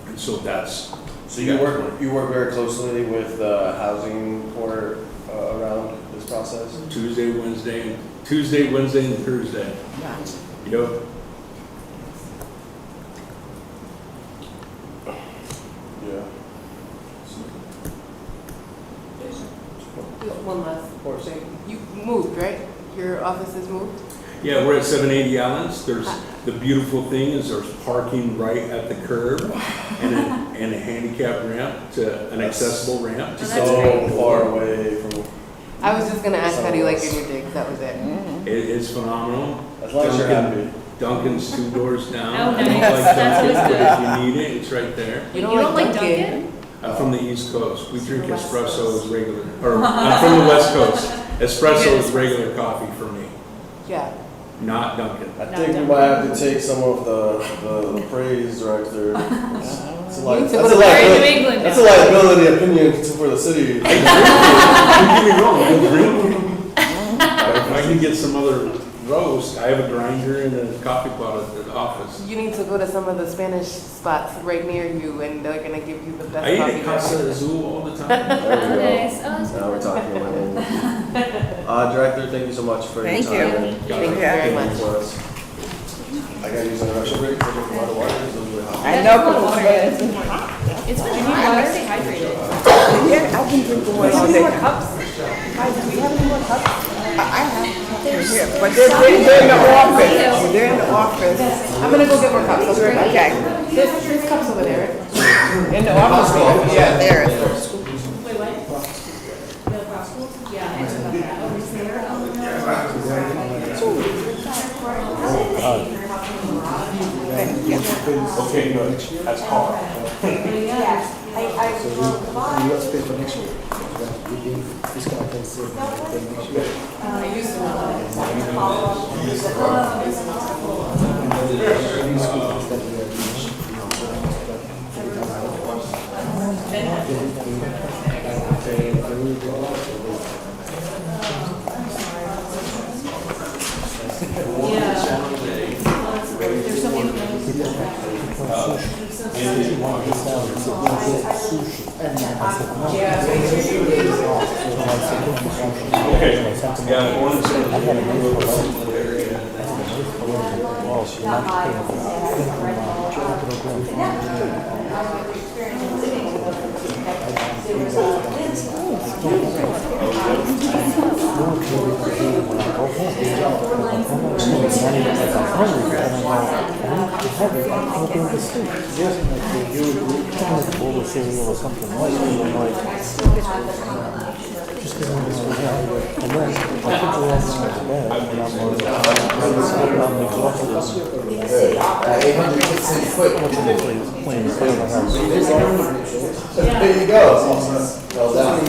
And so that's. So you work very closely with the housing court around this process? Tuesday, Wednesday, and Thursday. Yep. Yeah. Just one last thing. You moved, right? Your office has moved? Yeah, we're at 780 Allens. There's, the beautiful thing is there's parking right at the curb and a handicap ramp to an accessible ramp. Oh, that's So great. far away from, I was just gonna ask how do you like your new digs, that was it. It is phenomenal. as long as you're happy. Dunkin's 2 doors down. Oh, I don't nice. like That's Dunkin', always but if you need it, it's right there. You don't like Dunkin'? I'm from the East Coast. We drink espresso as regular, or I'm from the West Coast. Espresso is regular coffee for me, Yeah. not Dunkin'. I think we might have to take some of the praise director. It's a You need to go We're to in New England That's a now. liability opinion for the city. Don't get me wrong, I drink. If I can get some other roast, I have a grinder and a coffee pot at the office. You need to go to some of the Spanish spots right near you and they're gonna give you the best I eat coffee. at Casa Azul all the time. There we go. Nice. Oh, that's Now we're talking about it. Director, thank you so much for your Thank time. you. and Thank you very much. for us. I gotta use an interruption break to drink a lot of water. It's really hot. I know, but it's been hot. It's when you need water, stay hydrated. Yeah, I've been drinking water all day. cups? Do we have any more cups? I have. Here, but they're in the office. They're in the office. I'm gonna go get more cups, I'll be right back. Okay. There's cups over there. In the office. Yeah, there. Wait, what? Yeah, I answered about that. Okay, good. That's called. I used to know. There's so many Okay. Yeah, one There you go. Well done.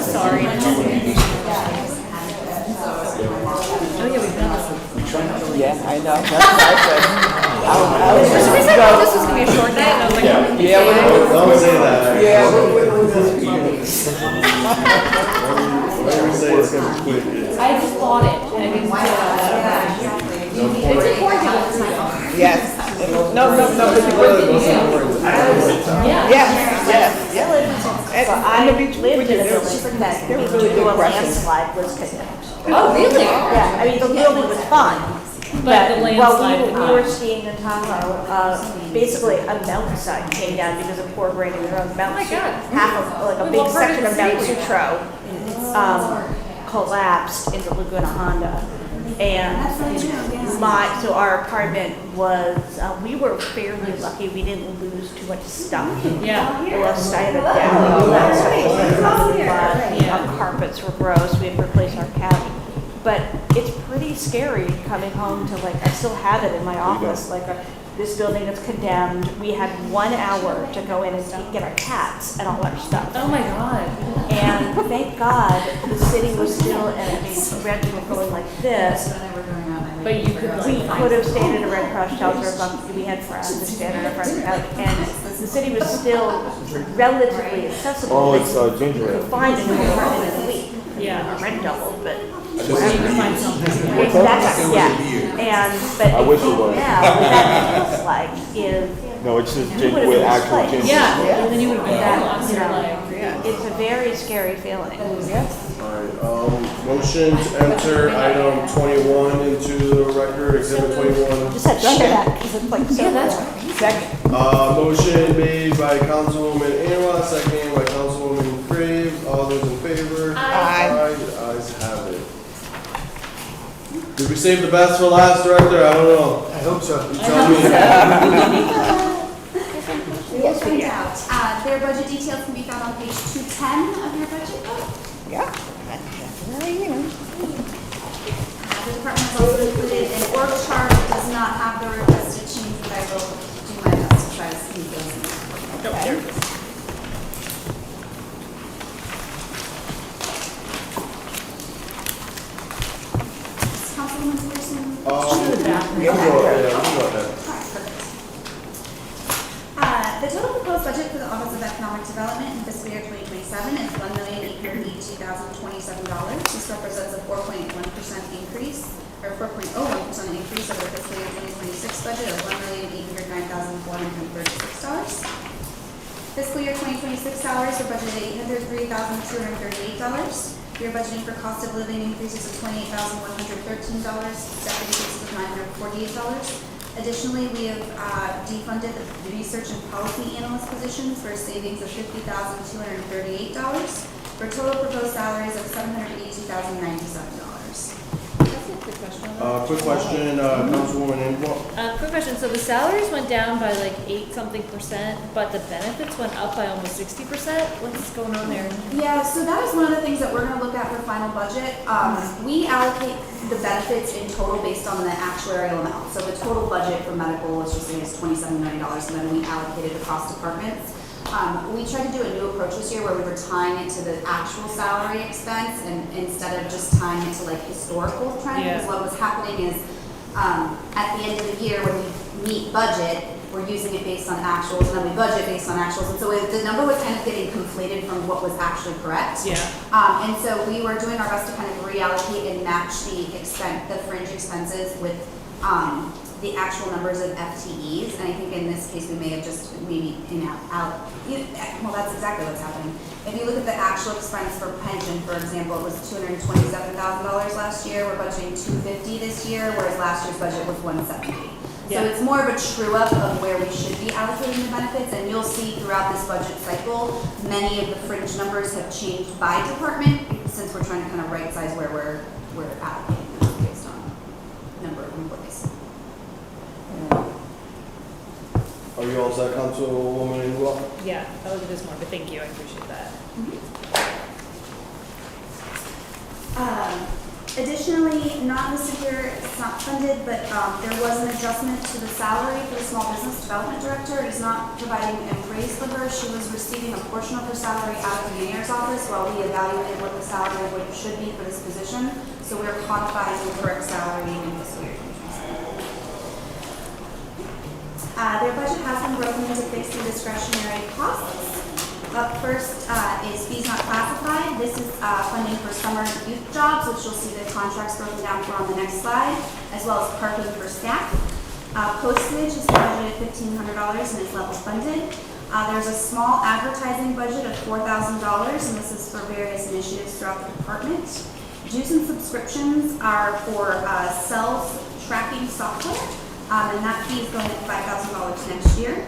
Sorry. Oh, yeah, we've done this one. Yeah, I know, that's what I said. For some reason, I thought this was gonna be a short night, and I was like, Yeah, Don't say that. yeah, Whenever we say it's gonna be quick, it's. I just bought it, and I didn't say No point. it's important. yes. No, but you wouldn't. Yeah. Yes. And I the beach, lived in a building that They were really good a questions. landslide was condemned. Oh, really? Yeah, I mean, the building was fine. But the landslide Well, did we not. were skiing in Tahoe, basically a mountainside came down because of poor grading around the mountain. Oh my God. Half of, like a Wait, big what part section of of the Mount city were you Sutro, collapsed into Laguna Honda. And so our apartment was, we were fairly lucky, we didn't lose too much stuff. Yeah. The left side of the down, all that stuff was like covered in blood. Yeah. Our carpets were gross, we had to replace our couch. But it's pretty scary coming home to like, I still have it in my office, like this building is condemned. We had 1 hour to go in and get our cats and all our stuff. Oh my God. And thank God the city was still, and I mean, Red were going like this. But you could We like. could have stayed at a Red Cross shelter, but we had friends to stay at a friend's house, and the city was still relatively accessible. Oh, it's ginger You ale. could find a new apartment in a week. Yeah. Our rent doubled, but. So you could find something. Exactly, yeah. But I I wish it think was. now, what that feels like is, No, it's just You would've with been actual displaced. ginger. Yeah, and then you would have been that, homeless, you you're know, like. it's a very scary feeling. Alright, motion to enter item 21 into the record, exhibit 21. Just had to share that, because it's like so. Yeah, that's cool. Second. Motion made by Councilwoman Anwar, second by Councilwoman Graves. All those in favor? Aye. The ayes have it. Did we save the best for last, Director? I don't know. I hope so. You tell me. We'll find out. Their budget details can be found on page 210 of your budget book. Yeah. Definitely, The department has also included an org chart that does not have the requested change, but I will do my best to try to sneak those in. Councilwoman Pearson? Yeah, we go ahead. The total proposed budget for the Office of Economic Development in fiscal year 2027 is $1,882,027. This represents a 4.1% increase, or 4.01% increase over the fiscal year 2026 budget of $1,809,436. Fiscal year 2026 salaries were budgeted $803,238. We are budgeting for cost of living increases of $28,113, step increases of $948. Additionally, we have defunded the research and policy analyst positions for savings of $50,238 for total proposed salaries of $782,097. Quick question. Quick question, Councilwoman Anwar. Quick question, so the salaries went down by like 8-something%, but the benefits went up by almost 60%? What's going on there? Yeah, so that is one of the things that we're going to look at for final budget. We allocate the benefits in total based on the actuarial amount. So the total budget for medical, let's just say, is $27 million, and then we allocate it across departments. We tried to do a new approach this year where we were tying it to the actual salary expense and instead of just tying it to like historical trends. Yeah. Because what was happening is at the end of the year when we meet budget, we're using it based on actuals and then we budget based on actuals. And so the number was kind of getting conflated from what was actually correct. Yeah. And so we were doing our best to kind of reallocate and match the fringe expenses with the actual numbers of FTEs, and I think in this case we may have just maybe well, that's exactly what's happening. If you look at the actual expense for pension, for example, it was $227,000 last year. We're budgeting $250 this year, whereas last year's budget was $170. Yeah. So it's more of a true up of where we should be allocating the benefits, and you'll see throughout this budget cycle, many of the fringe numbers have changed by department since we're trying to kind of right size where we're allocating them based on number of employees. Are you all set, Councilwoman Anwar? Yeah, I'll look at this more, but thank you, I appreciate that. Additionally, not listed here, it's not funded, but there was an adjustment to the salary for the Small Business Development Director. It is not providing a raise for her. She was receiving a portion of her salary out of the mayor's office while we evaluated what the salary should be for this position. So we're codifying the correct salary in fiscal year 2027. Their budget has been broken into fixed and discretionary costs. Up first is fees not classified. This is funding for summer youth jobs, which you'll see the contracts broken down for on the next slide, as well as parking for staff. Postage is budgeted $1,500 and is level funded. There's a small advertising budget of $4,000, and this is for various initiatives throughout the department. Dues and subscriptions are for sales tracking software, and that fee is going at $5,000 next year.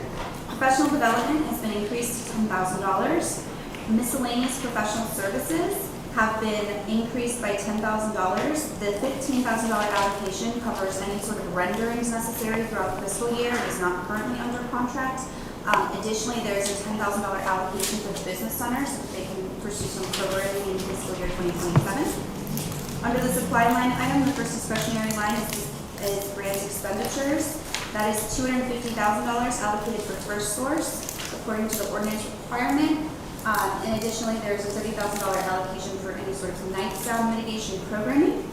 Professional development has been increased to $10,000. Miscellaneous professional services have been increased by $10,000. The $15,000 allocation covers any sort of renderings necessary throughout the fiscal year. It is not currently under contract. Additionally, there is a $10,000 allocation for the business center so that they can pursue some programming in fiscal year 2027. Under the supply line item, the first discretionary line is grant expenditures. That is $250,000 allocated for First Source according to the ordinance requirement. And additionally, there's a $30,000 allocation for any sort of night sound mitigation programming.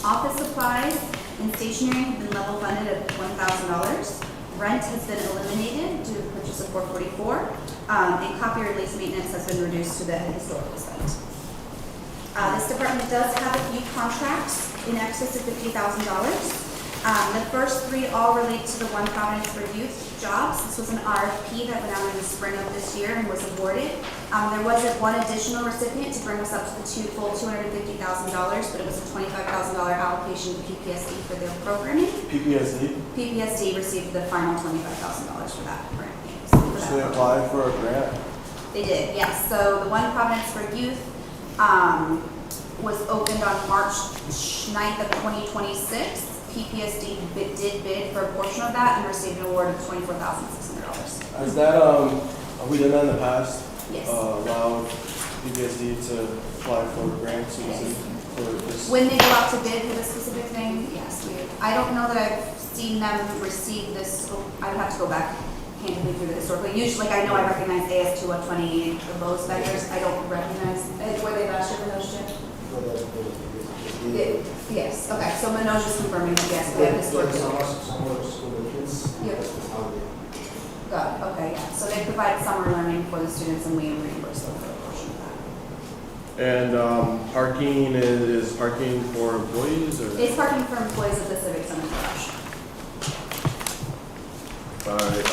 Office supplies and stationery have been level funded at $1,000. Rent has been eliminated due to the purchase of 444, and copier lease maintenance has been reduced to the historical spend. This department does have a few contracts in excess of $50,000. The first three all relate to the One Providence for Youth jobs. This was an RFP that went out in the spring of this year and was awarded. There was one additional recipient to bring us up to the full $250,000, but it was a $25,000 allocation to PPSD for their programming. PPSD? PPSD received the final $25,000 for that grant. So they applied for a grant? They did, yes. So the One Providence for Youth was opened on March 9th of 2026. PPSD did bid for a portion of that and received an award of $24,600. Has that, have we done that in the past? Yes. Allowed PPSD to apply for grants in the city for this? When they go out to bid for the specific thing, yes. I don't know that I've seen them receive this. I would have to go back handily through the historical. Usually, I know I recognize AS2 120 of those vendors. I don't recognize. Were they last year for those two? Yes, okay, so Manoj is confirming that yes, they have historical. Yep. Got it, okay, yeah, so they provide summer learning for the students and we reimburse them for a portion of that. And parking is parking for employees or? It's parking for employees of the Civic Center garage. Alright,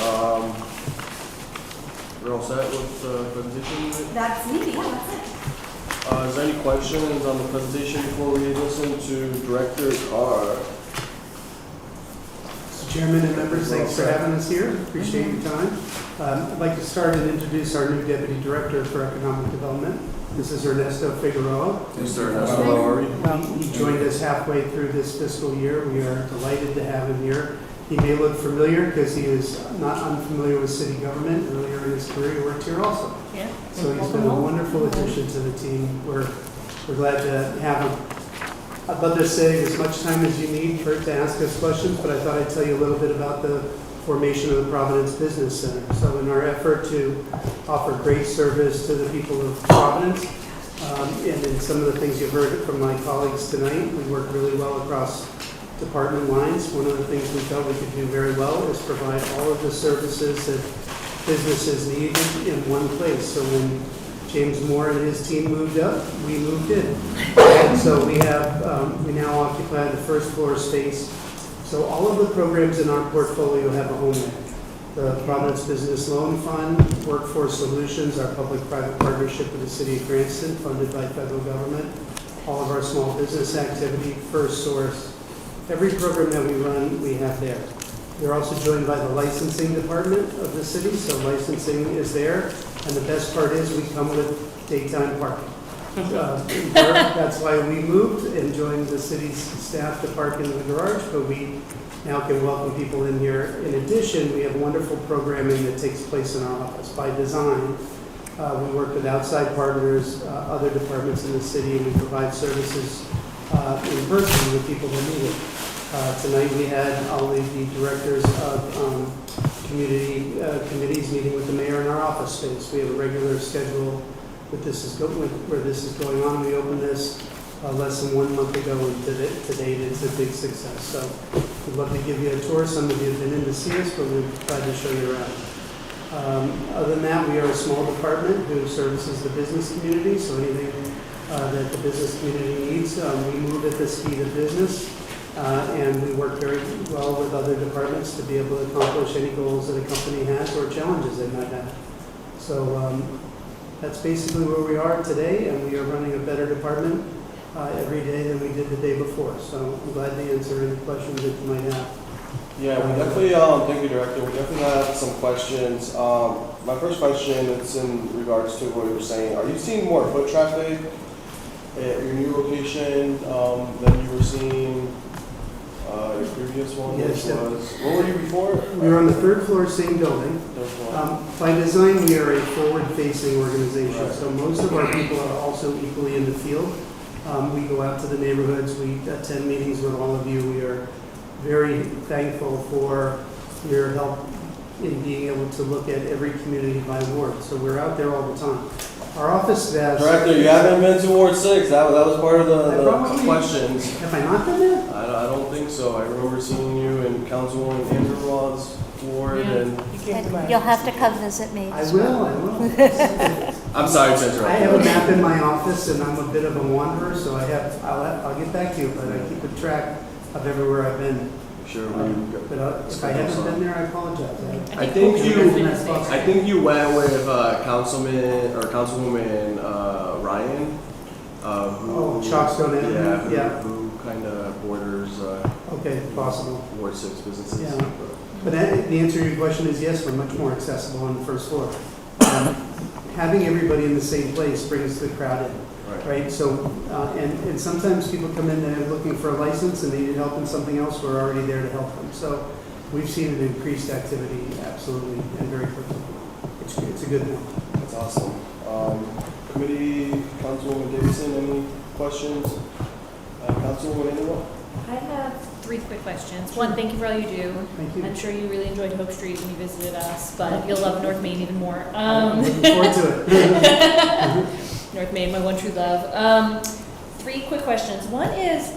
we're all set with the presentation? That's me, yeah, that's it. Is there any questions on the presentation before we listen to Director Carr? Mr. Chairman and members, thanks for having us here. Appreciate your time. I'd like to start and introduce our new Deputy Director for Economic Development. This is Ernesto Figueroa. Mr. Ernesto, how are you? He joined us halfway through this fiscal year. We are delighted to have him here. He may look familiar because he is not unfamiliar with city government. Earlier in his career, he worked here also. Yeah. So he's been a wonderful addition to the team. We're glad to have him. I'd love to save as much time as you need to ask us questions, but I thought I'd tell you a little bit about the formation of the Providence Business Center. So in our effort to offer great service to the people of Providence, and in some of the things you've heard from my colleagues tonight, we work really well across department lines. One of the things we felt we could do very well is provide all of the services that businesses need in one place. So when James Moore and his team moved up, we moved in. And so we now occupy the first floor space. So all of the programs in our portfolio have a home there. The Providence Business Loan Fund, Workforce Solutions, our public-private partnership with the City of Cranston, funded by federal government, all of our small business activity, First Source. Every program that we run, we have there. We're also joined by the licensing department of the city, so licensing is there. And the best part is we come with daytime parking. That's why we moved and joined the city's staff to park in the garage, but we now can welcome people in here. In addition, we have wonderful programming that takes place in our office. By design, we work with outside partners, other departments in the city, and we provide services in person with people that need it. Tonight we had all of the directors of community committees meeting with the mayor in our office space. We have a regular schedule where this is going on. We opened this less than 1 month ago, and to date, it's a big success. So we'd love to give you a tour. Some of you have been in to see us, but we're glad to show you around. Other than that, we are a small department who services the business community, so anything that the business community needs, we move at the speed of business, and we work very well with other departments to be able to accomplish any goals that a company has or challenges they might have. So that's basically where we are today, and we are running a better department every day than we did the day before. So I'm glad to answer any questions that you might have. Yeah, we definitely, thank you, Director. We definitely have some questions. My first question is in regards to what you were saying. Are you seeing more foot traffic at your new location than you were seeing your previous one? Yes. What were you before? We were on the third floor, same building. Third floor. By design, we are a forward-facing organization, Right. so most of our people are also equally in the field. We go out to the neighborhoods, we attend meetings with all of you. We are very thankful for your help in being able to look at every community by ward. So we're out there all the time. Our office staff. Director, you haven't been to Ward 6. That was part of the Probably- questions. Have I not been there? I don't think so. I remember seeing you in Councilwoman Andrew Raw's ward, Yeah. and You came to my. You'll have to come visit me. I will. I'm sorry to I interrupt. have a map in my office, and I'm a bit of a wanderer, so I'll get back to you, but I keep a track of everywhere I've been. Sure. But if I haven't been there, I apologize. I think you. That's possible. I think you went with Councilman or Councilwoman Ryan. Oh, Chalkstone Avenue? Yeah. Who kind of borders Okay, possible. Ward 6 businesses. Yeah. But the answer to your question is yes, we're much more accessible on the first floor. Having everybody in the same place brings the crowd in, right? So, and sometimes people come in and they're looking for a license and they need help in something else, we're already there to help them. So we've seen an increased activity, absolutely, and very quickly. It's a good thing. That's awesome. Committee, Councilwoman Davidson, any questions? Councilwoman anyone? I have 3 quick questions. One, thank you for all you do. Thank you. I'm sure you really enjoyed Hope Street when you visited us, but you'll love North Main even more. I'm looking forward to it. North Main, my one true love. 3 quick questions. One is,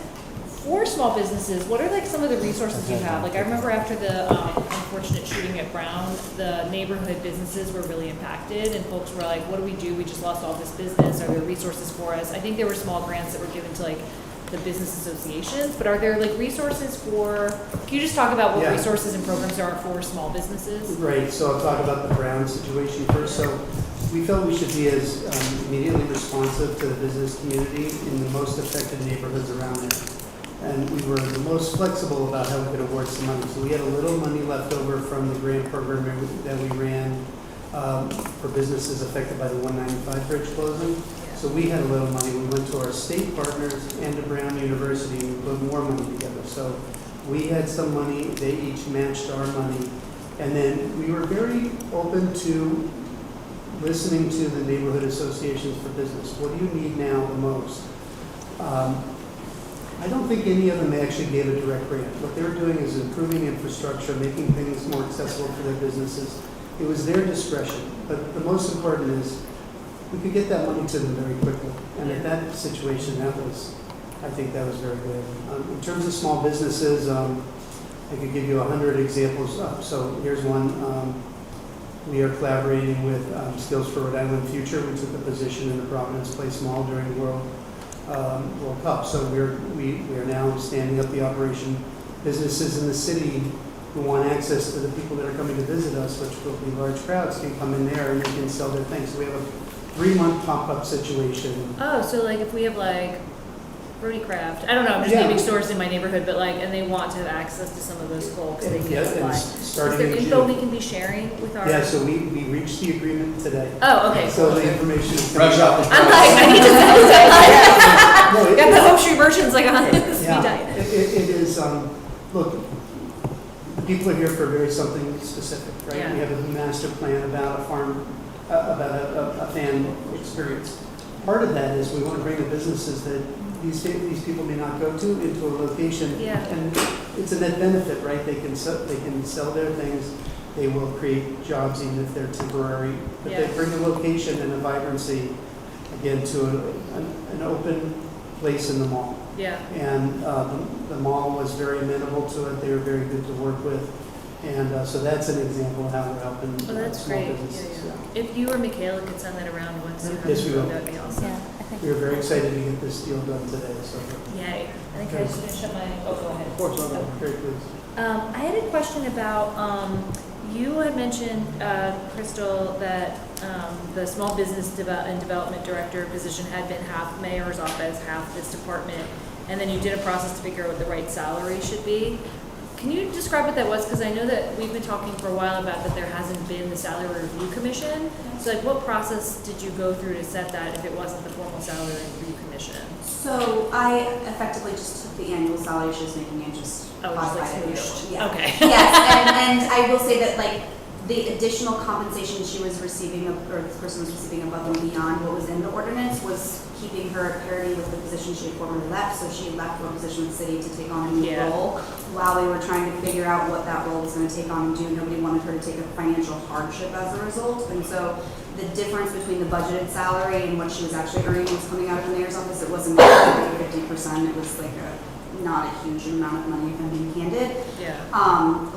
for small businesses, what are like some of the resources you have? Like I remember after the unfortunate shooting at Brown, the neighborhood businesses were really impacted and folks were like, what do we do? We just lost all this business. Are there resources for us? I think there were small grants that were given to like the business associations, but are there like resources for, can you just talk about what Yeah. resources and programs there are for small businesses? Right, so I'll talk about the Brown situation first. So we felt we should be as immediately responsive to the business community in the most affected neighborhoods around there. And we were the most flexible about how we could award some money. So we had a little money left over from the grant program that we ran for businesses affected by the 195 bridge closing. So we had a little money. We went to our state partners and to Brown University and we put more money together. So we had some money, they each matched our money. And then we were very open to listening to the neighborhood associations for business. What do you need now the most? I don't think any of them actually gave a direct grant. What they were doing is improving infrastructure, making things more accessible for their businesses. It was their discretion. But the most important is we could get that money to them very quickly. And at that situation, I think that was very good. In terms of small businesses, I could give you 100 examples. So here's one. We are collaborating with Skills for Rhode Island Future. We took a position in the Providence Place Mall during the World Cup. So we are now standing up the operation. Businesses in the city who want access to the people that are coming to visit us, which will be large crowds, can come in there and they can sell their things. So we have a 3-month pop-up situation. Oh, so like if we have like Brody Craft, I don't know, I'm just Yeah. naming stores in my neighborhood, but like, and they want to have access to some of those folks, they can Yeah, and apply. starting Is there in info June. we can be sharing with our? Yeah, so we reached the agreement today. Oh, okay. So cool. the information is. Fresh off the I'm like, I need to send No, it. Got the Hope Street merchants like on speed Yeah, diet. it is, look, people are here for very something specific, right? Yeah. We have a master plan about a farm, about a fan experience. Part of that is we want to bring the businesses that these people may not go to into a location. Yeah. And it's a net benefit, right? They can sell their things, they will create jobs even if they're temporary. But they Yeah. bring a location and a vibrancy, again, to an open place in the mall. Yeah. And the mall was very amenable to it. They were very good to work with. And so that's an example of how we're helping Oh, that's small great. businesses. Yeah. If you or Michaela could send that around once you Yes, we will. that would be awesome. Yeah, I think. We were very excited to get this deal done today, so. Yay. I think I just gonna shut my, oh, go ahead. Of course, I'm Oh. very pleased. I had a question about, you had mentioned, Crystal, that the small business and development director position had been half mayor's office, half this department, and then you did a process to figure out what the right salary should be. Can you describe what that was? Because I know that we've been talking for a while about that there hasn't been the salary review commission. So like, what process did you go through to set that if it wasn't the formal salary review commission? So I effectively just took the annual salary she was making and just Oh, just like modified it. smooshed. Yeah. Okay. Yes, and I will say that like the additional compensation she was receiving, or this person was receiving above and beyond what was in the ordinance, was keeping her at parity with the position she had formerly left. So she left her position with the city to take on a new Yeah. role. While we were trying to figure out what that role was going to take on and do, nobody wanted her to take a financial hardship as a result. And so the difference between the budgeted salary and what she was actually earning was coming out of the mayor's office. It wasn't like 50%. It was like not a huge amount of money, if I'm being candid. Yeah.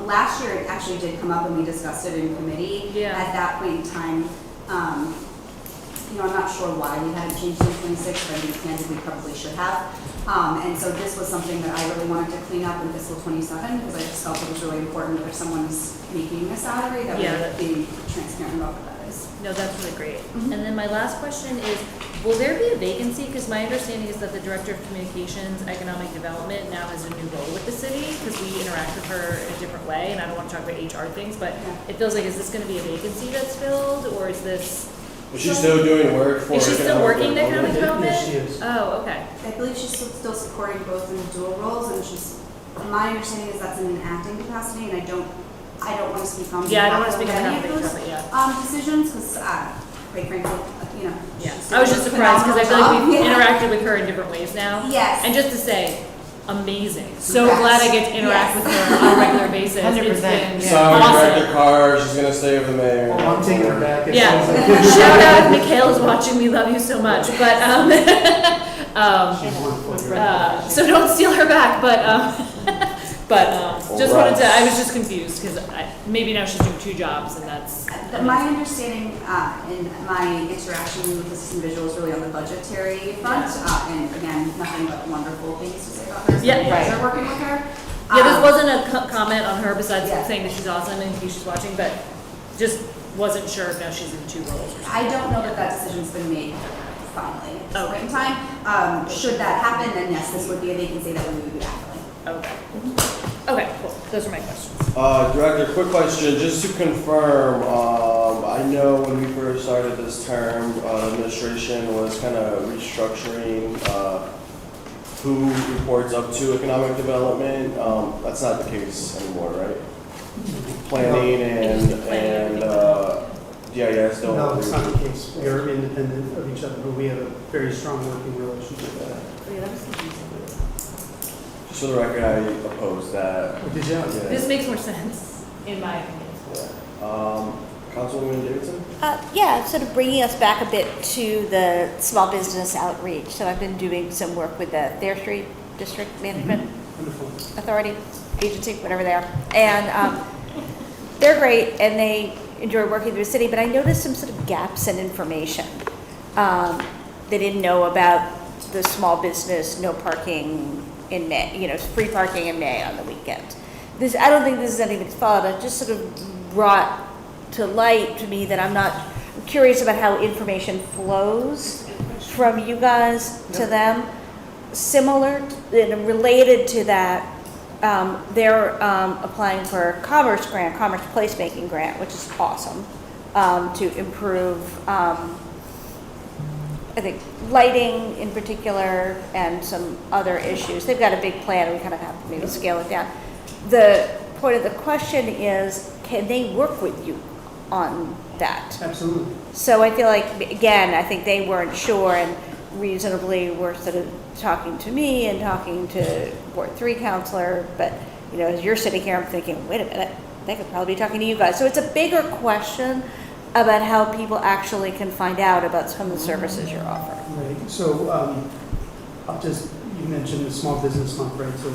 Last year, it actually did come up and we discussed it in committee. Yeah. At that point in time, I'm not sure why we hadn't changed to 26, but I think candid, we probably should have. And so this was something that I really wanted to clean up in fiscal 27 because I just felt it was really important that if someone's making a salary, that Yeah. we're being transparent about what that is. No, that's really great. Mhm. And then my last question is, will there be a vacancy? Because my understanding is that the Director of Communications, Economic Development now has a new role with the city because we interact with her in a different way, and I don't want to talk about HR things, but Yeah. it feels like, is this going to be a vacancy that's filled, or is this, Is she still doing work for? is she still working the economic development? Yes, she is. Oh, okay. I believe she's still supporting both in dual roles, and my understanding is that's in an acting capacity, and I don't want to speak on Yeah, I don't want behalf to speak of on any behalf of of those, the yeah. decisions, because, quite frankly, Yeah, she's I was doing just a surprised because I feel like phenomenal we've job. interacted with her in different ways now. Yes. And just to say, amazing. So Yes. glad I get to interact Yes. with her on a regular basis. 100%, It's been yeah. Sorry, awesome. Director Carr, she's gonna stay with the mayor. Oh, I'm taking her back. It Yeah. sounds like- Shout out if Michaela's watching, we love you so much, but, She's wonderful. so don't steal her back, just wanted to, I was just confused, because maybe now she's doing two jobs, and that's. My understanding in my interaction with this individual is really on the budgetary front, and again, nothing but wonderful things to say about her. So Yeah, you guys right. are working with her. Yeah, this wasn't a comment on her besides Yeah. saying that she's awesome in case she's watching, but just wasn't sure if now she's in two roles or something. I don't know that decision's been made finally at this Okay. point in time. Should that happen, then yes, this would be a vacancy that we would be backfilling. Okay. Okay, cool. Those are my questions. Director, quick question, just to confirm, I know when we first started this term, administration was kind of restructuring, who reports up to economic development. That's not the case anymore, right? Planning and GIS don't. No, it's not the case. We are independent of each other, but we have a very strong working relationship. Just for the record, I oppose that. But did you? Yeah. This makes more sense, in my opinion. Councilwoman Davidson? Yeah, sort of bringing us back a bit to the small business outreach. So I've been doing some work with the Thayer Street District Management Wonderful. Authority, agency, whatever they are. And they're great and they enjoy working through the city, but I noticed some sort of gaps in information. They didn't know about the small business, no parking in May, free parking in May on the weekend. I don't think this is anything's fault. It just sort of brought to light to me that I'm curious about how information flows from you guys to them. Similar and related to that, they're applying for a commerce placemaking grant, which is awesome, to improve, I think, lighting in particular and some other issues. They've got a big plan, we kind of have to maybe scale it down. The point of the question is, can they work with you on that? Absolutely. So I feel like, again, I think they weren't sure and reasonably were sort of talking to me and talking to Ward 3 counselor, but, as you're sitting here, I'm thinking, wait a minute, they could probably be talking to you guys. So it's a bigger question about how people actually can find out about some of the services you're offering. Right, so you mentioned the Small Business Month, right? So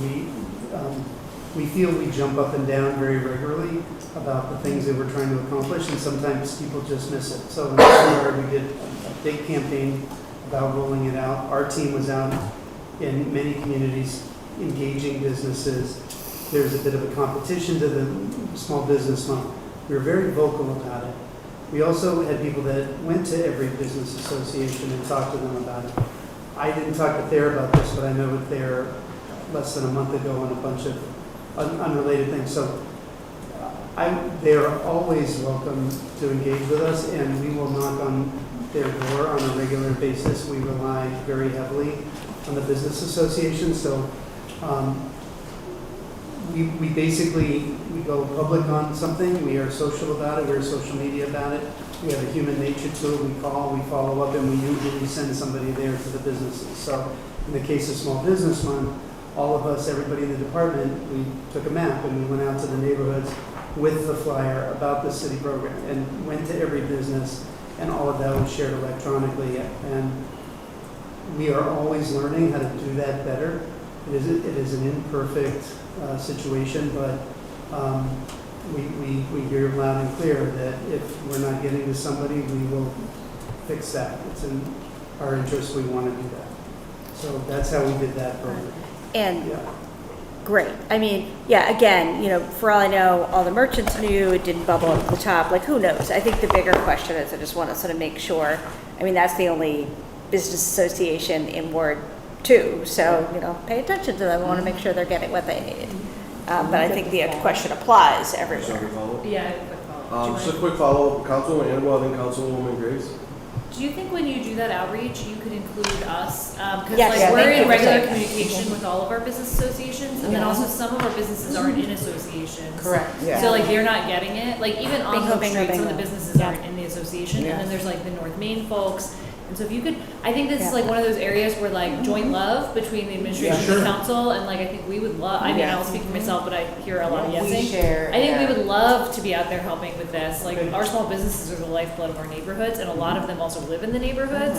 we feel we jump up and down very regularly about the things that we're trying to accomplish, and sometimes people just miss it. So in December, we did a big campaign about rolling it out. Our team was out in many communities engaging businesses. There's a bit of a competition to the Small Business Month. We were very vocal about it. We also had people that went to every business association and talked to them about it. I didn't talk to Thayer about this, but I know that Thayer less than a month ago on a bunch of unrelated things. So they are always welcome to engage with us, and we will knock on their door on a regular basis. We rely very heavily on the business association. So we basically, we go public on something, we are social about it, we're social media about it, we have a human nature to it, we call, we follow up, and we usually send somebody there to the businesses. So in the case of Small Business Month, all of us, everybody in the department, we took a map and we went out to the neighborhoods with the flyer about the city program and went to every business, and all of that was shared electronically. And we are always learning how to do that better. It is an imperfect situation, but we hear loud and clear that if we're not getting to somebody, we will fix that. It's in our interest, we want to do that. So that's how we did that program. And Yeah. great. I mean, yeah, again, for all I know, all the merchants knew, it didn't bubble up at the top. Like, who knows? I think the bigger question is, I just want to sort of make sure. I mean, that's the only business association in Ward 2. So, pay attention to them. I want to make sure they're getting what they need. But I think the question applies everywhere. Sorry, follow-up? Yeah, a quick follow-up. Just a quick follow-up, Councilwoman Annabelle, then Councilwoman Graves. Do you think when you do that outreach, you could include us? Because Yes. Yeah, we're thank you in for regular saying that. communication with all of our business associations, and then Yeah. also some of our businesses aren't in associations. Correct. Yeah. So like they're not getting it. Like even on Bingo, Hope bingo, Street, some of the bingo. businesses Yeah. aren't in the association, Yeah. and then there's like the North Main folks. And so if you could, I think this is Yeah. like one of those areas where like joint love between the administration Yeah, and the sure. council, and like I think we would love. I mean, Yeah. I'll speak for myself, but I hear a lot of We yesing. share. I think yeah. we would love to be out there helping with this. Like Okay. our small businesses are the lifeblood of our neighborhoods, and a lot of them also live in the neighborhoods,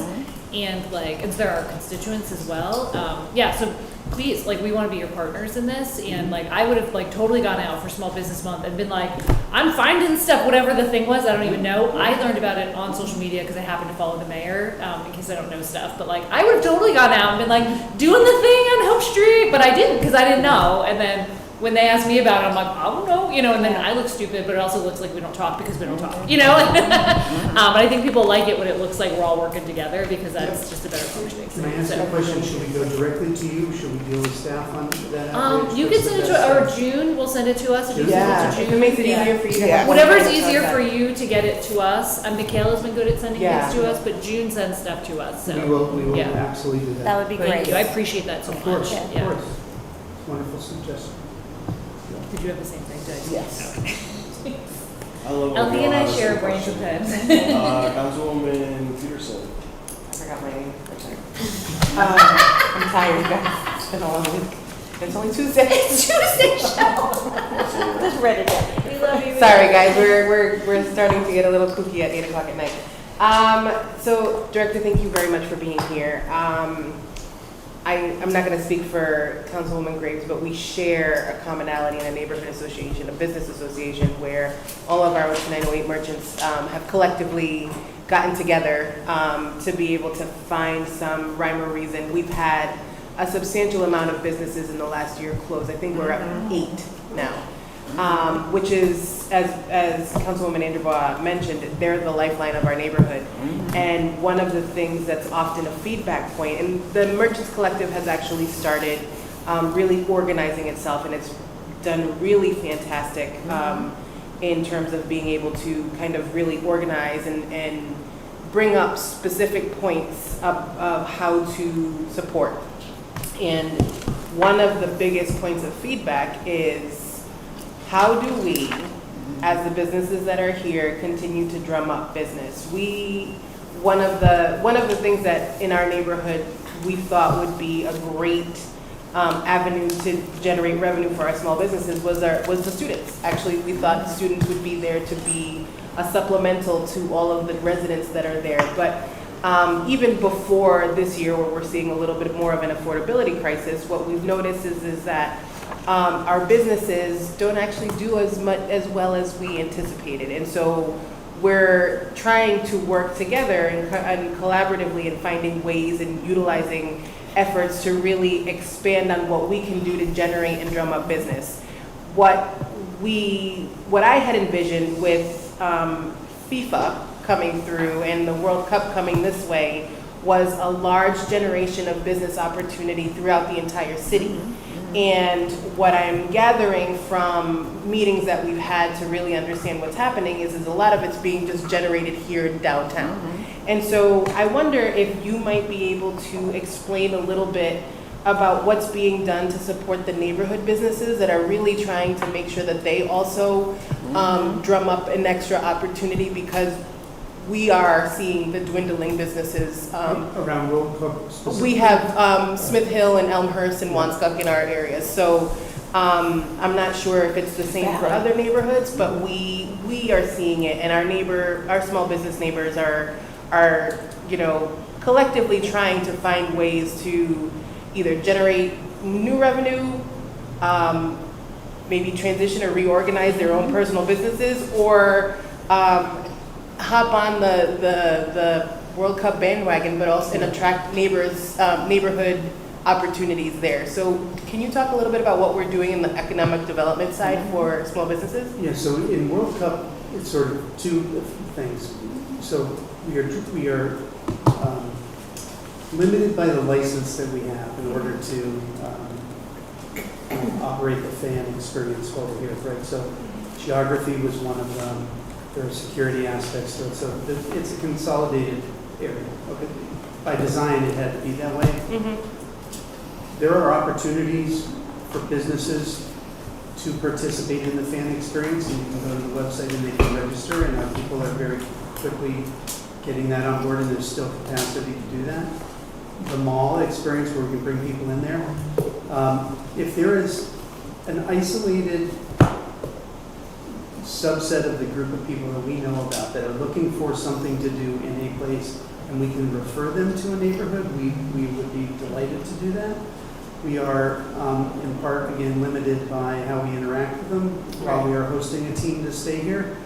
and like they're our constituents as well. Yeah, so please, like we want to be your partners in this, and like I would have like totally gone out for Small Business Month and been like, I'm finding stuff, whatever the thing was. I don't even know. I learned about it on social media because I happen to follow the mayor, in case I don't know stuff. But like I would have totally gone out and been like doing the thing on Hope Street, but I didn't because I didn't know. And then when they asked me about it, I'm like, I don't know, and then I look stupid, but it also looks like we don't talk because we don't talk, But I think people like it when it looks like we're all working together because that's just a better functioning Can I thing. ask you a So, question? Should we go directly to you? Should we deal with staff on that outreach? you can What's the send it best to, or way? June, we'll send it to us. If you Yeah, send it if to it June. makes it yeah. easier for you to Yeah. have. Whatever's one easier person for that does you to get it to us. Michaela's been good at sending Yeah. things to us, but June sends stuff to us, so. We will yeah. absolutely do that. That would be Thank great. you, I appreciate that so Of much. course, Yeah. of course. Wonderful suggestion. Did you have the same thing, Did you? Yes. I love it when Alfie we and all I have the share same a brain to question. pen. Councilwoman Peterson. I forgot my name. I'm tired, guys. It's been a long week. It's only Tuesday. It's Tuesday show. Just read it down. We love you. Sorry, guys. We're starting to get a little kooky at 8:00 at night. So, Director, thank you very much for being here. I'm not going to speak for Councilwoman Graves, but we share a commonality in a neighborhood association, a business association, where all of our 908 merchants have collectively gotten together to be able to find some rhyme or reason. We've had a substantial amount of businesses in the last year close. I think we're at 8 now. Which is, as Councilwoman Anderbaugh mentioned, they're the lifeline of our neighborhood. And one of the things that's often a feedback point, and the Merchants Collective has actually started really organizing itself, and it's done really fantastic in terms of being able to kind of really organize and bring up specific points of how to support. And one of the biggest points of feedback is, how do we, as the businesses that are here, continue to drum up business? One of the things that in our neighborhood we thought would be a great avenue to generate revenue for our small businesses was the students. Actually, we thought students would be there to be a supplemental to all of the residents that are there. But even before this year where we're seeing a little bit more of an affordability crisis, what we've noticed is that our businesses don't actually do as well as we anticipated. And so we're trying to work together and collaboratively in finding ways and utilizing efforts to really expand on what we can do to generate and drum up business. What I had envisioned with FIFA coming through and the World Cup coming this way was a large generation of business opportunity throughout the entire city. And what I'm gathering from meetings that we've had to really understand what's happening is a lot of it's being just generated here in downtown. And so I wonder if you might be able to explain a little bit about what's being done to support the neighborhood businesses that are really trying to make sure that they also drum up an extra opportunity, because we are seeing the dwindling businesses. Around World Cup specifically? We have Smith Hill and Elmhurst and Wanskuck in our areas. So I'm not sure if it's the same for other neighborhoods, but we are seeing it, and our small business neighbors are collectively trying to find ways to either generate new revenue, maybe transition or reorganize their own personal businesses, or hop on the World Cup bandwagon, but also and attract neighborhood opportunities there. So can you talk a little bit about what we're doing in the economic development side for small businesses? Yeah, so in World Cup, it's sort of two things. So we are limited by the license that we have in order to operate the fan experience over here, right? So geography was one of them. There are security aspects to it. So it's a consolidated area. Okay. By design, it had to be that way. Mm-hmm. There are opportunities for businesses to participate in the fan experience, and you can go to the website and they can register, and our people are very quickly getting that on board, and there's still capacity to do that. The mall experience where we can bring people in there. If there is an isolated subset of the group of people that we know about that are looking for something to do in a place, and we can refer them to a neighborhood, we would be delighted to do that. We are, in part, again, limited by how we interact with them. While we are hosting a team to stay here,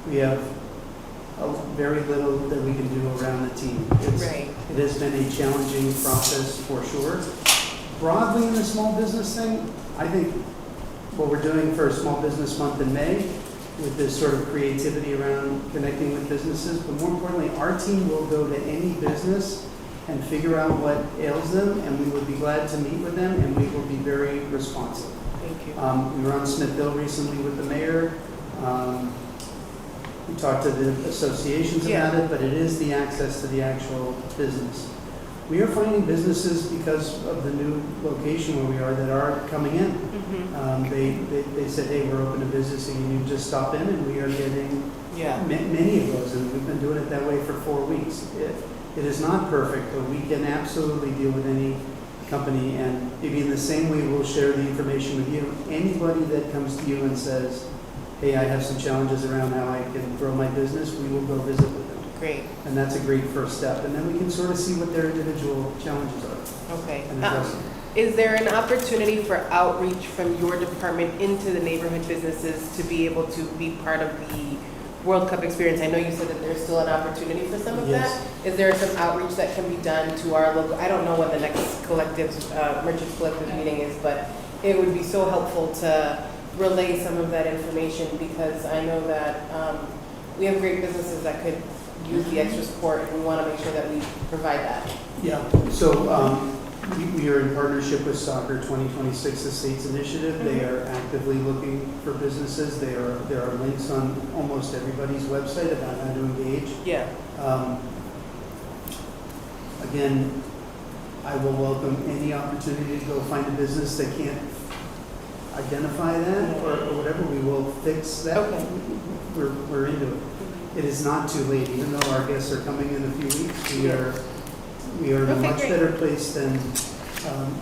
we have very little that we can do around the team. It has been a challenging process for sure. Broadly in the small business thing, I think what we're doing for Small Business Month in May, with this sort of creativity around connecting with businesses, but more importantly, our team will go to any business and figure out what ails them, and we would be glad to meet with them, and we will be very responsive. Thank you. We were on Smith Hill recently with the mayor. We talked to the associations about it, but it is the access to the actual business. We are finding businesses, because of the new location where we are, that are coming in. Mm-hmm. They said, hey, we're open to business, and you just stop in, and we are getting many of those, and we've been doing it that way for 4 weeks. It is not perfect, but we can absolutely deal with any company, and maybe in the same way we'll share the information with you. Anybody that comes to you and says, hey, I have some challenges around how I can grow my business, we will go visit with them. Great. And that's a great first step. And then we can sort of see what their individual challenges are. Okay. And address them. Is there an opportunity for outreach from your department into the neighborhood businesses to be able to be part of the World Cup experience? I know you said that there's still an opportunity for some of that. Is there some outreach that can be done to our local, I don't know what the next Merchants Collective meeting is, but it would be so helpful to relay some of that information, because I know that we have great businesses that could use the extra support, and we want to make sure that we provide that. Yeah, so we are in partnership with Soccer 2026, the state's initiative. They are actively looking for businesses. There are links on almost everybody's website about how to engage. Yeah. Again, I will welcome any opportunity to go find a business that can't identify that or whatever. We will fix that. Okay. We're into it. It is not too late, even though our guests are coming in a few weeks. We are in a much better place than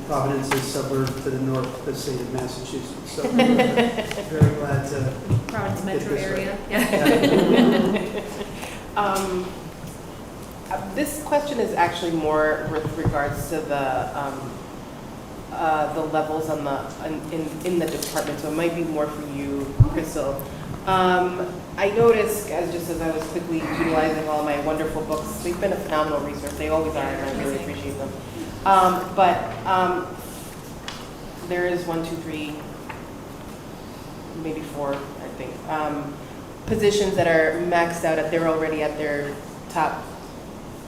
Providence's suburb to the north of the state of Massachusetts. So we're very glad to Providence get metro this area. right. Yeah. This question is actually more with regards to the levels on in the department, so it might be more for you, Crystal. I noticed, as I was quickly utilizing all my wonderful books, they've been a phenomenal resource. They always are, and I really appreciate them. There is 1, 2, 3, maybe 4, I think, positions that are maxed out they're already at their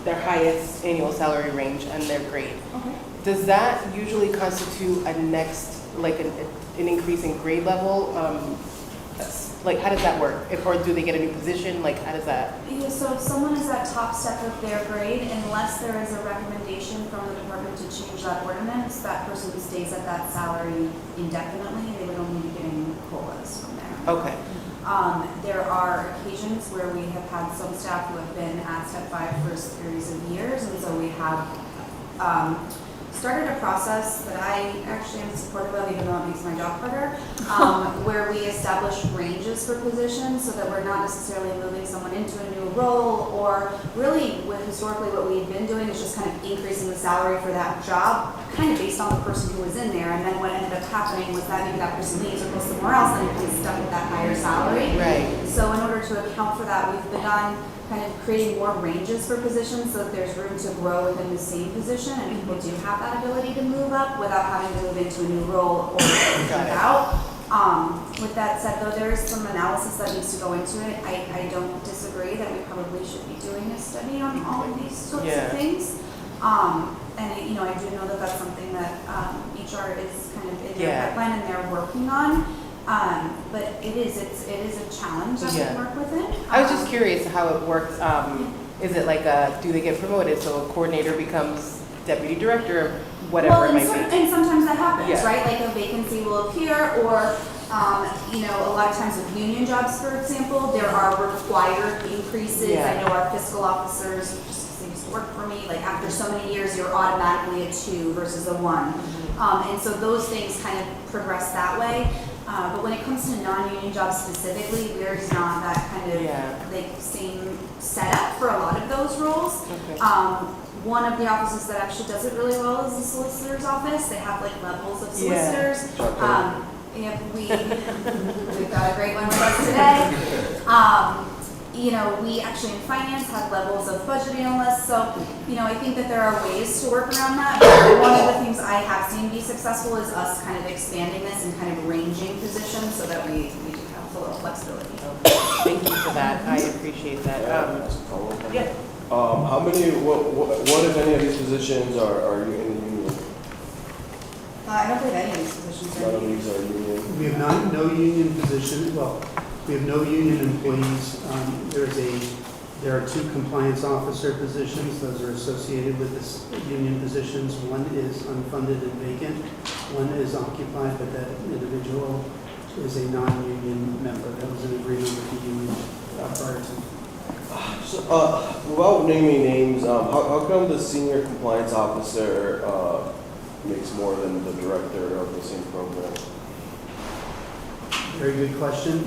highest annual salary range, and they're great. Okay. Does that usually constitute a next, like an increase in grade level? Like, how does that work? Or do they get a new position? Like, how does that? Yeah, so if someone is at top step of their grade, unless there is a recommendation from the department to change that ordinance, that person stays at that salary indefinitely. They would only be getting COLAs from there. Okay. There are occasions where we have had some staff who have been at step 5 for a series of years, and so we have started a process that I actually am supportive of, even though it makes my job harder, where we establish ranges for positions so that we're not necessarily moving someone into a new role, or really historically what we've been doing is just kind of increasing the salary for that job, kind of based on the person who was in there. And then what ended up happening was that maybe that person leaves or goes somewhere else and becomes stuck with that higher salary. Right. So in order to account for that, we've begun kind of creating more ranges for positions so that there's room to grow within the same position, and people do have that ability to move up without having to move into a new role or jump out. With that said, though, there is some analysis that needs to go into it. I don't disagree that we probably should be doing a study on all of these sorts of things. And I do know that that's something that HR is kind of in their pipeline and they're working on. But it is a challenge that we work within. I was just curious how it works. Is it like do they get promoted so a coordinator becomes deputy director or whatever it might be? And sometimes that happens, right? Like a vacancy will appear, or a lot of times with union jobs, for example, there are required increases. I know our fiscal officers, just because they used to work for me, like after so many years, you're automatically a 2 versus a 1. And so those things kind of progress that way. But when it comes to non-union jobs specifically, there's not that kind of like same setup for a lot of those roles. Okay. One of the offices that actually does it really well is the solicitor's office. They have like levels of solicitors. We've got a great one with us today. We actually in finance have levels of budget analysts. So, I think that there are ways to work around that. But one of the things I have seen be successful is us kind of expanding this and kind of ranging positions so that we do have a little flexibility. Thank you for that. I appreciate that. How many, what if any of these positions are you in the union? I don't believe any of these positions are None of these are union? We have no union position, we have no union employees. There are 2 compliance officer positions. Those are associated with this union positions. One is unfunded and vacant. One is occupied, but that individual is a non-union member. That was an agreement with the union prior to. So, without naming names, how come the senior compliance officer makes more than the director of the same program? Very good question.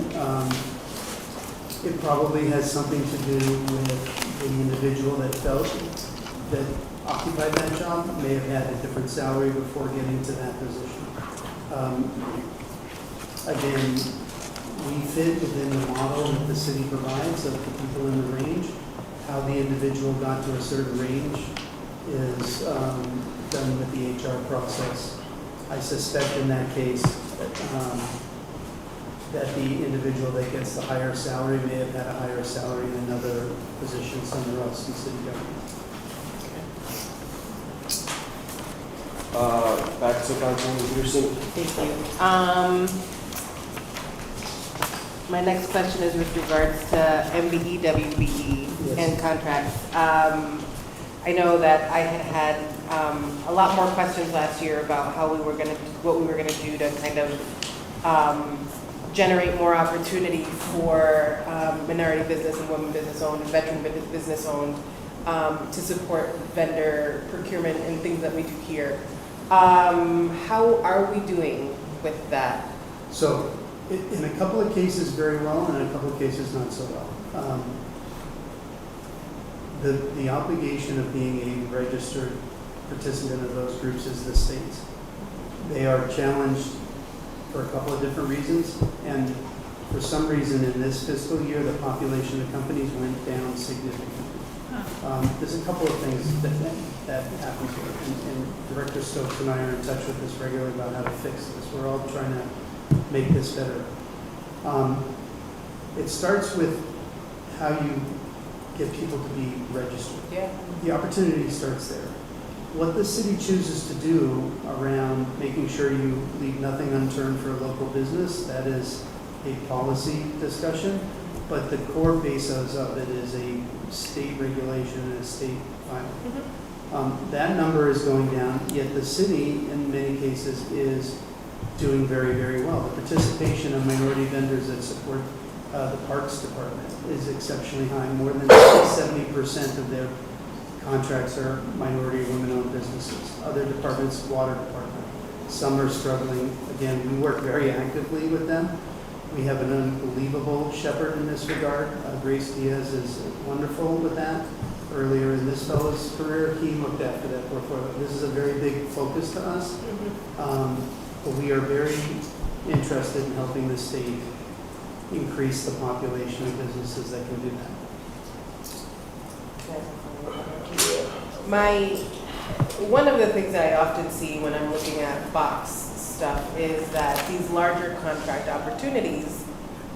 It probably has something to do with the individual that occupied that job may have had a different salary before getting to that position. Again, we fit within the model that the city provides of the people in the range. How the individual got to a certain range is done with the HR process. I suspect in that case that the individual that gets the higher salary may have had a higher salary in another position somewhere else in city government. Back to Councilwoman Peterson. Thank you. My next question is with regards to MBE, WBE, and contracts. I know that I had a lot more questions last year about what we were going to do to kind of generate more opportunity for minority business and women business owned and veteran business owned to support vendor procurement and things that we do here. How are we doing with that? So in a couple of cases very well, and in a couple of cases not so well. The obligation of being a registered participant of those groups is the state's. They are challenged for a couple of different reasons, and for some reason in this fiscal year, the population of companies went down significantly. There's a couple of things that happen here, and Director Stokes and I are in touch with this regularly about how to fix this. We're all trying to make this better. It starts with how you get people to be registered. Yeah. The opportunity starts there. What the city chooses to do around making sure you leave nothing unturned for a local business, that is a policy discussion, but the core basis of it is a state regulation and a state final. That number is going down, yet the city, in many cases, is doing very, very well. The participation of minority vendors that support the Parks Department is exceptionally high. More than 70% of their contracts are minority or women-owned businesses. Other departments, water department, some are struggling. Again, we work very actively with them. We have an unbelievable shepherd in this regard. Grace Diaz is wonderful with that. Earlier in this fellow's career, he looked after that portfolio. This is a very big focus to us, but we are very interested in helping the state increase the population of businesses that can do that. One of the things that I often see when I'm looking at box stuff is that these larger contract opportunities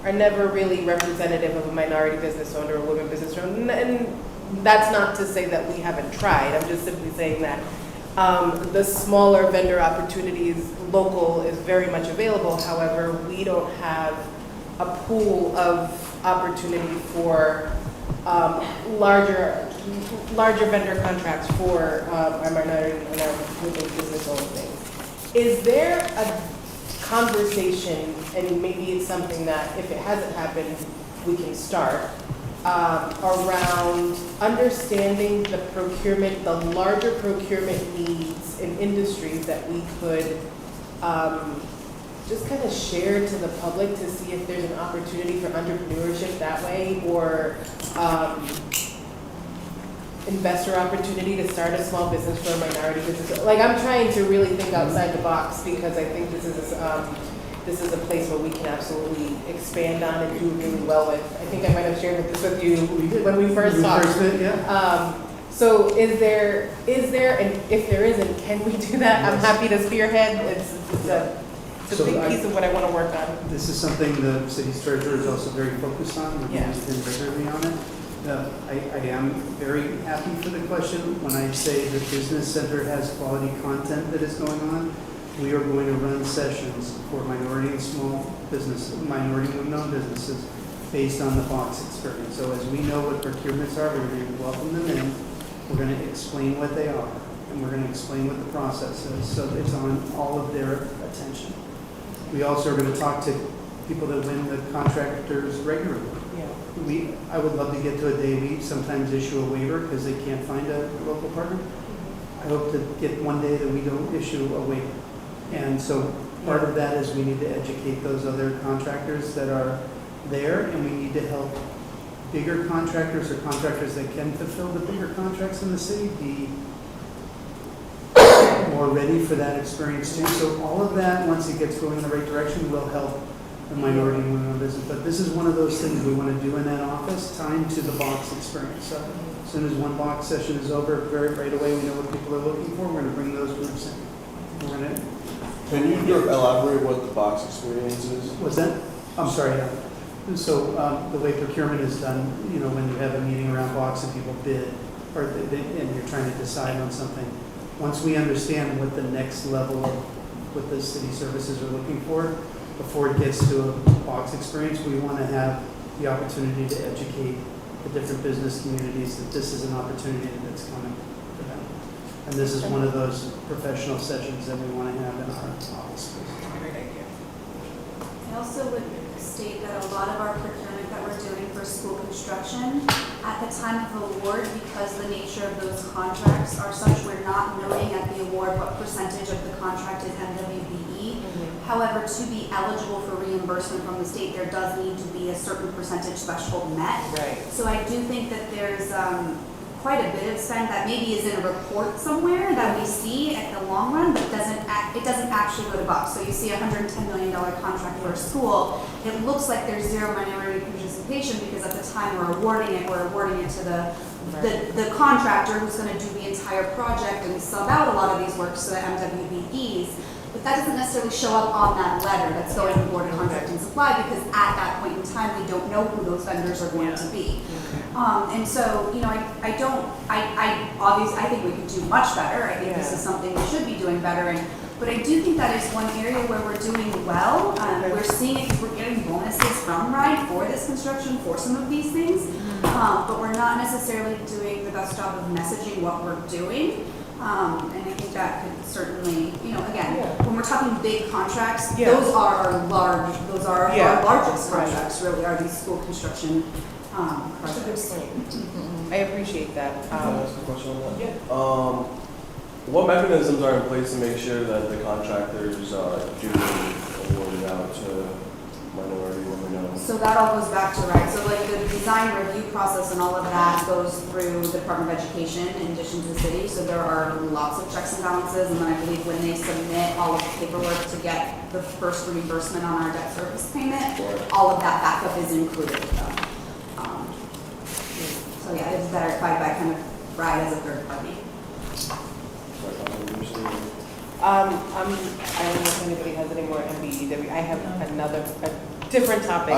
are never really representative of a minority business owner or women business owner. And that's not to say that we haven't tried. I'm just simply saying that the smaller vendor opportunities, local, is very much available. However, we don't have a pool of opportunity for larger vendor contracts for our minority and our women business owned things. Is there a conversation, and maybe it's something that if it hasn't happened, we can start, around understanding the procurement, the larger procurement needs in industries that we could just kind of share to the public to see if there's an opportunity for entrepreneurship that way, or investor opportunity to start a small business for a minority business. Like, I'm trying to really think outside the box, because I think this is a place where we can absolutely expand on and do really well with. I think I might have shared this with you when we first talked. So is there, and if there isn't, can we do that? I'm happy to spearhead. It's a big piece of what I want to work on. This is something the city's treasurer is also very focused on. We're been regularly on it. I am very happy for the question. When I say the business center has quality content that is going on, we are going to run sessions for minority and small businesses, minority and women-owned businesses, based on the box experience. So as we know what procurements are, we're going to welcome them in. We're going to explain what they are, and we're going to explain what the process is, so it's on all of their attention. We also are going to talk to people that win the contractors regularly. I would love to get to a day we sometimes issue a waiver because they can't find a local partner. I hope to get one day that we don't issue a waiver. And so part of that is we need to educate those other contractors that are there, and we need to help bigger contractors or contractors that can fulfill the bigger contracts in the city be more ready for that experience too. So all of that, once it gets going in the right direction, will help the minority and women-owned business. But this is one of those things we want to do in that office, time to the box experience. So as soon as one box session is over, right away we know what people are looking for. We're going to bring those groups in. We're going to. Can you elaborate what the box experience is? What's that? I'm sorry. So the way procurement is done, you know, when you have a meeting around box and people bid, or and you're trying to decide on something, once we understand what the next level of what the city services are looking for, before it gets to a box experience, we want to have the opportunity to educate the different business communities that this is an opportunity that's coming for them. And this is one of those professional sessions that we want to have in our office. I also would state that a lot of our procurement that we're doing for school construction, at the time of award, because the nature of those contracts are such, we're not noting at the award what percentage of the contract is MWBE. However, to be eligible for reimbursement from the state, there does need to be a certain percentage threshold met. Right. So I do think that there's quite a bit of spend that maybe is in a report somewhere that we see at the long run, but it doesn't actually go to bucks. So you see a $110 million contract for a school. It looks like there's zero minority participation because at the time we're awarding it to the contractor who's going to do the entire project and sub out a lot of these works to the MWBEs. But that doesn't necessarily show up on that letter that's going to award a contract and supply because at that point in time, we don't know who those vendors are going to be. And so, you know, I obviously, I think we could do much better. I think this is something we should be doing better in. But I do think that is one area where we're doing well. We're seeing it because we're getting bonuses from RIDE for this construction for some of these things. But we're not necessarily doing the best job of messaging what we're doing. And I think that could certainly, you know, again, when we're talking big contracts, those are our largest contracts, really, are these school construction projects. I appreciate that. Can I ask a question on that? Yeah. What mechanisms are in place to make sure that the contractors do award it out to minority women? So that all goes back to RIDE. So like the design review process and all of that goes through the Department of Education in addition to the city. So there are lots of checks and balances. And then I believe when they submit all of the paperwork to get the first reimbursement on our debt service payment, all of that backup is included with them. So yeah, it's verified by kind of RIDE as a third party. I don't know if anybody has any more MBEW. I have a different topic. I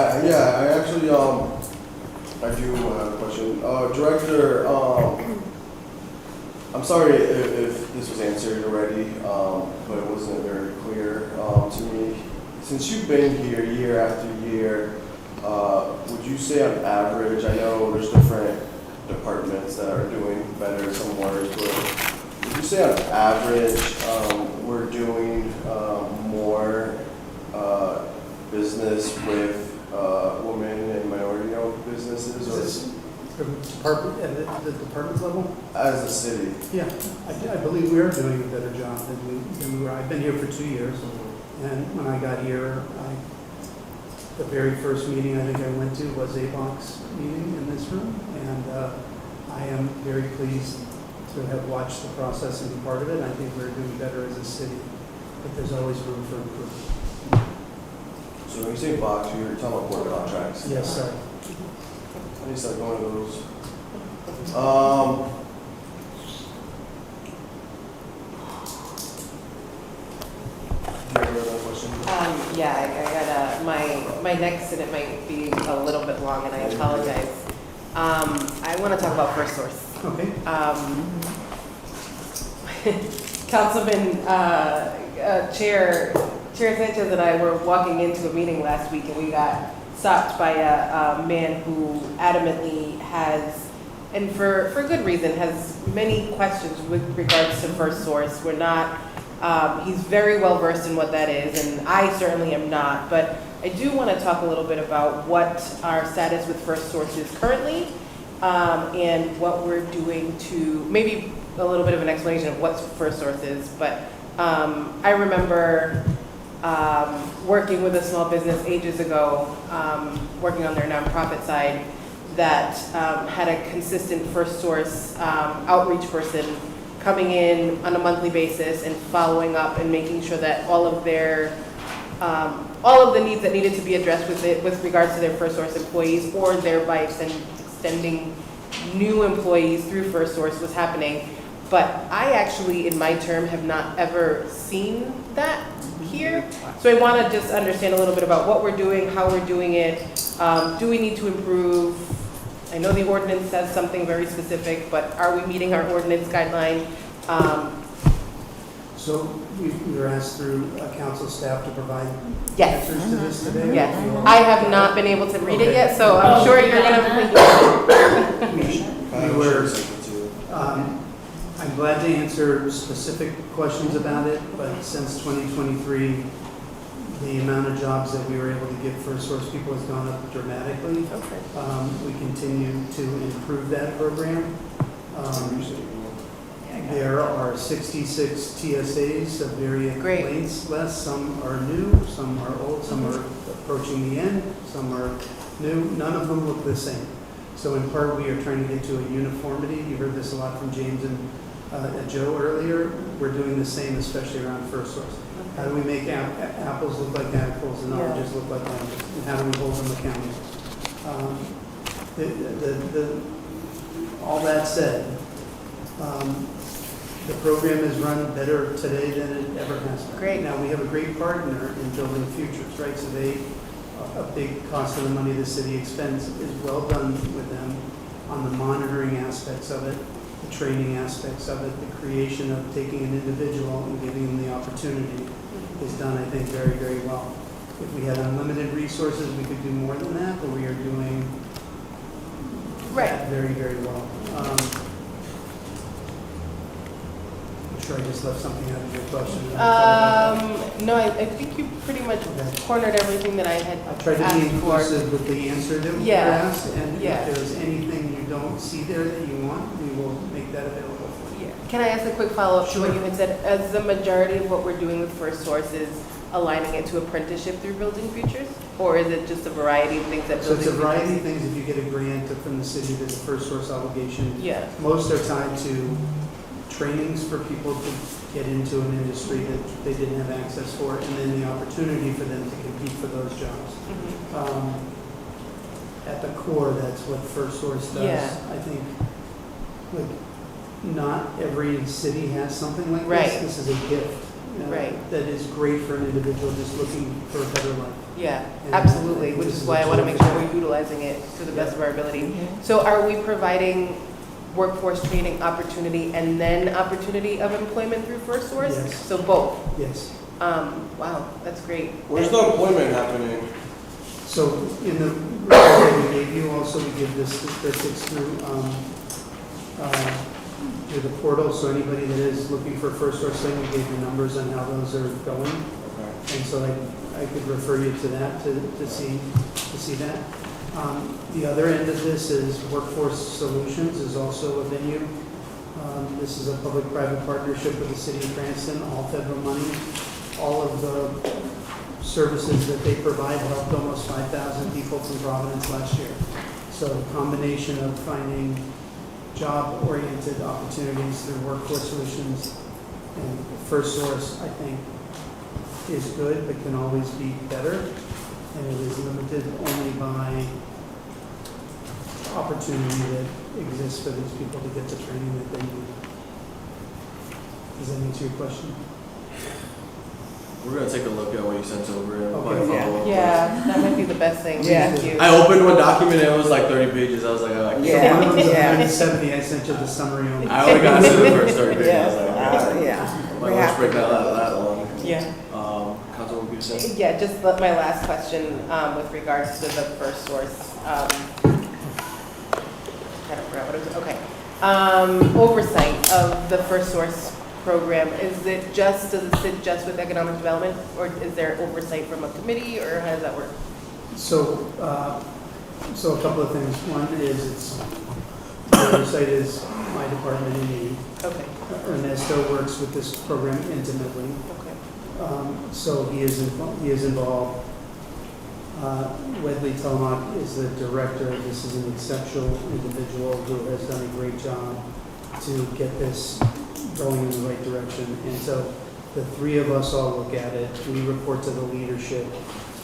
actually, I do have a question. Director, I'm sorry if this was answered already, but it wasn't very clear to me. Since you've been here year after year, would you say on average, I know there's different departments that are doing better, some worse, but would you say on average, we're doing more business with women and minority-owned businesses, or The department level? as a city? Yeah, I believe we are doing a better job than we were. I've been here for 2 years, and when I got here, the very first meeting I think I went to was a box meeting in this room, and I am very pleased to have watched the process and be part of it. I think we're doing better as a city, but there's always room for improvement. So when you say box, you're talking about board contracts? Yes, sir. I need to start going to those. Do you have another question? I got my next, and it might be a little bit long, and I apologize. I want to talk about First Source. Okay. Councilman Chair Sanchez and I were walking into a meeting last week, and we got stopped by a man who adamantly has, and for good reason, has many questions with regards to First Source. We're not, he's very well versed in what that is, and I certainly am not, but I do want to talk a little bit about what our status with First Source is currently, and what we're doing to, maybe a little bit of an explanation of what First Source is, but I remember working with a small business ages ago, working on their nonprofit side, that had a consistent First Source outreach person coming in on a monthly basis and following up and making sure that all of the needs that needed to be addressed with regards to their First Source employees, or thereby extending new employees through First Source, was happening. But I actually, in my term, have not ever seen that here. So I want to just understand a little bit about what we're doing, how we're doing it. Do we need to improve? I know the ordinance says something very specific, but are we meeting our ordinance guideline? So we were asked through council staff to provide Yes. answers to this today? Yes. I have not been able to read it yet, so I'm sure you're going to. We were, I'm glad to answer specific questions about it, but since 2023, the amount of jobs that we were able to give First Source people has gone up dramatically. Okay. We continue to improve that program. There are 66 TSAs of varying lengths less. Some are new, some are old, some are approaching the end, some are new. None of them look the same. So in part, we are trying to get to a uniformity. You heard this a lot from James and Joe earlier. We're doing the same, especially around first source. How do we make apples look like apples and oranges look like oranges? And how do we hold them accountable? All that said, the program is run better today than it ever has been. Great. Now, we have a great partner in Building Futures, right? So a big cost of the money the city expends is well done with them on the monitoring aspects of it, the training aspects of it, the creation of taking an individual and giving them the opportunity is done, I think, very, very well. If we had unlimited resources, we could do more than that, but we are doing that very, very well. I'm sure I just left something out of your question. No, I think you pretty much cornered everything that I had I tried to be asked for. inclusive with the answer that we were Yeah. asked, and Yeah. if there's anything you don't see there that you want, we will make that available for you. Yeah. Can I ask a quick follow-up to what Sure. you had said? As the majority of what we're doing with First Source is aligning it to apprenticeship through Building Futures? Or is it just a variety of things that So Building it's a Futures? variety of things. If you get a grant from the city, there's a first source obligation. Yeah. Most are tied to trainings for people to get into an industry that they didn't have access for, and then the opportunity for them to compete for those jobs. Mhm. At the core, that's what First Source does. Yeah. I think, like, not every city has something like this. Right. This is a gift. Right. That is great for an individual just looking for a better life. Yeah, And absolutely, I which think is this why is I want to a make sure terrific- we're utilizing it to the best Yeah. of our ability. So are we providing workforce training opportunity and then opportunity of employment through First Source? Yes. So both? Yes. Wow, that's great. Where's the employment happening? So in the report that we gave you, also we give this statistics through the portal. So anybody that is looking for First Source thing, we gave you numbers on how those are going. Okay. And so I could refer you to that to see that. The other end of this is Workforce Solutions is also a venue. This is a public-private partnership with the city of Cranston, all federal money. All of the services that they provide helped almost 5,000 people from Providence last year. So a combination of finding job-oriented opportunities through Workforce Solutions and First Source, I think, is good, but can always be better. And it is limited only by opportunity that exists for these people to get the training that they need. Does that answer your question? We're gonna take a look at what you sent over and Okay. probably follow up. Yeah, that might be the best thing. Yeah. Thank you. I opened one document and it was like 30 pages. I was like, oh, I can't. Yeah. One of them was Yeah. 170, I sent you the summary on. I only got to the first 30 pages. I was like, Yeah. my lunch break not that long. Yeah. Councilwoman Peterson? Yeah, just my last question with regards to the First Source. I don't forgot what it was. Okay. Oversight of the First Source program, does it sit just with economic development, or is there oversight from a committee, or how does that work? So, so a couple of things. One is the oversight is my department and me. Okay. Ernesto works with this program intimately. Okay. So he is involved. Wedley Telemock is the director. This is an exceptional individual who has done a great job to get this going in the right direction. And so the three of us all look at it. We report to the leadership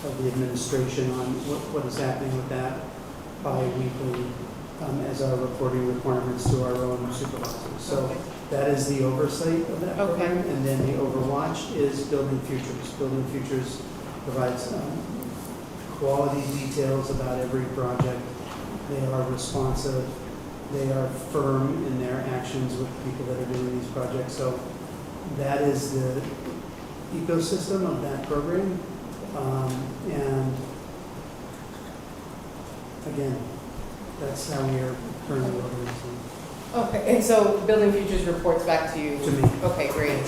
of the administration on what is happening with that bi-weekly as our reporting requirements to our own supervisors. So Okay. that is the oversight of that program. Okay. And then the overwatch is Building Futures. Building Futures provides quality details about every project. They are responsive. They are firm in their actions with people that are doing these projects. So that is the ecosystem of that program. And again, that's how we are currently organizing. Okay, and so Building Futures reports back to you? To me. Okay, great.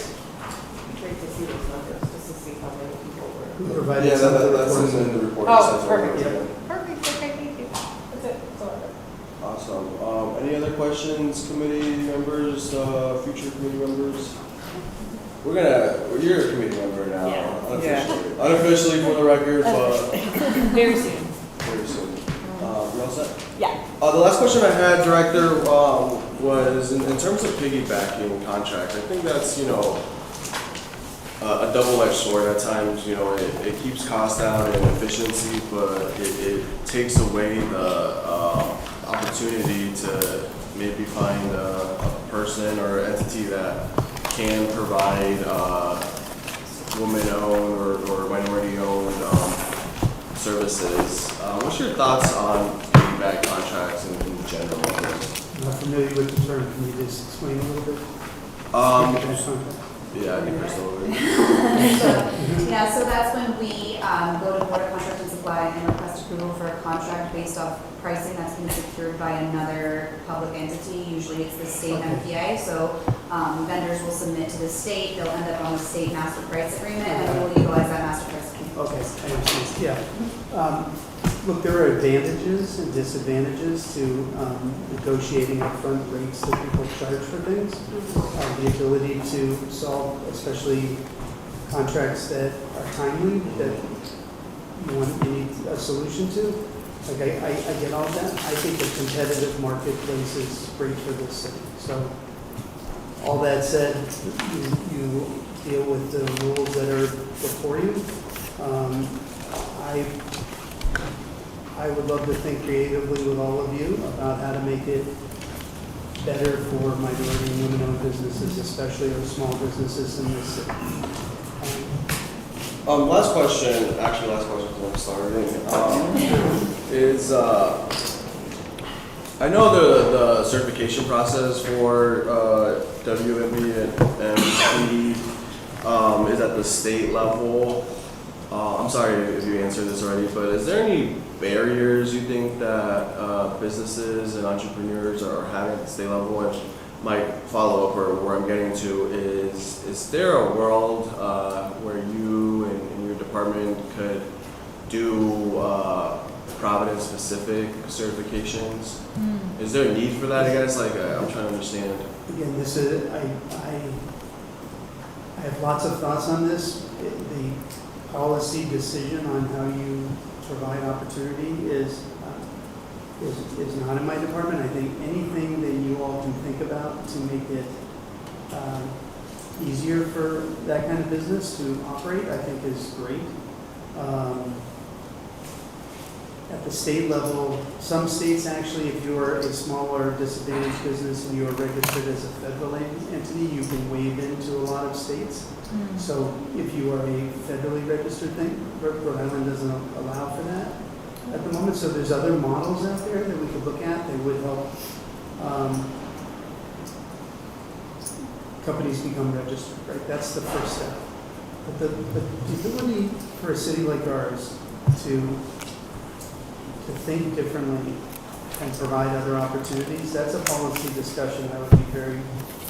Great to see those numbers, just to see how many people were. We provided Yeah, some that's reports. in the report. Oh, It says perfect. over. Yeah. Perfect, okay, thank you. That's it, that's all I got. Awesome. Any other questions, committee members, future committee members? You're a committee member now, Yeah. unofficially. Unofficially for the record, but Very soon. very soon. You all set? Yeah. The last question I had, Director, was in terms of piggybacking contracts. I think that's, a double-edged sword at times. It keeps costs down and efficiency, but it takes away the opportunity to maybe find a person or entity that can provide woman-owned or minority-owned services. What's your thoughts on piggyback contracts in general? I'm not familiar with the term, can you just explain a little bit? Yeah, I think there's a little bit. Yeah, so that's when we go to Board of Contract and Supply and request approval for a contract based off pricing that's been secured by another public entity. Usually it's the state MPA, so vendors will submit to the state, they'll end up on the state master price agreement, and we'll utilize that master price agreement. Okay, I understand, yeah. Look, there are advantages and disadvantages to negotiating upfront rates that people charge for things. The ability to solve, especially contracts that are timely, that you need a solution to. Like, I get all that. I think a competitive marketplace is great for this city. So, all that said, you deal with the rules that are before you. I would love to think creatively with all of you about how to make it better for minority and women-owned businesses, especially our small businesses in this city. Last question because I'm starting, is I know the certification process for WMB and MP is at the state level. I'm sorry if you answered this already, but is there any barriers you think that businesses and entrepreneurs are having at the state level? And my follow-up, or where I'm getting to, is there a world where you and your department could do Providence-specific certifications? Is there a need for that, I guess? I'm trying to understand. Again, this is, I have lots of thoughts on this. The policy decision on how you provide opportunity is not in my department. I think anything that you all can think about to make it easier for that kind of business to operate, I think is great. At the state level, some states actually, if you are a smaller disadvantaged business and you are registered as a federal entity, you can waive into a lot of states. So if you are a federally registered thing, Rhode Island doesn't allow for that at the moment. So there's other models out there that we could look at that would help companies become registered, right? That's the first step. But the ability for a city like ours to think differently and provide other opportunities, that's a policy discussion I would be very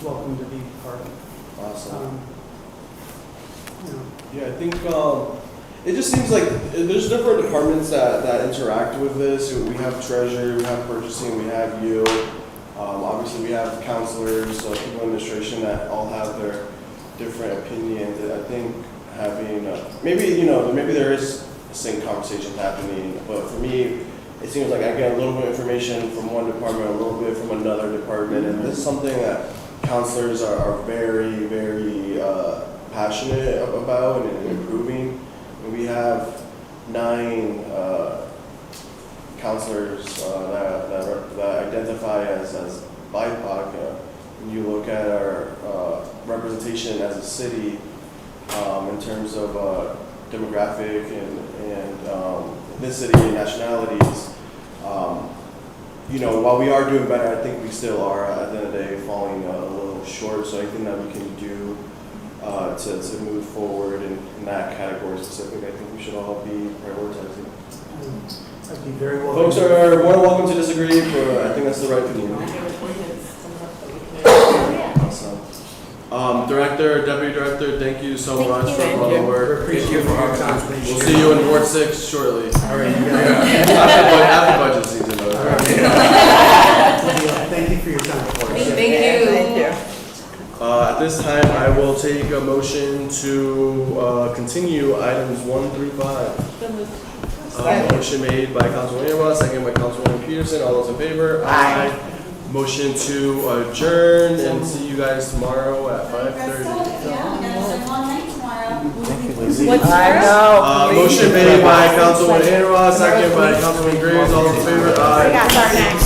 welcome to be part of. Awesome. Yeah, I think it just seems like there's different departments that interact with this. We have treasury, we have purchasing, we have you. Obviously, we have counselors, people in administration that all have their different opinions. I think having maybe there is sync conversations happening, but for me, it seems like I get a little bit of information from one department, a little bit from another department, and this is something that counselors are very, very passionate about and improving. And we have 9 counselors that identify as BIPOC. When you look at our representation as a city in terms of demographic and ethnicity and nationalities, while we are doing better, I think we still are at the end of the day falling a little short. So anything that we can do to move forward in that category specific, I think we should all be prioritizing. I'd be very welcome. Folks are more welcome to disagree, but I think that's the right opinion. Awesome. Director, Deputy Director, thank you so much for all the work. Appreciate you for your time. We'll see you in Ward 6 shortly. All right. After budget season, though. Thank you for your time. Thank you. At this time, I will take a motion to continue items 1 through 5. Motion made by Councilwoman Ambrose, second by Councilwoman Peterson. All those in favor? Aye. Motion to adjourn and see you guys tomorrow at 5:30. What's I yours? know. Motion made by Councilwoman Ambrose, second by Councilwoman Graves. All those in favor? Aye.